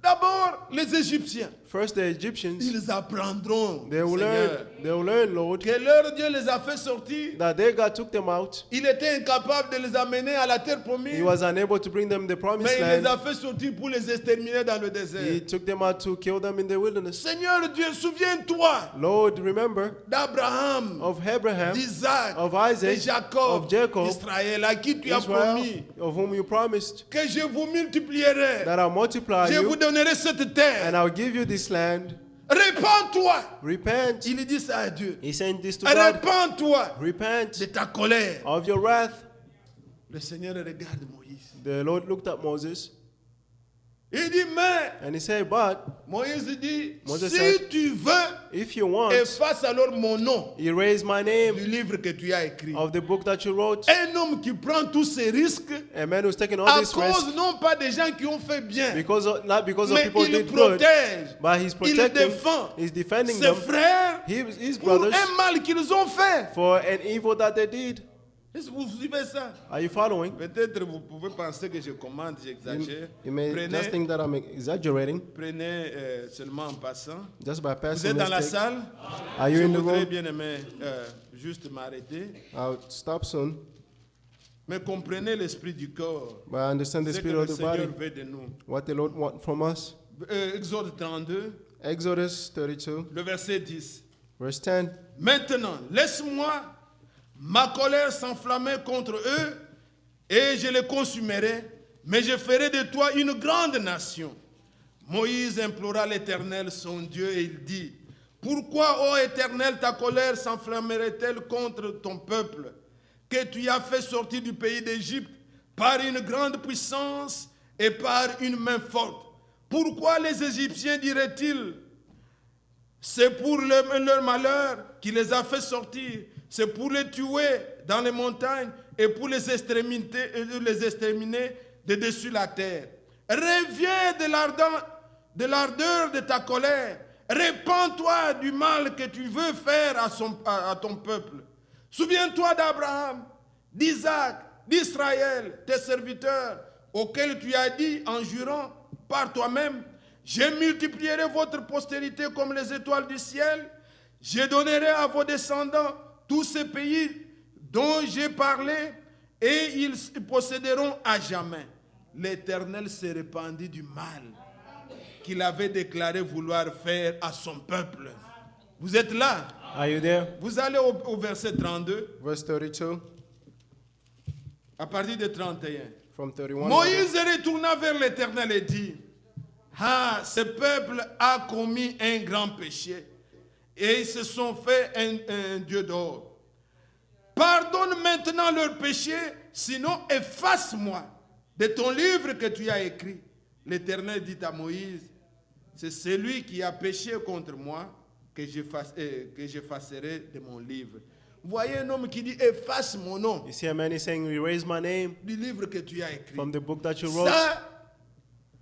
Speaker 5: D'abord, les Égyptiens,
Speaker 3: First, the Egyptians,
Speaker 5: ils apprendront,
Speaker 3: they will
Speaker 5: Seigneur,
Speaker 3: learn, Lord,
Speaker 5: que leur Dieu les a fait sortir.
Speaker 3: that their God took them out.
Speaker 5: Il était incapable de les amener à la terre
Speaker 3: He
Speaker 5: promise,
Speaker 3: was unable to bring them the
Speaker 5: mais
Speaker 3: promised
Speaker 5: il les
Speaker 3: land.
Speaker 5: a fait sortir pour les exterminer dans le
Speaker 3: He
Speaker 5: désert.
Speaker 3: took them out to kill them in the wilderness.
Speaker 5: Seigneur Dieu, souviens-toi
Speaker 3: Lord, remember
Speaker 5: d'Abraham,
Speaker 3: of Abraham,
Speaker 5: d'Isaac,
Speaker 3: of
Speaker 5: de
Speaker 3: Isaac,
Speaker 5: Jacob,
Speaker 3: of Jacob,
Speaker 5: d'Israël, à qui tu as
Speaker 3: Israel,
Speaker 5: promis
Speaker 3: of whom you promised
Speaker 5: que je vous multiplierai,
Speaker 3: that I'll multiply
Speaker 5: je vous
Speaker 3: you
Speaker 5: donnerai cette terre.
Speaker 3: and I'll give you this land.
Speaker 5: Répands-toi.
Speaker 3: Repent.
Speaker 5: Il dit ça à Dieu.
Speaker 3: He sent this to God.
Speaker 5: Répands-toi
Speaker 3: Repent
Speaker 5: de ta colère.
Speaker 3: of your wrath.
Speaker 5: Le Seigneur regarde Moïse.
Speaker 3: The Lord looked at Moses
Speaker 5: Il dit, mais,
Speaker 3: and he said, but
Speaker 5: Moïse dit,
Speaker 3: Moses
Speaker 5: si
Speaker 3: said,
Speaker 5: tu veux,
Speaker 3: if you want,
Speaker 5: efface alors mon nom
Speaker 3: erase my name
Speaker 5: du livre que tu as écrit.
Speaker 3: of the book that you wrote.
Speaker 5: Un homme qui prend tous ces risques
Speaker 3: A man who's taking all
Speaker 5: à
Speaker 3: this risk
Speaker 5: cause non pas des gens qui ont fait bien,
Speaker 3: not because of
Speaker 5: mais
Speaker 3: people
Speaker 5: il
Speaker 3: did good,
Speaker 5: protège,
Speaker 3: but he's
Speaker 5: il
Speaker 3: protecting,
Speaker 5: défend
Speaker 3: he's defending
Speaker 5: ses
Speaker 3: them,
Speaker 5: frères
Speaker 3: his
Speaker 5: pour
Speaker 3: brothers,
Speaker 5: un mal qu'ils ont fait.
Speaker 3: for an evil that they did.
Speaker 5: Est-ce que vous suivez ça?
Speaker 3: Are you following?
Speaker 5: Peut-être vous pouvez penser que je commande, j'exagère.
Speaker 3: You may just think that I'm exaggerating
Speaker 5: Prenez seulement en passant.
Speaker 3: just by
Speaker 5: Vous
Speaker 3: passing
Speaker 5: êtes dans la
Speaker 3: mistake.
Speaker 5: salle?
Speaker 3: Are you
Speaker 5: Je
Speaker 3: in the
Speaker 5: voudrais
Speaker 3: room?
Speaker 5: bien aimer juste m'arrêter.
Speaker 3: I'll stop soon.
Speaker 5: Mais comprenez l'esprit du corps.
Speaker 3: But I understand the
Speaker 5: Ce que
Speaker 3: spirit
Speaker 5: le
Speaker 3: of the
Speaker 5: Seigneur
Speaker 3: body,
Speaker 5: veut de nous.
Speaker 3: what the Lord wants from us.
Speaker 5: Exode 32,
Speaker 3: Exodus 32,
Speaker 5: le verset 10.
Speaker 3: verse 10.
Speaker 5: Maintenant, laisse-moi ma colère s'enflammer contre eux et je les consumerai, mais je ferai de toi une grande nation. Moïse implora l'Éternel, son Dieu, et il dit, pourquoi, ô Éternel, ta colère s'enflammerait-elle contre ton peuple, que tu as fait sortir du pays d'Égypte par une grande puissance et par une main forte? Pourquoi les Égyptiens diraient-ils, c'est pour leur malheur qui les a fait sortir, c'est pour les tuer dans les montagnes et pour les exterminer de dessus la terre? Reviens de l'ardeur de ta colère, répands-toi du mal que tu veux faire à ton peuple. Souviens-toi d'Abraham, d'Isaac, d'Israël, tes serviteurs, auxquels tu as dit en jurant par toi-même, je multiplierai votre postérité comme les étoiles du ciel, je donnerai à vos descendants tous ces pays dont j'ai parlé, et ils posséderont à jamais. L'Éternel se répandit du mal qu'il avait déclaré vouloir faire à son peuple. Vous êtes là?
Speaker 3: Are you there?
Speaker 5: Vous allez au verset 32,
Speaker 3: Verse 32,
Speaker 5: à partir de 31.
Speaker 3: from 31.
Speaker 5: Moïse retourna vers l'Éternel et dit, ah, ce peuple a commis un grand péché et ils se sont fait un Dieu d'or. Pardonne maintenant leur péché, sinon efface-moi de ton livre que tu as écrit. L'Éternel dit à Moïse, c'est celui qui a péché contre moi que j'effacerai de mon livre. Vous voyez un homme qui dit, efface mon nom
Speaker 3: You see a man is saying, erase my name
Speaker 5: du livre que tu as écrit.
Speaker 3: from the book that you wrote.
Speaker 5: Ça,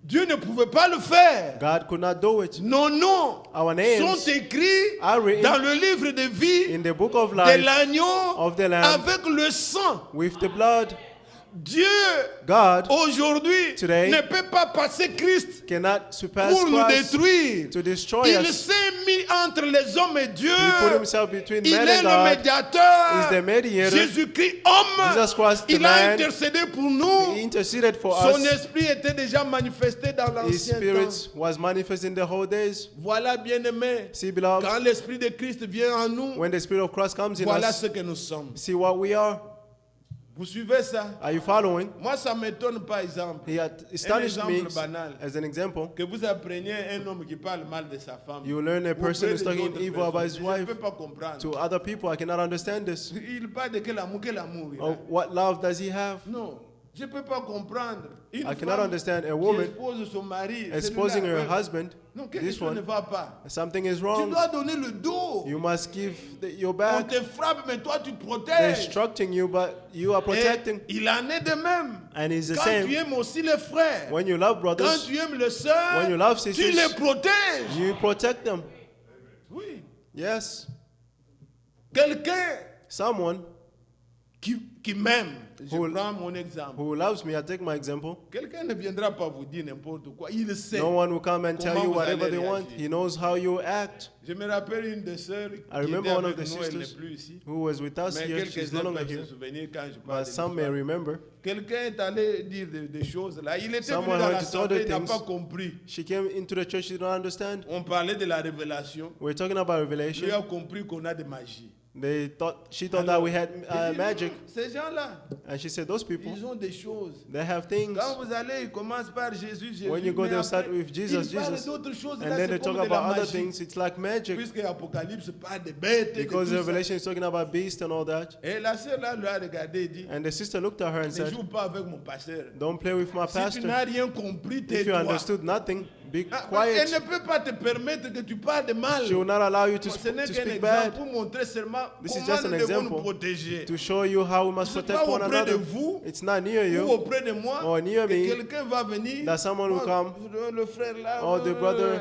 Speaker 5: Dieu ne pouvait pas le faire.
Speaker 3: God could not do it.
Speaker 5: Nos noms
Speaker 3: Our names
Speaker 5: sont écrits
Speaker 3: are written
Speaker 5: dans le livre de vie
Speaker 3: in the book of
Speaker 5: de
Speaker 3: life
Speaker 5: l'agneau
Speaker 3: of the Lamb
Speaker 5: avec le sang.
Speaker 3: with the blood.
Speaker 5: Dieu,
Speaker 3: God
Speaker 5: aujourd'hui,
Speaker 3: today
Speaker 5: ne peut pas passer Christ
Speaker 3: cannot surpass
Speaker 5: pour nous
Speaker 3: Christ
Speaker 5: détruire.
Speaker 3: to destroy
Speaker 5: Il
Speaker 3: us.
Speaker 5: s'est mis entre les hommes et Dieu.
Speaker 3: He put himself between
Speaker 5: Il
Speaker 3: man
Speaker 5: est
Speaker 3: and
Speaker 5: le
Speaker 3: God.
Speaker 5: médiateur.
Speaker 3: Is the mediator.
Speaker 5: Jésus-Christ, homme.
Speaker 3: Jesus Christ, the
Speaker 5: Il a
Speaker 3: man.
Speaker 5: intercédé pour nous.
Speaker 3: He interceded for
Speaker 5: Son
Speaker 3: us.
Speaker 5: esprit était déjà manifesté dans
Speaker 3: His
Speaker 5: l'ancien temps.
Speaker 3: spirit was manifest in the whole days.
Speaker 5: Voilà, bien-aimé.
Speaker 3: See, beloved,
Speaker 5: Quand l'esprit de Christ vient en nous,
Speaker 3: when the spirit of Christ comes in
Speaker 5: voilà
Speaker 3: us,
Speaker 5: ce que nous sommes.
Speaker 3: see what we are.
Speaker 5: Vous suivez ça?
Speaker 3: Are you following?
Speaker 5: Moi, ça m'étonne, par exemple,
Speaker 3: He had astonished me
Speaker 5: exemple banal.
Speaker 3: as an example.
Speaker 5: que vous appreniez un homme qui parle mal de sa femme.
Speaker 3: You learn a person
Speaker 5: auprès
Speaker 3: who's
Speaker 5: des
Speaker 3: talking
Speaker 5: autres
Speaker 3: evil about his
Speaker 5: personnes. Je ne
Speaker 3: wife
Speaker 5: peux pas comprendre.
Speaker 3: to other people. I cannot understand this.
Speaker 5: Il parle de quel amour il
Speaker 3: Oh,
Speaker 5: a.
Speaker 3: what love does he have?
Speaker 5: Non, je ne peux pas comprendre. Une
Speaker 3: I cannot
Speaker 5: femme
Speaker 3: understand a
Speaker 5: qui
Speaker 3: woman
Speaker 5: expose son mari,
Speaker 3: exposing
Speaker 5: celui-là,
Speaker 3: her
Speaker 5: ouais.
Speaker 3: husband.
Speaker 5: Non, quelque
Speaker 3: This
Speaker 5: chose ne
Speaker 3: one,
Speaker 5: va pas.
Speaker 3: something is
Speaker 5: Tu
Speaker 3: wrong.
Speaker 5: dois donner le dos.
Speaker 3: You must give your
Speaker 5: On
Speaker 3: back.
Speaker 5: te frappe, mais toi tu
Speaker 3: They're
Speaker 5: protèges.
Speaker 3: instructing you, but you are
Speaker 5: Et
Speaker 3: protecting.
Speaker 5: il en est de même.
Speaker 3: And it's the
Speaker 5: Quand
Speaker 3: same.
Speaker 5: tu aimes aussi les frères,
Speaker 3: When you love
Speaker 5: quand
Speaker 3: brothers,
Speaker 5: tu aimes les sœurs,
Speaker 3: when you love
Speaker 5: tu
Speaker 3: sisters,
Speaker 5: les protèges.
Speaker 3: you protect them.
Speaker 5: Oui.
Speaker 3: Yes.
Speaker 5: Quelqu'un
Speaker 3: Someone
Speaker 5: qui m'aime, je
Speaker 3: Who-
Speaker 5: prends mon exemple.
Speaker 3: who loves me, I take my example.
Speaker 5: Quelqu'un ne viendra pas vous dire n'importe quoi. Il sait.
Speaker 3: No one will come and tell
Speaker 5: Comment
Speaker 3: you
Speaker 5: vous
Speaker 3: whatever
Speaker 5: allez
Speaker 3: they want.
Speaker 5: réagir.
Speaker 3: He knows how you act.
Speaker 5: Je me rappelle une des sœurs qui était
Speaker 3: remember one of
Speaker 5: avec
Speaker 3: the
Speaker 5: nous, elle n'est
Speaker 3: sisters
Speaker 5: plus ici.
Speaker 3: who was with us
Speaker 5: Mais
Speaker 3: here. She's no
Speaker 5: quelques-uns
Speaker 3: longer
Speaker 5: peuvent se
Speaker 3: here.
Speaker 5: souvenir quand je parle
Speaker 3: But
Speaker 5: de
Speaker 3: some may
Speaker 5: l'histoire.
Speaker 3: remember.
Speaker 5: Quelqu'un est allé dire des choses là. Il était
Speaker 3: Someone
Speaker 5: venu dans
Speaker 3: had to tell
Speaker 5: l'assemblée,
Speaker 3: the
Speaker 5: il n'a
Speaker 3: things.
Speaker 5: pas compris.
Speaker 3: She came into the church, she didn't understand.
Speaker 5: On parlait de la révélation.
Speaker 3: We're talking about
Speaker 5: Lui
Speaker 3: Revelation.
Speaker 5: a compris qu'on a de magie.
Speaker 3: She thought that
Speaker 5: Alors,
Speaker 3: we had
Speaker 5: il dit,
Speaker 3: magic.
Speaker 5: non, ces gens-là,
Speaker 3: And she said, those people,
Speaker 5: ils ont des choses.
Speaker 3: they have things.
Speaker 5: Quand vous allez, ils commencent par Jésus, Jésus.
Speaker 3: When you go
Speaker 5: mais
Speaker 3: there,
Speaker 5: après,
Speaker 3: start with Jesus,
Speaker 5: ils parlent
Speaker 3: Jesus.
Speaker 5: d'autres choses.
Speaker 3: And
Speaker 5: Là,
Speaker 3: then
Speaker 5: c'est
Speaker 3: they talk
Speaker 5: comme de la
Speaker 3: about other
Speaker 5: magie.
Speaker 3: things. It's like magic.
Speaker 5: Puisque Apocalypse parle de bêtes. et de
Speaker 3: Because
Speaker 5: tout ça.
Speaker 3: Revelation is talking about beasts and all that.
Speaker 5: Et la sœur là lui a regardé et dit,
Speaker 3: And the sister looked at her and
Speaker 5: ne
Speaker 3: said,
Speaker 5: joue pas avec mon pasteur.
Speaker 3: don't play with my
Speaker 5: Si tu
Speaker 3: pastor.
Speaker 5: n'as rien compris,
Speaker 3: If you
Speaker 5: tais-toi.
Speaker 3: understood nothing, be
Speaker 5: Ah,
Speaker 3: quiet.
Speaker 5: elle ne peut pas te permettre que tu parles de mal.
Speaker 3: She will not allow you to,
Speaker 5: Ce n'est
Speaker 3: to
Speaker 5: qu'un
Speaker 3: speak
Speaker 5: exemple
Speaker 3: bad.
Speaker 5: pour montrer seulement
Speaker 3: This is
Speaker 5: comment
Speaker 3: just
Speaker 5: nous
Speaker 3: an
Speaker 5: devons nous
Speaker 3: example
Speaker 5: protéger.
Speaker 3: to show you how we must
Speaker 5: C'est
Speaker 3: protect
Speaker 5: pas
Speaker 3: one
Speaker 5: auprès de
Speaker 3: another.
Speaker 5: vous
Speaker 3: It's not near
Speaker 5: ou
Speaker 3: you
Speaker 5: auprès de moi
Speaker 3: or near
Speaker 5: que
Speaker 3: me
Speaker 5: quelqu'un va venir.
Speaker 3: that someone will
Speaker 5: Oh,
Speaker 3: come
Speaker 5: le frère là.
Speaker 3: or the brother.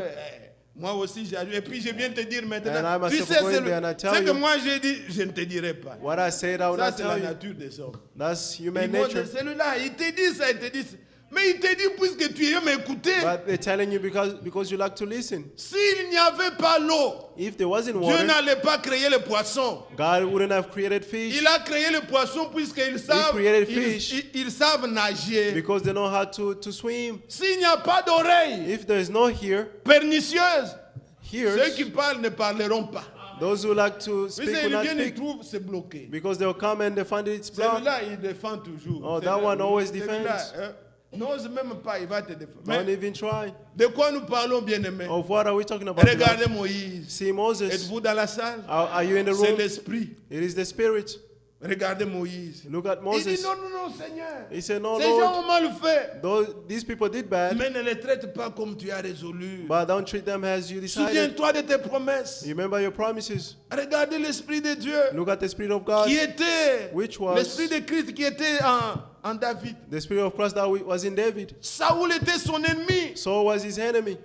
Speaker 5: Moi aussi, j'ai. Et puis je viens te dire maintenant.
Speaker 3: And I
Speaker 5: Tu
Speaker 3: myself
Speaker 5: sais,
Speaker 3: go in there and I tell
Speaker 5: ce que
Speaker 3: you.
Speaker 5: moi j'ai dit, je ne te dirai pas.
Speaker 3: What I said, I will
Speaker 5: Ça,
Speaker 3: not
Speaker 5: c'est la
Speaker 3: tell you.
Speaker 5: nature des hommes.
Speaker 3: That's
Speaker 5: Ils
Speaker 3: human
Speaker 5: vont dire,
Speaker 3: nature.
Speaker 5: celui-là, il te dit ça, il te dit ça. Mais il te dit, puisque tu aimes écouter,
Speaker 3: But they're telling you because you like to listen.
Speaker 5: s'il n'y avait pas l'eau,
Speaker 3: If there wasn't
Speaker 5: Dieu
Speaker 3: water,
Speaker 5: n'allait pas créer le poisson.
Speaker 3: God wouldn't have created fish
Speaker 5: Il a créé le poisson puisqu'ils savent,
Speaker 3: created fish.
Speaker 5: ils savent nager.
Speaker 3: because they know how to swim.
Speaker 5: S'il n'y a pas d'oreille
Speaker 3: If there is no ear,
Speaker 5: pernicieuse, ceux qui
Speaker 3: hears,
Speaker 5: parlent ne parleront pas.
Speaker 3: those who like to
Speaker 5: Mais
Speaker 3: speak will
Speaker 5: ils
Speaker 3: not
Speaker 5: viennent, ils
Speaker 3: speak
Speaker 5: trouvent, c'est bloqué.
Speaker 3: because they'll come and they find it's blocked.
Speaker 5: Celui-là, il défend toujours.
Speaker 3: Oh,
Speaker 5: Celui-là,
Speaker 3: that one always
Speaker 5: celui-là,
Speaker 3: defends.
Speaker 5: n'ose même pas, il va te défendre.
Speaker 3: Don't
Speaker 5: Mais
Speaker 3: even try.
Speaker 5: de quoi nous parlons, bien-aimés?
Speaker 3: Of what are we talking about?
Speaker 5: Regardez
Speaker 3: beloved?
Speaker 5: Moïse.
Speaker 3: See Moses.
Speaker 5: Êtes-vous dans la salle?
Speaker 3: Are you in the
Speaker 5: C'est
Speaker 3: room?
Speaker 5: l'esprit.
Speaker 3: It is the spirit.
Speaker 5: Regardez Moïse.
Speaker 3: Look at
Speaker 5: Il dit
Speaker 3: Moses.
Speaker 5: non, non, non, Seigneur.
Speaker 3: He said, no,
Speaker 5: Ces gens
Speaker 3: Lord.
Speaker 5: ont mal fait.
Speaker 3: These people did bad,
Speaker 5: Mais ne les traite pas comme tu as résolu.
Speaker 3: but don't treat them as you decided.
Speaker 5: Souviens-toi de tes promesses.
Speaker 3: You remember your promises.
Speaker 5: Regardez l'Esprit de Dieu
Speaker 3: Look at the Spirit of God.
Speaker 5: qui était
Speaker 3: Which was-
Speaker 5: l'Esprit de Christ qui était en David.
Speaker 3: The Spirit of Christ that was in David.
Speaker 5: Saoul était son ennemi.
Speaker 3: So was his enemy.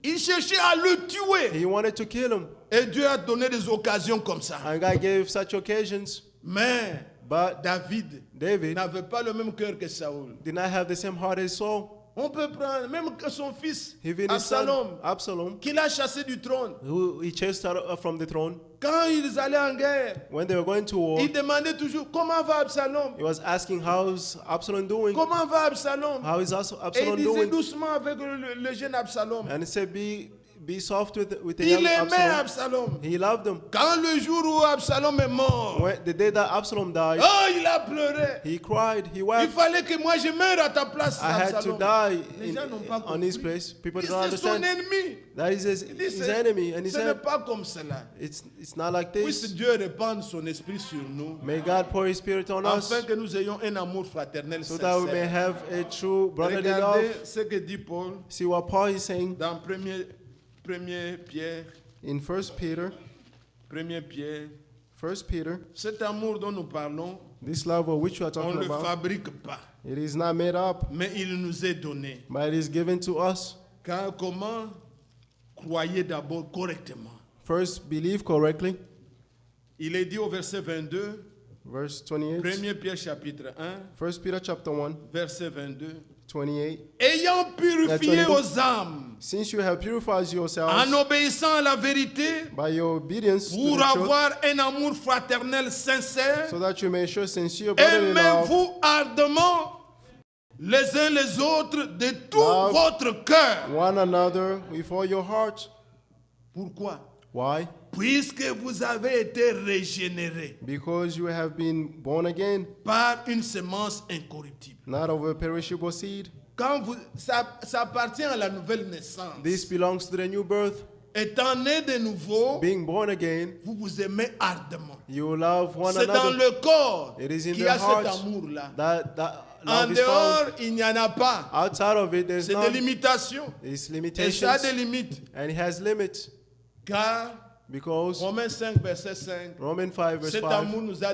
Speaker 5: Il cherchait à le tuer.
Speaker 3: He wanted to kill him.
Speaker 5: Et Dieu a donné des occasions comme ça.
Speaker 3: And God gave such occasions.
Speaker 5: Mais
Speaker 3: But
Speaker 5: David
Speaker 3: David
Speaker 5: n'avait pas le même cœur que Saoul.
Speaker 3: did not have the same heart as Saul.
Speaker 5: On peut prendre même que son fils,
Speaker 3: Even his son,
Speaker 5: Absalom,
Speaker 3: Absalom,
Speaker 5: qu'il a chassé du trône.
Speaker 3: who he chased out from the throne.
Speaker 5: Quand ils allaient en guerre,
Speaker 3: When they were going to war,
Speaker 5: il demandait toujours comment va Absalom?
Speaker 3: he was asking, how's Absalom doing?
Speaker 5: Comment va Absalom?
Speaker 3: How is
Speaker 5: Et il
Speaker 3: Absalom
Speaker 5: disait
Speaker 3: doing?
Speaker 5: doucement avec le jeune Absalom.
Speaker 3: And he said, be soft with the
Speaker 5: Il
Speaker 3: young
Speaker 5: aimait
Speaker 3: Absalom.
Speaker 5: Absalom.
Speaker 3: He loved him.
Speaker 5: Quand le jour où Absalom est mort,
Speaker 3: When, the day that Absalom died,
Speaker 5: oh, il a pleuré.
Speaker 3: he cried, he
Speaker 5: Il
Speaker 3: wept.
Speaker 5: fallait que moi je meure à ta place,
Speaker 3: I had to
Speaker 5: Absalom.
Speaker 3: die
Speaker 5: Les gens n'ont pas
Speaker 3: on his
Speaker 5: compris.
Speaker 3: place. People
Speaker 5: Il
Speaker 3: don't
Speaker 5: dit, c'est son
Speaker 3: understand.
Speaker 5: ennemi.
Speaker 3: That is his
Speaker 5: Il dit,
Speaker 3: enemy. And he
Speaker 5: ce n'est
Speaker 3: said,
Speaker 5: pas comme cela.
Speaker 3: it's not like
Speaker 5: Puisse
Speaker 3: this.
Speaker 5: Dieu répande son esprit sur nous,
Speaker 3: May God pour his spirit on us
Speaker 5: afin que nous ayons un amour fraternel
Speaker 3: so that we may
Speaker 5: sincère.
Speaker 3: have a true brotherly love.
Speaker 5: Regardez ce que dit Paul
Speaker 3: See what Paul is saying
Speaker 5: dans 1 Pierre,
Speaker 3: in 1 Peter.
Speaker 5: 1 Pierre.
Speaker 3: 1 Peter,
Speaker 5: Cet amour dont nous parlons,
Speaker 3: this love of which you are
Speaker 5: on ne
Speaker 3: talking
Speaker 5: le
Speaker 3: about,
Speaker 5: fabrique pas,
Speaker 3: it is not made up,
Speaker 5: mais il nous est donné.
Speaker 3: but it is given to us.
Speaker 5: Car comment croyez d'abord correctement?
Speaker 3: First, believe correctly.
Speaker 5: Il est dit au verset 22,
Speaker 3: Verse 28.
Speaker 5: 1 Pierre chapitre 1,
Speaker 3: 1 Peter chapter 1,
Speaker 5: verset 22.
Speaker 3: 28.
Speaker 5: Ayant purifié
Speaker 3: 22.
Speaker 5: aux âmes
Speaker 3: Since you have purified
Speaker 5: en
Speaker 3: yourselves
Speaker 5: obéissant à la vérité
Speaker 3: by your obedience to
Speaker 5: pour
Speaker 3: the truth,
Speaker 5: avoir un amour fraternel sincère,
Speaker 3: so that you may show sincere brotherly love,
Speaker 5: aimez-vous ardemment les uns les autres de tout
Speaker 3: Love.
Speaker 5: votre cœur.
Speaker 3: one another with all your heart.
Speaker 5: Pourquoi?
Speaker 3: Why?
Speaker 5: Puisque vous avez été régénérés
Speaker 3: Because you have been born again,
Speaker 5: par une semence incorruptible.
Speaker 3: not of a perishable seed.
Speaker 5: Quand ça appartient à la nouvelle naissance.
Speaker 3: This belongs to the new birth.
Speaker 5: Étant né de nouveau,
Speaker 3: Being born again,
Speaker 5: vous vous aimez ardemment.
Speaker 3: you love one
Speaker 5: C'est dans
Speaker 3: another.
Speaker 5: le corps
Speaker 3: It is in
Speaker 5: qu'il y
Speaker 3: the
Speaker 5: a cet
Speaker 3: heart
Speaker 5: amour-là.
Speaker 3: that
Speaker 5: En
Speaker 3: love is found.
Speaker 5: dehors, il n'y en a pas.
Speaker 3: Outside of it, there's
Speaker 5: C'est des
Speaker 3: none.
Speaker 5: limitations.
Speaker 3: It's
Speaker 5: Et
Speaker 3: limitations,
Speaker 5: ça a des limites.
Speaker 3: and it has limits.
Speaker 5: Car
Speaker 3: Because
Speaker 5: Romains 5, verset 5,
Speaker 3: Romans 5 verse
Speaker 5: cet
Speaker 3: 5,
Speaker 5: amour nous a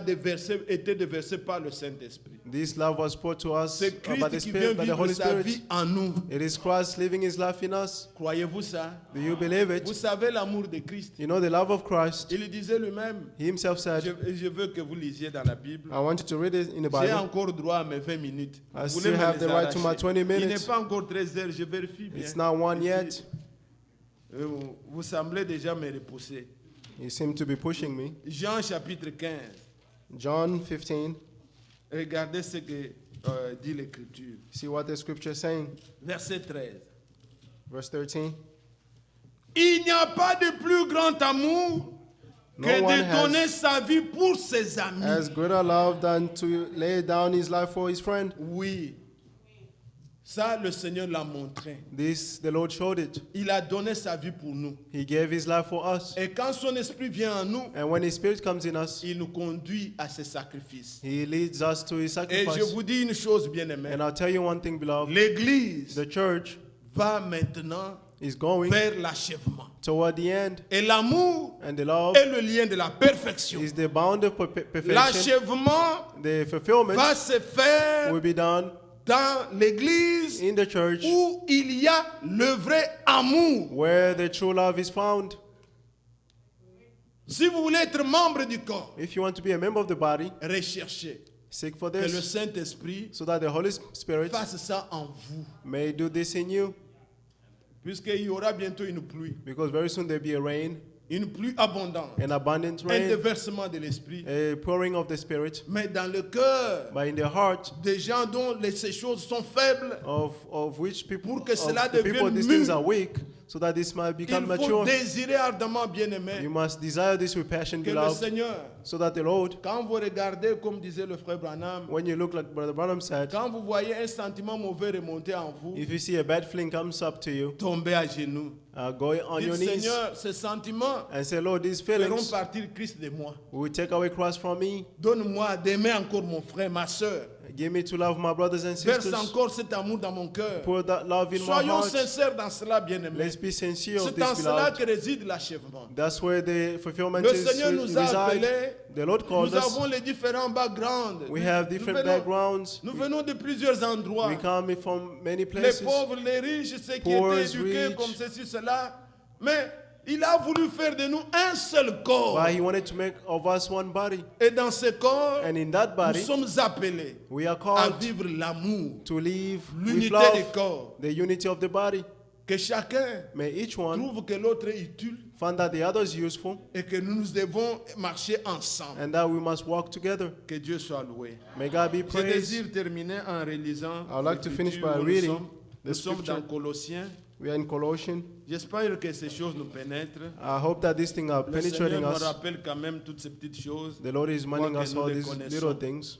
Speaker 5: été déversé par le Saint-Esprit.
Speaker 3: this love was poured to us
Speaker 5: C'est
Speaker 3: by the
Speaker 5: Christ qui
Speaker 3: Spirit,
Speaker 5: vient
Speaker 3: by the
Speaker 5: vivre
Speaker 3: Holy
Speaker 5: sa
Speaker 3: Spirit.
Speaker 5: vie en nous.
Speaker 3: It is Christ living His life in us.
Speaker 5: Croyez-vous ça?
Speaker 3: Do you believe
Speaker 5: Vous
Speaker 3: it?
Speaker 5: savez l'amour de Christ.
Speaker 3: You know the love of Christ.
Speaker 5: Il disait lui-même,
Speaker 3: He Himself said,
Speaker 5: je veux que vous lisiez dans la Bible.
Speaker 3: I want you to read it in the
Speaker 5: J'ai
Speaker 3: Bible.
Speaker 5: encore droit à mes 20 minutes.
Speaker 3: I
Speaker 5: Vous
Speaker 3: still
Speaker 5: voulez me
Speaker 3: have
Speaker 5: les
Speaker 3: the right to my
Speaker 5: arracher?
Speaker 3: 20
Speaker 5: Il n'est
Speaker 3: minutes.
Speaker 5: pas encore 13 heures, je vérifie bien.
Speaker 3: It's not one
Speaker 5: Ici,
Speaker 3: yet.
Speaker 5: Vous semblez déjà me repousser.
Speaker 3: You seem to be pushing me.
Speaker 5: Jean chapitre 15.
Speaker 3: John 15.
Speaker 5: Regardez ce que dit l'Écriture.
Speaker 3: See what the scripture is saying.
Speaker 5: Verset 13.
Speaker 3: Verse 13.
Speaker 5: Il n'y a pas de plus grand amour
Speaker 3: No
Speaker 5: que
Speaker 3: one
Speaker 5: de donner
Speaker 3: has
Speaker 5: sa vie pour ses amis.
Speaker 3: as greater love than to lay down his life for his friend.
Speaker 5: Oui. Ça, le Seigneur l'a montré.
Speaker 3: This, the Lord showed it.
Speaker 5: Il a donné sa vie pour nous.
Speaker 3: He gave his life for us.
Speaker 5: Et quand son esprit vient en nous,
Speaker 3: And when his spirit comes in us,
Speaker 5: il nous conduit à ce sacrifice.
Speaker 3: he leads us to his
Speaker 5: Et je
Speaker 3: sacrifice.
Speaker 5: vous dis une chose, bien-aimé.
Speaker 3: And I'll tell you one thing, beloved.
Speaker 5: L'Église
Speaker 3: The church
Speaker 5: va maintenant
Speaker 3: is going
Speaker 5: vers l'achèvement.
Speaker 3: toward the end.
Speaker 5: Et l'amour
Speaker 3: And the love
Speaker 5: est le lien de la perfection.
Speaker 3: is the bound of perfection.
Speaker 5: L'achèvement
Speaker 3: The fulfillment
Speaker 5: va se faire
Speaker 3: will be done
Speaker 5: dans l'église
Speaker 3: in the church
Speaker 5: où il y a le vrai amour.
Speaker 3: where the true love is found.
Speaker 5: Si vous voulez être membre du corps,
Speaker 3: If you want to be a member of the body,
Speaker 5: recherchez
Speaker 3: seek for
Speaker 5: que le
Speaker 3: this
Speaker 5: Saint-Esprit
Speaker 3: so that the Holy Spirit
Speaker 5: fasse ça en vous.
Speaker 3: may do this in you,
Speaker 5: Puisqu'il y aura bientôt une pluie
Speaker 3: because very soon there'll be a rain,
Speaker 5: abondante,
Speaker 3: an abundant
Speaker 5: un
Speaker 3: rain,
Speaker 5: déversement de l'Esprit.
Speaker 3: a pouring of the Spirit,
Speaker 5: Mais dans le cœur
Speaker 3: but in the heart
Speaker 5: des gens dont ces choses sont faibles,
Speaker 3: of which people,
Speaker 5: Pour que
Speaker 3: of
Speaker 5: cela
Speaker 3: the people
Speaker 5: devienne
Speaker 3: these things
Speaker 5: mûr.
Speaker 3: are weak, so that this might
Speaker 5: il
Speaker 3: become
Speaker 5: faut
Speaker 3: mature.
Speaker 5: désirer ardemment, bien-aimé,
Speaker 3: You must desire this with passion,
Speaker 5: que le
Speaker 3: beloved,
Speaker 5: Seigneur,
Speaker 3: so that the Lord,
Speaker 5: quand vous regardez, comme disait le frère Branham,
Speaker 3: when you look like Brother Branham said,
Speaker 5: quand vous voyez un sentiment mauvais remonter en vous,
Speaker 3: if you see a bad feeling comes up to you,
Speaker 5: tombez à genoux.
Speaker 3: go on your
Speaker 5: Dites,
Speaker 3: knees
Speaker 5: Seigneur, ces sentiments
Speaker 3: and say, Lord, these
Speaker 5: feront
Speaker 3: feelings
Speaker 5: partir Christ de moi.
Speaker 3: will take away Christ from me.
Speaker 5: Donne-moi d'aimer encore mon frère, ma soeur.
Speaker 3: Give me to love my brothers and
Speaker 5: Verse
Speaker 3: sisters.
Speaker 5: encore cet amour dans mon cœur.
Speaker 3: Pour that love in my
Speaker 5: Soyons
Speaker 3: heart.
Speaker 5: sincères dans cela, bien-aimés.
Speaker 3: Let's be sincere of
Speaker 5: C'est en
Speaker 3: this,
Speaker 5: cela
Speaker 3: beloved.
Speaker 5: que réside l'achèvement.
Speaker 3: That's where the fulfillment
Speaker 5: Le
Speaker 3: is
Speaker 5: Seigneur nous a
Speaker 3: reside.
Speaker 5: appelés.
Speaker 3: The Lord called
Speaker 5: Nous
Speaker 3: us.
Speaker 5: avons les différents backgrounds.
Speaker 3: We have
Speaker 5: Nous
Speaker 3: different
Speaker 5: venons-
Speaker 3: backgrounds.
Speaker 5: Nous venons de plusieurs endroits.
Speaker 3: We come from many
Speaker 5: Les
Speaker 3: places.
Speaker 5: pauvres, les riches, ceux qui
Speaker 3: Poor,
Speaker 5: étaient éduqués
Speaker 3: rich.
Speaker 5: comme ceci, cela. Mais il a voulu faire de nous un seul corps.
Speaker 3: But He wanted to make of us one body.
Speaker 5: Et dans ce corps,
Speaker 3: And in that
Speaker 5: nous
Speaker 3: body,
Speaker 5: sommes appelés
Speaker 3: we are
Speaker 5: à
Speaker 3: called
Speaker 5: vivre l'amour,
Speaker 3: to live with
Speaker 5: l'unité du
Speaker 3: love,
Speaker 5: corps.
Speaker 3: the unity of the body.
Speaker 5: Que chacun
Speaker 3: May each one
Speaker 5: trouve que l'autre est utile
Speaker 3: find that the other is useful
Speaker 5: et que nous devons marcher ensemble.
Speaker 3: and that we must walk together.
Speaker 5: Que Dieu soit loué.
Speaker 3: May God be
Speaker 5: Je
Speaker 3: praised.
Speaker 5: désire terminer en relisant.
Speaker 3: I would like to finish
Speaker 5: l'écriture
Speaker 3: by
Speaker 5: où
Speaker 3: reading
Speaker 5: Nous
Speaker 3: the
Speaker 5: sommes
Speaker 3: scripture.
Speaker 5: dans Colossiens.
Speaker 3: We are in Colossians.
Speaker 5: J'espère que ces choses nous pénètrent.
Speaker 3: I hope that these things are
Speaker 5: Le Seigneur
Speaker 3: penetrating
Speaker 5: nous
Speaker 3: us.
Speaker 5: rappelle quand même toutes ces petites choses.
Speaker 3: The Lord is reminding
Speaker 5: Quoique
Speaker 3: us
Speaker 5: nous
Speaker 3: all
Speaker 5: les
Speaker 3: these
Speaker 5: connaissons.
Speaker 3: little things.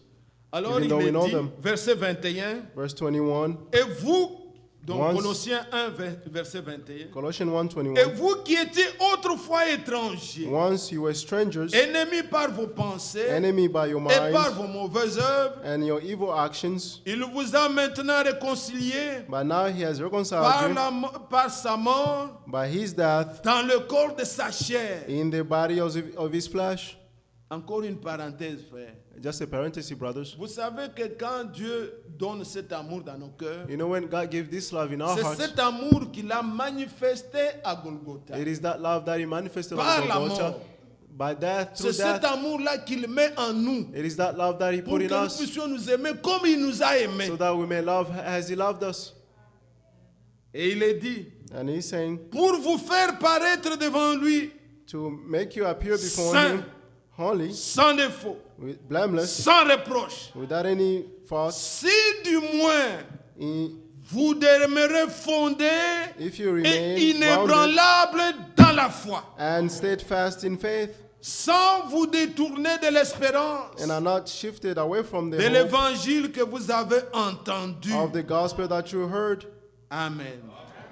Speaker 5: Alors
Speaker 3: Even
Speaker 5: il
Speaker 3: though we
Speaker 5: est
Speaker 3: know
Speaker 5: dit,
Speaker 3: them.
Speaker 5: verset 21,
Speaker 3: Verse 21.
Speaker 5: et vous, donc
Speaker 3: Once-
Speaker 5: Colossiens 1, verset 21,
Speaker 3: Colossians
Speaker 5: et
Speaker 3: 1:21.
Speaker 5: vous qui étiez autrefois étrangers,
Speaker 3: Once you were strangers,
Speaker 5: ennemis par vos pensées
Speaker 3: enemy by your
Speaker 5: et par
Speaker 3: mind
Speaker 5: vos mauvaises œuvres,
Speaker 3: and your evil actions,
Speaker 5: il vous a maintenant réconciliés
Speaker 3: but now He has
Speaker 5: par,
Speaker 3: reconciled
Speaker 5: par sa mort
Speaker 3: you by His death
Speaker 5: dans le corps de sa chair.
Speaker 3: in the body of His flesh.
Speaker 5: Encore une parenthèse, frère.
Speaker 3: Just a parenthesis, brothers.
Speaker 5: Vous savez que quand Dieu donne cet amour dans nos cœurs,
Speaker 3: You know, when God gave this love in our
Speaker 5: c'est
Speaker 3: hearts,
Speaker 5: cet amour qu'il a manifesté à Golgotha.
Speaker 3: it is that love that He manifested
Speaker 5: Par
Speaker 3: on
Speaker 5: la
Speaker 3: Golgotha.
Speaker 5: mort.
Speaker 3: By death,
Speaker 5: C'est
Speaker 3: through
Speaker 5: cet
Speaker 3: death,
Speaker 5: amour-là qu'il met en nous
Speaker 3: it is that love that He
Speaker 5: pour
Speaker 3: put
Speaker 5: que
Speaker 3: in
Speaker 5: nous
Speaker 3: us,
Speaker 5: puissions nous aimer comme il nous a aimés.
Speaker 3: so that we may love as He loved us.
Speaker 5: Et il est dit,
Speaker 3: And He's saying,
Speaker 5: pour vous faire paraître devant lui
Speaker 3: to make you appear before
Speaker 5: Saint.
Speaker 3: Him holy,
Speaker 5: sans défaut,
Speaker 3: blameless,
Speaker 5: sans reproche.
Speaker 3: without any fault.
Speaker 5: Si du moins
Speaker 3: In-
Speaker 5: vous demeurez fondés
Speaker 3: If you
Speaker 5: et
Speaker 3: remain grounded
Speaker 5: inébranlables dans la foi,
Speaker 3: and steadfast in faith,
Speaker 5: sans vous détourner de l'espérance
Speaker 3: and are not shifted away from the
Speaker 5: de
Speaker 3: hope
Speaker 5: l'évangile que vous avez entendu.
Speaker 3: of the gospel that you heard.
Speaker 5: Amen.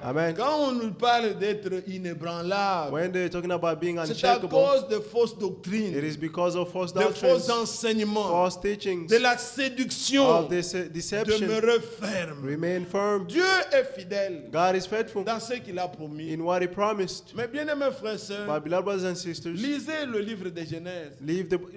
Speaker 3: Amen.
Speaker 5: Quand on nous parle d'être inébranlable,
Speaker 3: When they're talking about being
Speaker 5: c'est à
Speaker 3: unshakable,
Speaker 5: cause de fausses
Speaker 3: it
Speaker 5: doctrines,
Speaker 3: is because of false
Speaker 5: de faux
Speaker 3: doctrines,
Speaker 5: enseignements,
Speaker 3: false teachings,
Speaker 5: de la séduction.
Speaker 3: of deception.
Speaker 5: Demeurez ferme.
Speaker 3: Remain firm.
Speaker 5: Dieu est fidèle
Speaker 3: God is faithful
Speaker 5: dans ce qu'il a promis.
Speaker 3: in what He promised.
Speaker 5: Mes bien-aimés frères et sœurs,
Speaker 3: My beloved brothers and sisters,
Speaker 5: lisez le livre de Genèse.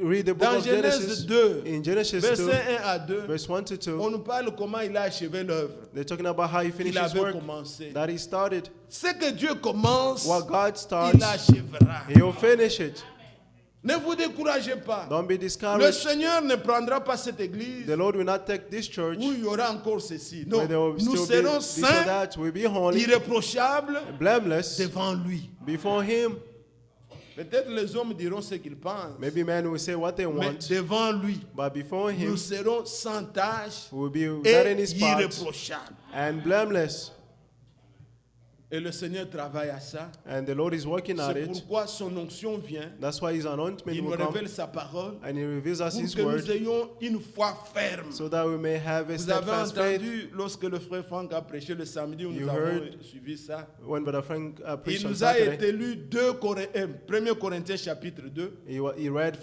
Speaker 3: read the book
Speaker 5: Dans
Speaker 3: of Genesis.
Speaker 5: Genèse 2,
Speaker 3: In Genesis 2,
Speaker 5: verset 1 à 2,
Speaker 3: verse 1 to 2,
Speaker 5: on nous parle comment il a achevé l'œuvre
Speaker 3: they're talking about how He finished
Speaker 5: qu'il
Speaker 3: His
Speaker 5: avait
Speaker 3: work,
Speaker 5: commencé.
Speaker 3: that He started.
Speaker 5: Ce que Dieu commence,
Speaker 3: What God
Speaker 5: il
Speaker 3: starts,
Speaker 5: achèvera.
Speaker 3: He will finish it.
Speaker 5: Ne vous découragez pas.
Speaker 3: Don't be
Speaker 5: Le
Speaker 3: discouraged.
Speaker 5: Seigneur ne prendra pas cette église
Speaker 3: The Lord will not take this church
Speaker 5: où il y aura encore ceci. Non,
Speaker 3: where there will
Speaker 5: nous
Speaker 3: still be
Speaker 5: serons
Speaker 3: this or
Speaker 5: saints,
Speaker 3: that. We'll be holy,
Speaker 5: irréprochables
Speaker 3: blameless
Speaker 5: devant lui.
Speaker 3: before Him.
Speaker 5: Peut-être les hommes diront ce qu'ils pensent,
Speaker 3: Maybe men will say what they
Speaker 5: mais
Speaker 3: want,
Speaker 5: devant lui,
Speaker 3: but before Him,
Speaker 5: nous serons sans tâche
Speaker 3: we will be without any
Speaker 5: et
Speaker 3: spot
Speaker 5: irréprochables.
Speaker 3: and blameless.
Speaker 5: Et le Seigneur travaille à ça.
Speaker 3: And the Lord is working at
Speaker 5: C'est
Speaker 3: it.
Speaker 5: pourquoi son onction vient.
Speaker 3: That's why His anointment
Speaker 5: Il nous
Speaker 3: will come
Speaker 5: révèle sa parole
Speaker 3: and He reveals us
Speaker 5: pour
Speaker 3: His
Speaker 5: que
Speaker 3: word
Speaker 5: nous ayons une foi ferme.
Speaker 3: so that we may have a
Speaker 5: Vous avez
Speaker 3: steadfast faith.
Speaker 5: entendu lorsque le frère Franck a prêché le samedi où
Speaker 3: You
Speaker 5: nous avons
Speaker 3: heard
Speaker 5: suivi ça.
Speaker 3: When Brother Frank
Speaker 5: Il
Speaker 3: preached on
Speaker 5: nous a
Speaker 3: Saturday,
Speaker 5: été lu 1 Corinthiens chapitre 2
Speaker 3: he read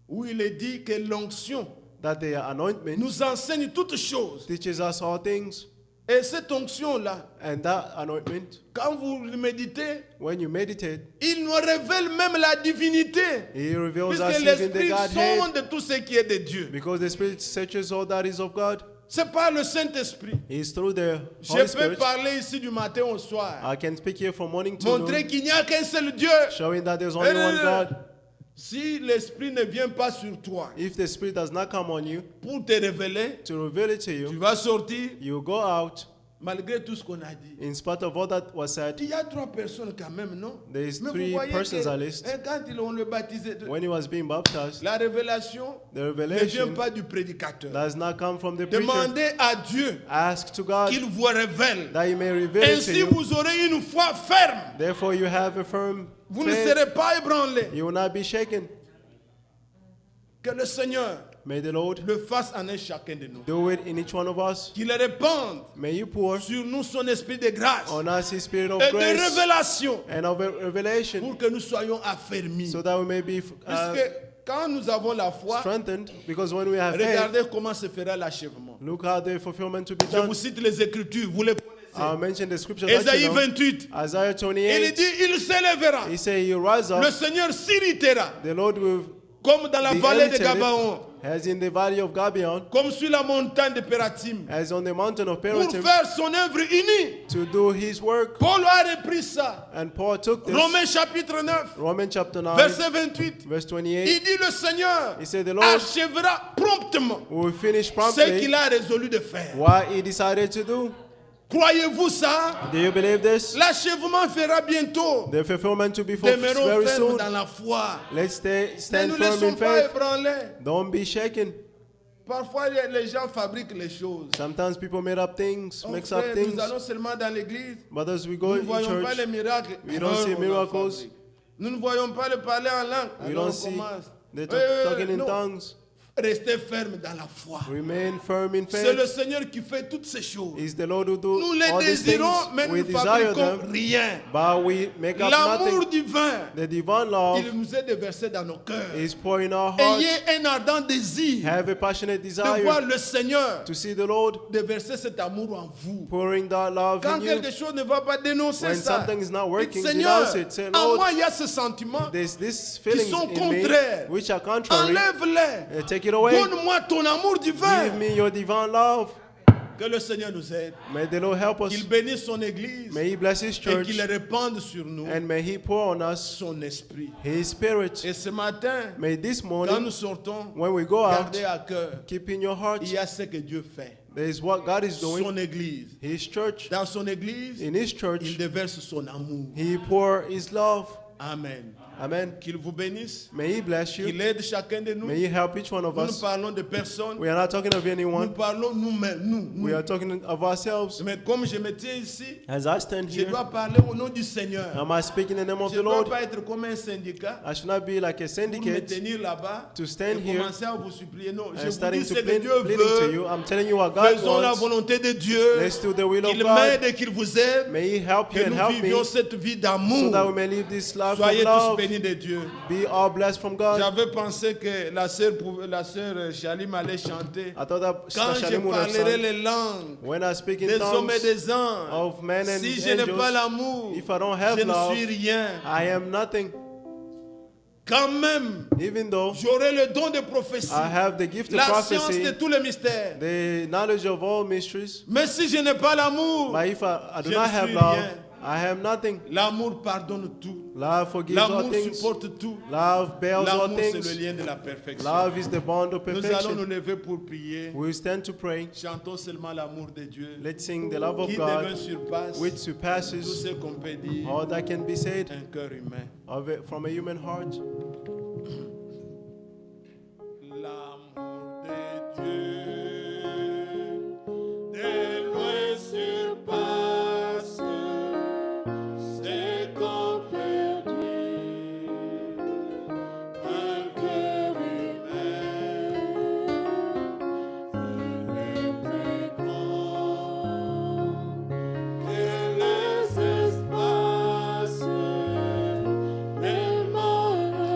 Speaker 5: où il est dit que l'onction
Speaker 3: that the anointment
Speaker 5: nous enseigne toutes choses.
Speaker 3: teaches us all things.
Speaker 5: Et cette onction-là,
Speaker 3: And that anointment,
Speaker 5: quand vous le méditez,
Speaker 3: when you meditate,
Speaker 5: il nous révèle même la divinité.
Speaker 3: He reveals us
Speaker 5: Puisque
Speaker 3: even the
Speaker 5: l'Esprit
Speaker 3: Godhead.
Speaker 5: sonde tout ce qui est de Dieu.
Speaker 3: Because the Spirit searches all that is of God.
Speaker 5: C'est par le Saint-Esprit.
Speaker 3: It's through the
Speaker 5: Je
Speaker 3: Holy
Speaker 5: peux
Speaker 3: Spirit.
Speaker 5: parler ici du matin au soir.
Speaker 3: I can speak here from morning to
Speaker 5: Montrer
Speaker 3: noon,
Speaker 5: qu'il n'y a qu'un seul Dieu.
Speaker 3: showing that there's only one God.
Speaker 5: Si l'Esprit ne vient pas sur toi
Speaker 3: If the Spirit does not come on you
Speaker 5: pour te révéler,
Speaker 3: to reveal it to
Speaker 5: tu
Speaker 3: you,
Speaker 5: vas sortir
Speaker 3: you go out
Speaker 5: malgré tout ce qu'on a dit.
Speaker 3: in spite of all that was said.
Speaker 5: Il y a 3 personnes quand même, non?
Speaker 3: There is
Speaker 5: Mais vous
Speaker 3: 3
Speaker 5: voyez
Speaker 3: persons
Speaker 5: que,
Speaker 3: at least.
Speaker 5: quand on le baptisait,
Speaker 3: When he was being baptized,
Speaker 5: la révélation
Speaker 3: the
Speaker 5: ne vient
Speaker 3: revelation
Speaker 5: pas du prédicateur.
Speaker 3: does not come from the preacher.
Speaker 5: Demandez à Dieu
Speaker 3: Ask to God
Speaker 5: qu'il vous révèle.
Speaker 3: that he may reveal it to
Speaker 5: Ainsi,
Speaker 3: you.
Speaker 5: vous aurez une foi ferme.
Speaker 3: Therefore you have a firm
Speaker 5: Vous ne
Speaker 3: faith.
Speaker 5: serez pas ébranlés.
Speaker 3: You will not be shaken.
Speaker 5: Que le Seigneur
Speaker 3: May the Lord
Speaker 5: le fasse en un chacun de nous.
Speaker 3: do it in each one of us.
Speaker 5: Qu'il répande
Speaker 3: May you pour
Speaker 5: sur nous son esprit de grâce
Speaker 3: on us his spirit of
Speaker 5: et de
Speaker 3: grace
Speaker 5: révélation
Speaker 3: and of revelation
Speaker 5: pour que nous soyons affermis.
Speaker 3: so that we may be
Speaker 5: Puisque quand nous avons la foi,
Speaker 3: strengthened, because when we have faith,
Speaker 5: regardez comment se fera l'achèvement.
Speaker 3: look how the fulfillment to be
Speaker 5: Je
Speaker 3: done.
Speaker 5: vous cite les Écritures, vous les
Speaker 3: I'll
Speaker 5: connaissez.
Speaker 3: mention the scripture that
Speaker 5: Ésaïe
Speaker 3: you know.
Speaker 5: 28,
Speaker 3: Isaiah
Speaker 5: il
Speaker 3: 28,
Speaker 5: dit, il s'élèvera.
Speaker 3: he said, you rise
Speaker 5: Le
Speaker 3: up,
Speaker 5: Seigneur s'irritera,
Speaker 3: the Lord will
Speaker 5: comme dans la
Speaker 3: be
Speaker 5: vallée de
Speaker 3: irritated,
Speaker 5: Gabaon,
Speaker 3: as in the valley of Gabion,
Speaker 5: comme sur la montagne de Pératim,
Speaker 3: as on the mountain of
Speaker 5: pour
Speaker 3: Peratim,
Speaker 5: faire son œuvre unie.
Speaker 3: to do his work.
Speaker 5: Paul a repris ça.
Speaker 3: And Paul took this,
Speaker 5: Romains chapitre 9,
Speaker 3: Romans chapter 9,
Speaker 5: verset 28.
Speaker 3: verse
Speaker 5: Il
Speaker 3: 28,
Speaker 5: dit, le Seigneur
Speaker 3: he said, the Lord
Speaker 5: achèvera promptement
Speaker 3: will finish
Speaker 5: ce
Speaker 3: promptly
Speaker 5: qu'il a résolu de faire.
Speaker 3: what he decided to do.
Speaker 5: Croyez-vous ça?
Speaker 3: Do you believe this?
Speaker 5: L'achèvement fera bientôt.
Speaker 3: The fulfillment to be fulfilled
Speaker 5: Demeurons
Speaker 3: very
Speaker 5: fermes
Speaker 3: soon.
Speaker 5: dans la foi.
Speaker 3: Let's
Speaker 5: Ne
Speaker 3: stand
Speaker 5: nous
Speaker 3: firm
Speaker 5: laissons
Speaker 3: in
Speaker 5: pas
Speaker 3: faith.
Speaker 5: ébranler.
Speaker 3: Don't be shaken.
Speaker 5: Parfois, les gens fabriquent les choses.
Speaker 3: Sometimes people made up things,
Speaker 5: Oh,
Speaker 3: mix up
Speaker 5: frère,
Speaker 3: things.
Speaker 5: nous allons seulement dans l'église.
Speaker 3: But as we go
Speaker 5: Nous ne
Speaker 3: in
Speaker 5: voyons pas
Speaker 3: church,
Speaker 5: les miracles.
Speaker 3: we don't
Speaker 5: Alors,
Speaker 3: see
Speaker 5: on en
Speaker 3: miracles.
Speaker 5: fabrique. Nous ne voyons pas le parler en langue.
Speaker 3: we
Speaker 5: Alors,
Speaker 3: don't
Speaker 5: on
Speaker 3: see
Speaker 5: commence.
Speaker 3: the
Speaker 5: Eh,
Speaker 3: talking in
Speaker 5: non.
Speaker 3: tongues.
Speaker 5: Restez fermes dans la foi.
Speaker 3: Remain firm in
Speaker 5: C'est le
Speaker 3: faith.
Speaker 5: Seigneur qui fait toutes ces choses.
Speaker 3: It's the Lord who do
Speaker 5: Nous les
Speaker 3: all these things.
Speaker 5: désirons, mais nous
Speaker 3: We
Speaker 5: ne
Speaker 3: desire
Speaker 5: fabriquons
Speaker 3: them,
Speaker 5: rien.
Speaker 3: but we make up
Speaker 5: L'amour
Speaker 3: nothing.
Speaker 5: divin,
Speaker 3: The divine love
Speaker 5: il nous est déversé dans nos cœurs.
Speaker 3: is pouring our hearts.
Speaker 5: Ayez un ardent désir
Speaker 3: Have a passionate
Speaker 5: de voir
Speaker 3: desire
Speaker 5: le Seigneur
Speaker 3: to see the Lord
Speaker 5: déverser cet amour en vous.
Speaker 3: pouring that love
Speaker 5: Quand
Speaker 3: in you.
Speaker 5: quelque chose ne va pas, dénoncer
Speaker 3: When
Speaker 5: ça.
Speaker 3: something is not working,
Speaker 5: Dites, Seigneur,
Speaker 3: denounce it. Say,
Speaker 5: en
Speaker 3: Lord,
Speaker 5: moi il y a ce sentiment.
Speaker 3: there's these feelings
Speaker 5: sont
Speaker 3: in me
Speaker 5: contraires.
Speaker 3: which are contrary.
Speaker 5: Enlève-les.
Speaker 3: Take it away.
Speaker 5: Donne-moi ton amour divin.
Speaker 3: Give me your divine love.
Speaker 5: Que le Seigneur nous aide.
Speaker 3: May the Lord help us.
Speaker 5: Qu'il bénisse son Église
Speaker 3: May He bless His
Speaker 5: et
Speaker 3: church.
Speaker 5: qu'il répande sur nous
Speaker 3: And may He pour on us
Speaker 5: son esprit.
Speaker 3: His Spirit.
Speaker 5: Et ce matin,
Speaker 3: May this
Speaker 5: quand
Speaker 3: morning,
Speaker 5: nous sortons,
Speaker 3: when we go out,
Speaker 5: gardez à cœur,
Speaker 3: keep in your heart,
Speaker 5: il y a ce que Dieu fait.
Speaker 3: there is what God is doing.
Speaker 5: Son Église.
Speaker 3: His church.
Speaker 5: Dans son Église,
Speaker 3: In His
Speaker 5: il
Speaker 3: church,
Speaker 5: déverse son amour.
Speaker 3: He pour His love.
Speaker 5: Amen.
Speaker 3: Amen.
Speaker 5: Qu'il vous bénisse,
Speaker 3: May He bless
Speaker 5: qu'il
Speaker 3: you.
Speaker 5: aide chacun de nous.
Speaker 3: May He help each one of
Speaker 5: Nous ne
Speaker 3: us.
Speaker 5: parlons de personne,
Speaker 3: We are not talking of
Speaker 5: nous
Speaker 3: anyone.
Speaker 5: parlons nous-mêmes, nous.
Speaker 3: We are talking of ourselves.
Speaker 5: Mais comme je me tiens ici,
Speaker 3: As I stand
Speaker 5: je
Speaker 3: here,
Speaker 5: dois parler au nom du Seigneur.
Speaker 3: am I speaking in the name of
Speaker 5: Je
Speaker 3: the
Speaker 5: ne dois
Speaker 3: Lord?
Speaker 5: pas être comme un syndicat
Speaker 3: I should not be like a
Speaker 5: pour me
Speaker 3: syndicate
Speaker 5: tenir là-bas
Speaker 3: to
Speaker 5: et
Speaker 3: stand here
Speaker 5: commencer à vous supplier. Non, je
Speaker 3: and
Speaker 5: vous
Speaker 3: starting
Speaker 5: dis
Speaker 3: to
Speaker 5: ce que
Speaker 3: plead,
Speaker 5: Dieu
Speaker 3: pleading to
Speaker 5: veut.
Speaker 3: you. I'm telling you what God
Speaker 5: Faisons la
Speaker 3: wants.
Speaker 5: volonté de Dieu.
Speaker 3: Let's do the will of
Speaker 5: Qu'il
Speaker 3: God.
Speaker 5: m'aide et qu'il vous aide.
Speaker 3: May He help you
Speaker 5: Que
Speaker 3: and
Speaker 5: nous
Speaker 3: help me
Speaker 5: vivions cette vie
Speaker 3: so that we
Speaker 5: d'amour.
Speaker 3: may live this life of
Speaker 5: Soyez tous
Speaker 3: love.
Speaker 5: bénis de Dieu.
Speaker 3: Be all blessed from God.
Speaker 5: J'avais pensé que la sœur Chalim allait chanter.
Speaker 3: I thought that
Speaker 5: Quand
Speaker 3: Sister
Speaker 5: je
Speaker 3: Shalim would have
Speaker 5: parlerai
Speaker 3: sung,
Speaker 5: les langues
Speaker 3: when I speak in
Speaker 5: des hommes et
Speaker 3: tongues
Speaker 5: des anges,
Speaker 3: of men and
Speaker 5: si je n'ai pas
Speaker 3: angels,
Speaker 5: l'amour,
Speaker 3: if I don't have
Speaker 5: je ne
Speaker 3: love,
Speaker 5: suis rien.
Speaker 3: I am nothing.
Speaker 5: Quand même,
Speaker 3: Even though
Speaker 5: j'aurai le don de prophétie,
Speaker 3: I have the gift of
Speaker 5: la science de
Speaker 3: prophecy,
Speaker 5: tous les mystères.
Speaker 3: the knowledge of all mysteries,
Speaker 5: Mais si je n'ai pas l'amour,
Speaker 3: but if I do
Speaker 5: Je
Speaker 3: not
Speaker 5: ne
Speaker 3: have
Speaker 5: suis
Speaker 3: love,
Speaker 5: rien.
Speaker 3: I have nothing.
Speaker 5: l'amour pardonne tout.
Speaker 3: Love forgives all
Speaker 5: L'amour
Speaker 3: things.
Speaker 5: supporte tout.
Speaker 3: Love bears all
Speaker 5: L'amour, c'est le
Speaker 3: things.
Speaker 5: lien de la perfection.
Speaker 3: Love is the bond of
Speaker 5: Nous allons nous
Speaker 3: perfection.
Speaker 5: lever pour prier.
Speaker 3: We stand to pray.
Speaker 5: Chantons seulement l'amour de Dieu,
Speaker 3: Let's sing the love of
Speaker 5: qui devient
Speaker 3: God,
Speaker 5: surpasse
Speaker 3: which
Speaker 5: tout
Speaker 3: surpasses
Speaker 5: ce qu'on peut dire
Speaker 3: all that can be said
Speaker 5: un cœur humain.
Speaker 3: of it from a human heart.
Speaker 5: L'amour de Dieu, de loin surpasse ce qu'on peut dire. Un cœur humain, il est plus grand que les espaces, les monts.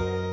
Speaker 4: Amen.